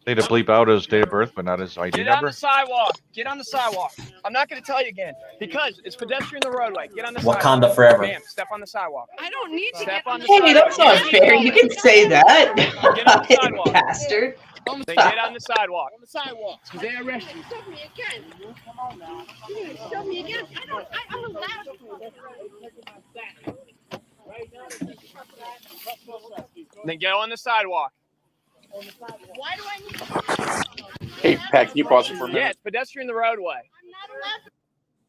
Speaker 1: They to bleep out his date of birth, but not his ID
Speaker 9: Get on
Speaker 1: number.
Speaker 9: the sidewalk. Get on the sidewalk. I'm not going to tell you again because it's pedestrian the roadway. Get on the sidewalk.
Speaker 16: Wakanda forever.
Speaker 9: Bam. Step on the sidewalk.
Speaker 6: I don't need to
Speaker 9: Step on the
Speaker 25: Hey,
Speaker 9: sidewalk.
Speaker 25: that's not fair. You can say that.
Speaker 9: Get on the sidewalk.
Speaker 25: Bastard.
Speaker 9: Then get on the sidewalk.
Speaker 21: On the sidewalk. They arrest you.
Speaker 6: Shove me again. You're gonna shove me again. I'm allowed
Speaker 9: Then get on the sidewalk.
Speaker 6: Why do I need to?
Speaker 2: Hey, Pat, can you pause it for a minute?
Speaker 9: Yeah, it's pedestrian the roadway.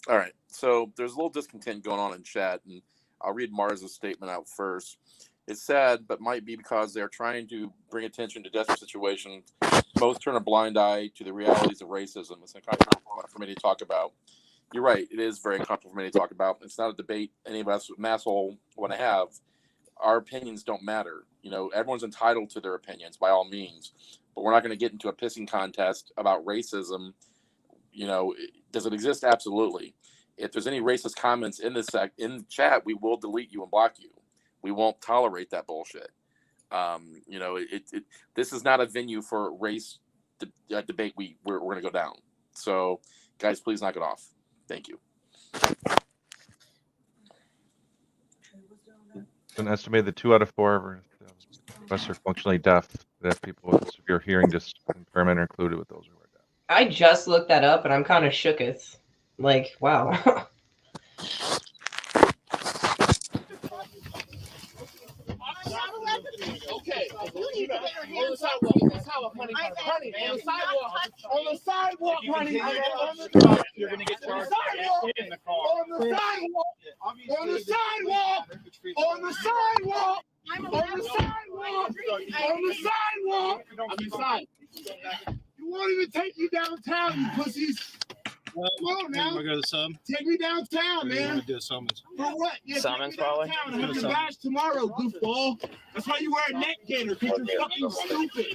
Speaker 2: All right. So there's a little discontent going on in chat, and I'll read Mars' statement out first. It's sad, but might be because they're trying to bring attention to desperate situations. Most turn a blind eye to the realities of racism. It's uncomfortable for me to talk about. You're right. It is very uncomfortable for me to talk about. It's not a debate any of us with Masshole want to have. Our opinions don't matter. You know, everyone's entitled to their opinions by all means, but we're not going to get into a pissing contest about racism. You know, does it exist? Absolutely. If there's any racist comments in this in chat, we will delete you and block you. We won't tolerate that bullshit. You know, this is not a venue for race debate. We're going to go down. So, guys, please knock it off. Thank you.
Speaker 1: An estimated 2 out of 4 requests are functionally deaf. Deaf people with severe hearing impairment are included with those who are deaf.
Speaker 25: I just looked that up and I'm kind of shooketh. Like, wow.
Speaker 21: Okay. On the sidewalk, honey. On the sidewalk, honey.
Speaker 14: You're gonna get charged in the car.
Speaker 21: On the sidewalk. On the sidewalk. On the sidewalk. On the sidewalk. On the sidewalk. I'm inside. You won't even take me downtown, you pussies. Come on now.
Speaker 14: We're going to sum.
Speaker 21: Take me downtown, man.
Speaker 14: We're going to do a summons.
Speaker 21: For what? Yeah,
Speaker 9: Summons,
Speaker 21: take me
Speaker 9: probably.
Speaker 21: downtown. I have your badge tomorrow, goofball. That's why you wear a neck gaiter, because you're fucking stupid.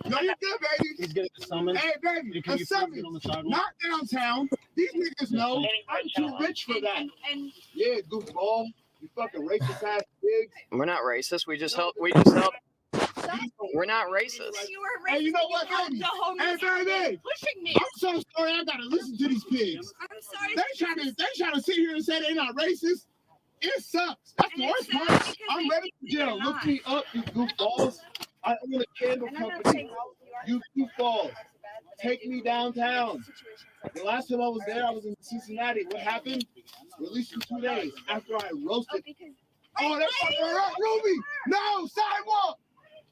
Speaker 21: No, you're good, baby.
Speaker 14: He's getting a summons.
Speaker 21: Hey, baby, a summons. Not downtown. These niggas know I'm too rich for that. Yeah, goofball. You fucking racist ass pigs.
Speaker 9: We're not racist. We just help. We're not racist.
Speaker 21: Hey, you know what, baby? Hey, baby.
Speaker 6: Pushing me.
Speaker 21: I'm so sorry I gotta listen to these pigs.
Speaker 6: I'm sorry.
Speaker 21: They trying to sit here and say they're not racist. It sucks. That's the worst part. I'm ready for jail. Look me up, you goofballs. I own a candle company. You goofballs. Take me downtown. The last time I was there, I was in Cincinnati. What happened? Released for 2 days after I roasted. Oh, that's fucking right, Ruby. No, sidewalk.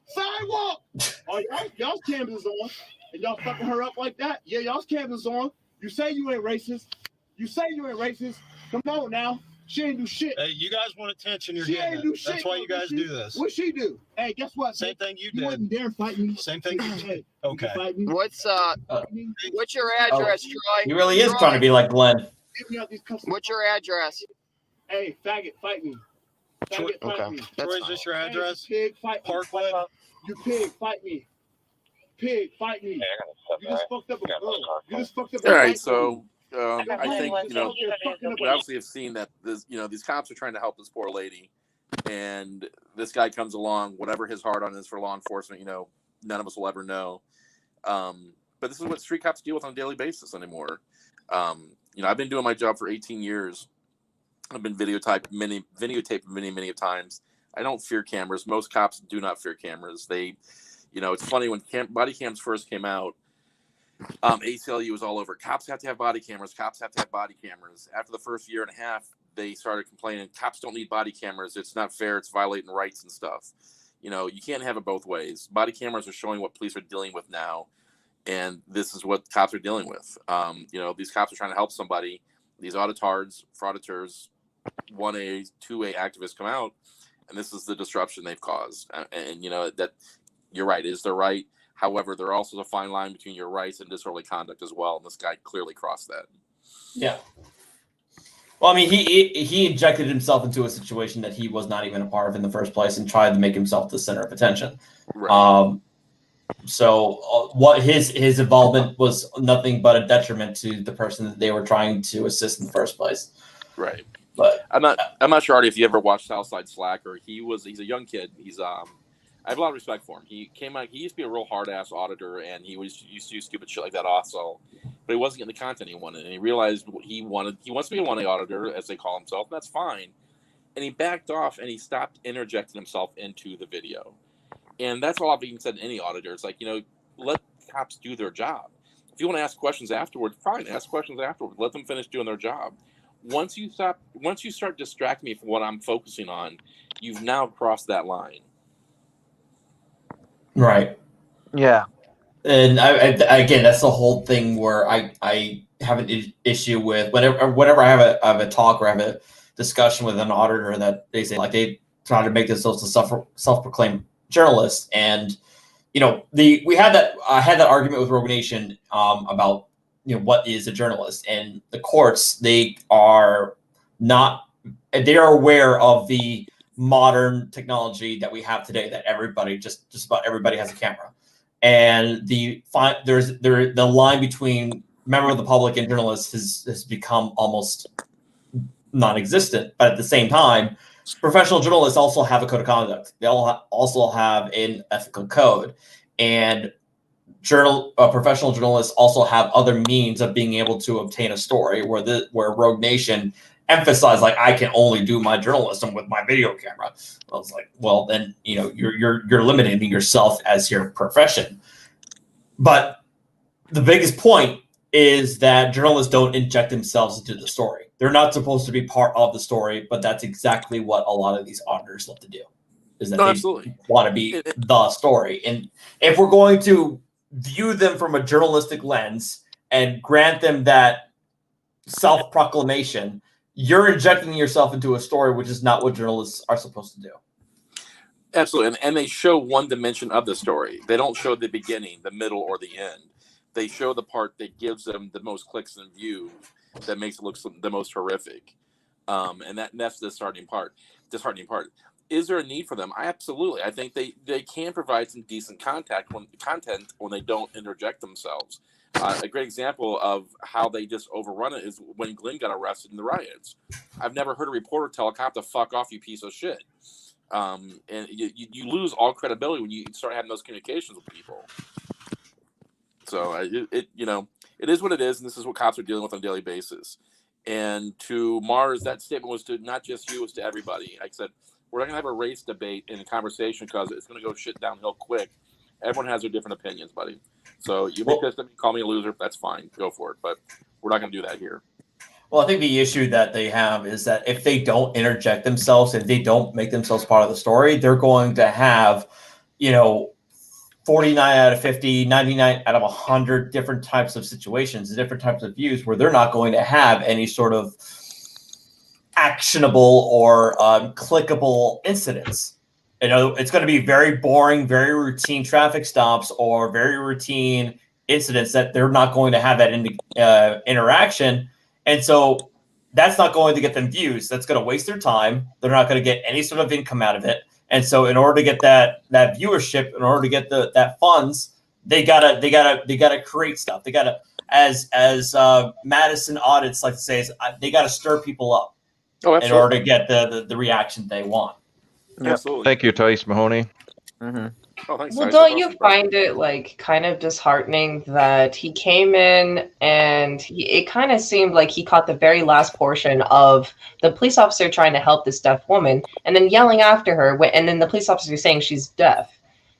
Speaker 21: Sidewalk. Oh, y'all's cameras on. And y'all fucking her up like that? Yeah, y'all's cameras on. You say you ain't racist. Come on now. She ain't do shit.
Speaker 14: Hey, you guys want attention, you're
Speaker 21: She
Speaker 14: getting
Speaker 21: ain't
Speaker 14: it.
Speaker 21: do shit.
Speaker 14: That's why you guys do this.
Speaker 21: What'd she do? Hey, guess what?
Speaker 14: Same thing you
Speaker 21: You
Speaker 14: did.
Speaker 21: wouldn't dare fight me.
Speaker 14: Same thing you did. Okay.
Speaker 21: Fight me.
Speaker 9: What's your address, Troy?
Speaker 16: He really is trying to be like Glenn.
Speaker 21: Give me out these customers.
Speaker 9: What's your address?
Speaker 21: Hey, faggot, fight me. Faggot, fight
Speaker 9: Okay.
Speaker 21: me.
Speaker 9: That's
Speaker 14: Troy, is this your address?
Speaker 21: Hey, pig, fight me.
Speaker 14: Parkwood?
Speaker 21: You pig, fight me. Pig, fight me. You just fucked up a girl. You just fucked up a
Speaker 2: All right,
Speaker 21: white
Speaker 2: so
Speaker 21: girl.
Speaker 2: I think, you know,
Speaker 21: You're fucking up
Speaker 2: we
Speaker 21: a-
Speaker 2: obviously have seen that this, you know, these cops are trying to help this poor lady, and this guy comes along, whatever his heart on is for law enforcement, you know, none of us will ever know. But this is what street cops deal with on a daily basis anymore. You know, I've been doing my job for 18 years. I've been videotaped many times. I don't fear cameras. Most cops do not fear cameras. They, you know, it's funny when body cams first came out. ACLU was all over. Cops have to have body cameras. Cops have to have body cameras. After the first year and a half, they started complaining, cops don't need body cameras. It's not fair. It's violating rights and stuff. You know, you can't have it both ways. Body cameras are showing what police are dealing with now. And this is what cops are dealing with. You know, these cops are trying to help somebody. These auditards, frauditeurs, 1A, 2A activists come out, and this is the disruption they've caused. And you know, that you're right. Is there right? However, there also is a fine line between your rights and disorderly conduct as well, and this guy clearly crossed that.
Speaker 16: Yeah. Well, I mean, he injected himself into a situation that he was not even a part of in the first place, and tried to make himself the center of attention.
Speaker 2: Right.
Speaker 16: So what his involvement was nothing but a detriment to the person that they were trying to assist in the first place.
Speaker 2: Right.
Speaker 16: But
Speaker 2: I'm not sure, Artie, if you ever watched Southside Slacker. He's a young kid. I have a lot of respect for him. He came out. He used to be a real hard ass auditor, and he used to do stupid shit like that also. But he wasn't getting the content he wanted, and he realized what he wanted. He wants to be a 1A auditor, as they call himself. And that's fine. And he backed off, and he stopped interjecting himself into the video. And that's all I've even said to any auditor. It's like, let cops do their job. If you want to ask questions afterwards, fine, ask questions afterwards. Let them finish doing their job. Once you start distracting me from what I'm focusing on, you've now crossed that line.
Speaker 16: Right.
Speaker 3: Yeah.
Speaker 16: And again, that's the whole thing where I have an issue with whenever I have a talk or have a discussion with an auditor that they say like they try to make themselves a self-proclaimed journalist, and I had that argument with Rogue Nation about what is a journalist, and the courts they are aware of the modern technology that we have today, that everybody just about everybody has a camera, and the line between member of the public and journalist has become almost non-existent. But at the same time, professional journalists also have a code of conduct. They also have an ethical code, and professional journalists also have other means of being able to obtain a story. Where Rogue Nation emphasized, like, I can only do my journalism with my video camera. I was like, well, then you're limiting yourself as your profession. But the biggest point is that journalists don't inject themselves into the story. They're not supposed to be part of the story, but that's exactly what a lot of these auditors love to do. Is that they want to be the story. And if we're going to view them from a journalistic lens and grant them that self-proclamation, you're injecting yourself into a story, which is not what journalists are supposed to do.
Speaker 2: Absolutely. And they show one dimension of the story. They don't show the beginning, the middle, or the end. They show the part that gives them the most clicks and views, that makes it look the most horrific. And that's the disheartening part. Is there a need for them? Absolutely. I think they can provide some decent content when they don't interject themselves. A great example of how they just overrun it is when Glenn got arrested in the riots. I've never heard a reporter tell a cop to fuck off, you piece of shit. And you lose all credibility when you start having those communications with people. So it is what it is, and this is what cops are dealing with on a daily basis. And to Mars, that statement was to not just you, it was to everybody. Like I said, we're not going to have a race debate in a conversation because it's going to go shit downhill quick. Everyone has their different opinions, buddy. So you may pissed at me, call me a loser, that's fine. Go for it. But we're not going to do that here.
Speaker 16: Well, I think the issue that they have is that if they don't interject themselves, if they don't make themselves part of the story, they're going to have, 49 out of 50, 99 out of 100 different types of situations, different types of views where they're not going to have any sort of actionable or clickable incidents. It's going to be very boring, very routine traffic stops or very routine incidents that they're not going to have that interaction. And so that's not going to get them views. That's going to waste their time. They're not going to get any sort of income out of it. And so in order to get that viewership, in order to get that funds, they gotta create stuff. They gotta, as Madison Audits like to say, is they gotta stir people up in order to get the reaction they want.
Speaker 2: Absolutely.
Speaker 1: Thank you, Tice Mahoney.
Speaker 3: Mm-hmm.
Speaker 2: Oh, thanks.
Speaker 25: Well, don't you find it kind of disheartening that he came in and it kind of seemed like he caught the very last portion of the police officer trying to help this deaf woman and then yelling after her, and then the police officer saying she's deaf.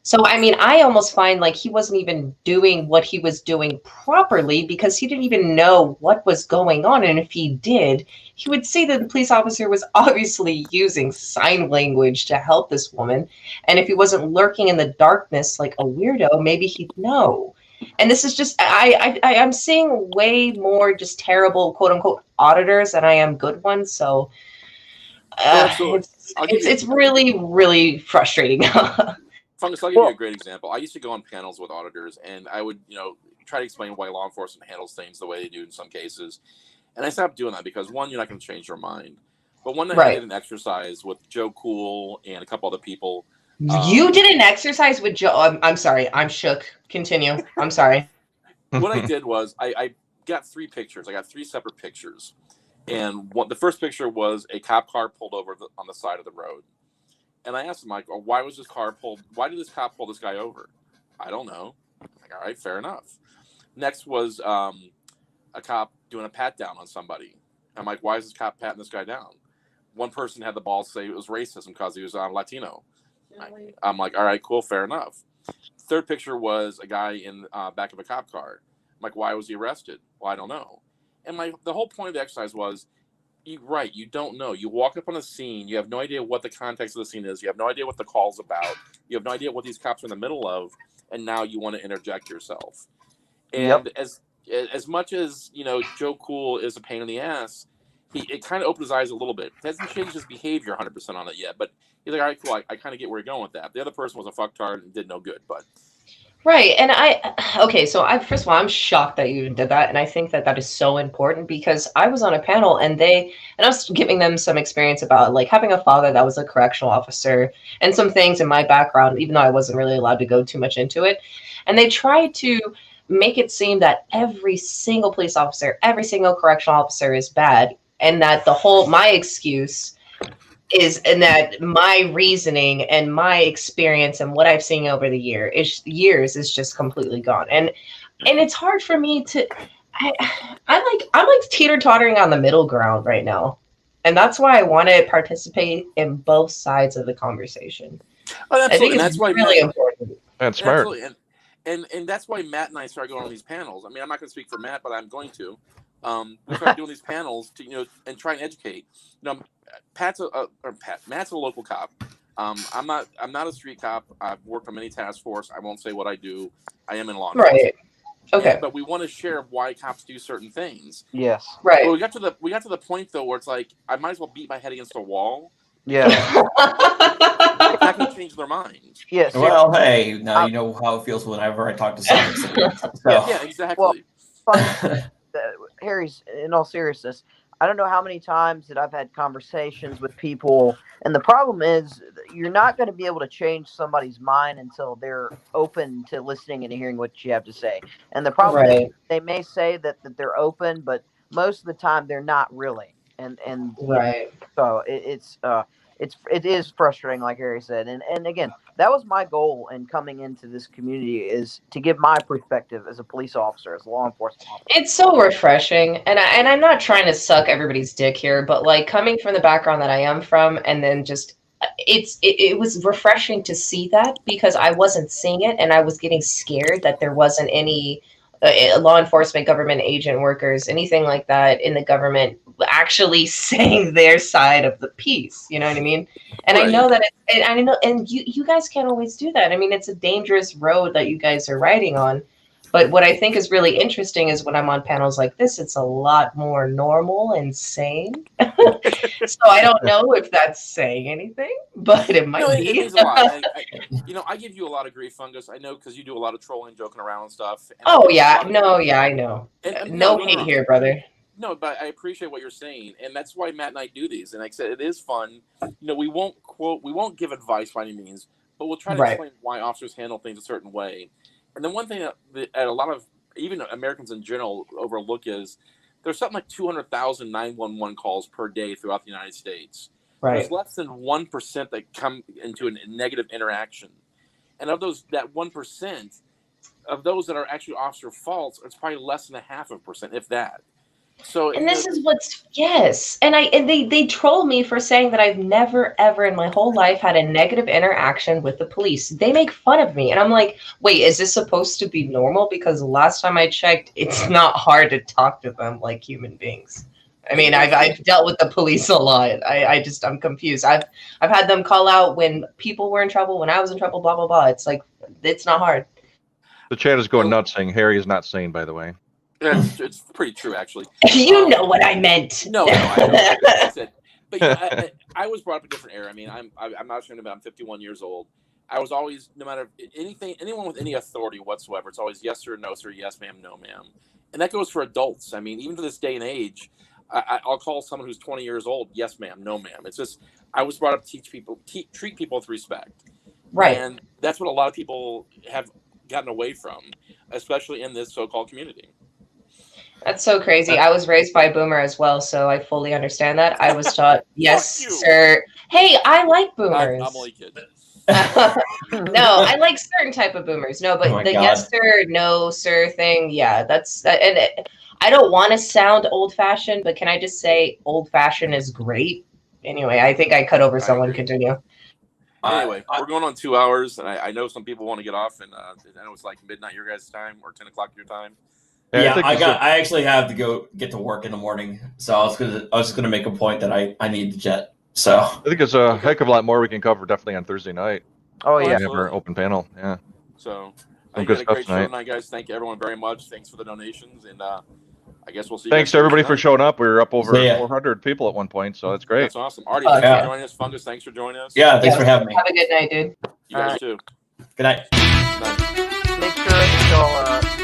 Speaker 25: So, I mean, I almost find like he wasn't even doing what he was doing properly because he didn't even know what was going on. And if he did, he would see that the police officer was obviously using sign language to help this woman. And if he wasn't lurking in the darkness like a weirdo, maybe he'd know. And this is just, I'm seeing way more just terrible, quote unquote, auditors than I am good ones. So it's really, really frustrating.
Speaker 2: Fungus, I'll give you a great example. I used to go on panels with auditors, and I would, try to explain why law enforcement handles things the way they do in some cases. And I stopped doing that because, one, you're not going to change their mind. But one night I did an exercise with Joe Cool and a couple other people.
Speaker 25: You did an exercise with Joe. I'm sorry. I'm shook. Continue. I'm sorry.
Speaker 2: What I did was I got 3 pictures. I got 3 separate pictures. And the first picture was a cop car pulled over on the side of the road. And I asked him, like, why was this car pulled? Why did this cop pull this guy over? I don't know. Like, all right, fair enough. Next was a cop doing a pat down on somebody. I'm like, why is this cop patting this guy down? One person had the balls to say it was racism because he was Latino. I'm like, all right, cool, fair enough. Third picture was a guy in back of a cop car. I'm like, why was he arrested? Well, I don't know. And the whole point of the exercise was, you don't know. You walk up on a scene, you have no idea what the context of the scene is, you have no idea what the call's about, you have no idea what these cops are in the middle of, and now you want to interject yourself. And as much as Joe Cool is a pain in the ass, it kind of opened his eyes a little bit. It hasn't changed his behavior 100% on it yet, but he's like, all right, cool, I kind of get where you're going with that. The other person was a fucktard and did no good, but
Speaker 25: Right. And first of all, I'm shocked that you even did that. And I think that is so important because I was on a panel and I was giving them some experience about like having a father that was a correctional officer and some things in my background, even though I wasn't really allowed to go too much into it. And they tried to make it seem that every single police officer, every single correctional officer is bad. And that my excuse is, and that my reasoning and my experience and what I've seen over the years is just completely gone. And it's hard for me to, I'm like teeter-tottering on the middle ground right now. And that's why I want to participate in both sides of the conversation. I think it's really important.
Speaker 1: That's smart.
Speaker 2: Absolutely. And that's why Matt and I started going on these panels. I mean, I'm not going to speak for Matt, but I'm going to. We started doing these panels to, and try and educate. Matt's a local cop. I'm not a street cop. I've worked on many task force. I won't say what I do. I am in law enforcement.
Speaker 25: Right. Okay.
Speaker 2: But we want to share why cops do certain things.
Speaker 3: Yes.
Speaker 25: Right.
Speaker 2: But we got to the point though where it's like I might as well beat my head against a wall.
Speaker 3: Yeah.
Speaker 2: It's not going to change their mind.
Speaker 3: Yes.
Speaker 16: Well, hey, now you know how it feels whenever I talk to someone. So.
Speaker 2: Yeah, exactly.
Speaker 3: Well, Harry's, in all seriousness, I don't know how many times that I've had conversations with people, and the problem is you're not going to be able to change somebody's mind until they're open to listening and hearing what you have to say. And the problem is they may say that they're open, but most of the time they're not really. And
Speaker 25: right.
Speaker 3: So it is frustrating, like Harry said. And again, that was my goal in coming into this community, is to give my perspective as a police officer, as a law enforcement officer.
Speaker 25: It's so refreshing. And I'm not trying to suck everybody's dick here, but like coming from the background that I am from, and then just it was refreshing to see that because I wasn't seeing it and I was getting scared that there wasn't any law enforcement, government agent workers, anything like that in the government actually saying their side of the piece. You know what I mean? And right. I know that, and you guys can't always do that. I mean, it's a dangerous road that you guys are riding on. But what I think is really interesting is when I'm on panels like this, it's a lot more normal and sane. So I don't know if that's saying anything, but it might be.
Speaker 2: It means a lot. I give you a lot of grief, Fungus. I know because you do a lot of trolling, joking around and stuff. And
Speaker 25: I know. No hate here, brother.
Speaker 2: No, but I appreciate what you're saying, and that's why Matt and I do these. And like I said, it is fun. We won't give advice by any means, but we'll try to explain why officers handle things a certain way. And then one thing that a lot of even Americans in general overlook is there's something like 200,000 911 calls per day throughout the United States.
Speaker 25: Right.
Speaker 2: There's less than 1% that come into a negative interaction. And of those, that 1%, of those that are actually officer faults, it's probably less than 0.5%, if that. So,
Speaker 25: and this is what's and they troll me for saying that I've never ever in my whole life had a negative interaction with the police. They make fun of me, and I'm like, wait, is this supposed to be normal? Because last time I checked, it's not hard to talk to them like human beings. I mean, I've dealt with the police a lot. I'm confused. I've had them call out when people were in trouble, when I was in trouble, blah blah blah. It's like it's not hard.
Speaker 1: The chat is going nuts saying Harry is not sane, by the way.
Speaker 2: It's pretty true, actually.
Speaker 25: You know what I meant.
Speaker 2: No, I said, but I was brought up in a different era. I mean, I'm not ashamed of it. I'm 51 years old, I was always, no matter anyone with any authority whatsoever, it's always yes sir, no sir, yes ma'am, no ma'am, and that goes for adults. I mean, even to this day and age, I'll call someone who's 20 years old yes ma'am, no ma'am. It's just I was brought up to treat people with respect,
Speaker 25: Right?
Speaker 2: And that's what a lot of people have gotten away from, especially in this so-called community.
Speaker 25: That's so crazy. I was raised by a boomer as well, so I fully understand that. I was taught, yes, sir. Hey, I like boomers.
Speaker 2: I'm only kidding.
Speaker 25: No, I like certain type of boomers. No, but
Speaker 16: Oh my
Speaker 25: the
Speaker 16: God.
Speaker 25: yes sir, no sir thing, yeah, that's and I don't want to sound old fashioned, but can I just say old fashioned is great? Anyway, I think I cut over someone. Continue.
Speaker 2: Anyway, we're going on 2 hours, and I know some people want to get off, and I know it's like midnight your guys' time or 10 o'clock your time.
Speaker 16: Yeah, I actually have to get to work in the morning, so I was gonna make a point that I need to jet. So
Speaker 1: I think there's a heck of a lot more we can cover definitely on Thursday night.
Speaker 3: Oh yeah,
Speaker 1: we have our open panel. Yeah.
Speaker 2: So
Speaker 1: Some
Speaker 2: you
Speaker 1: good
Speaker 2: had a
Speaker 1: stuff
Speaker 2: great show
Speaker 1: tonight.
Speaker 2: tonight, guys. Thank you everyone very much. Thanks for the donations, and I guess we'll see.
Speaker 1: Thanks
Speaker 2: you
Speaker 1: to
Speaker 2: guys
Speaker 1: everybody
Speaker 2: Thursday
Speaker 1: for
Speaker 2: night.
Speaker 1: showing up. We were up over
Speaker 16: See ya.
Speaker 1: 400 people at one point, so that's great.
Speaker 2: That's awesome. Artie, thanks for joining us. Fungus, thanks for joining us.
Speaker 16: Yeah, thanks for having me.
Speaker 25: Have a good night, dude.
Speaker 2: You guys too.
Speaker 16: Good night.
Speaker 3: Make sure that y'all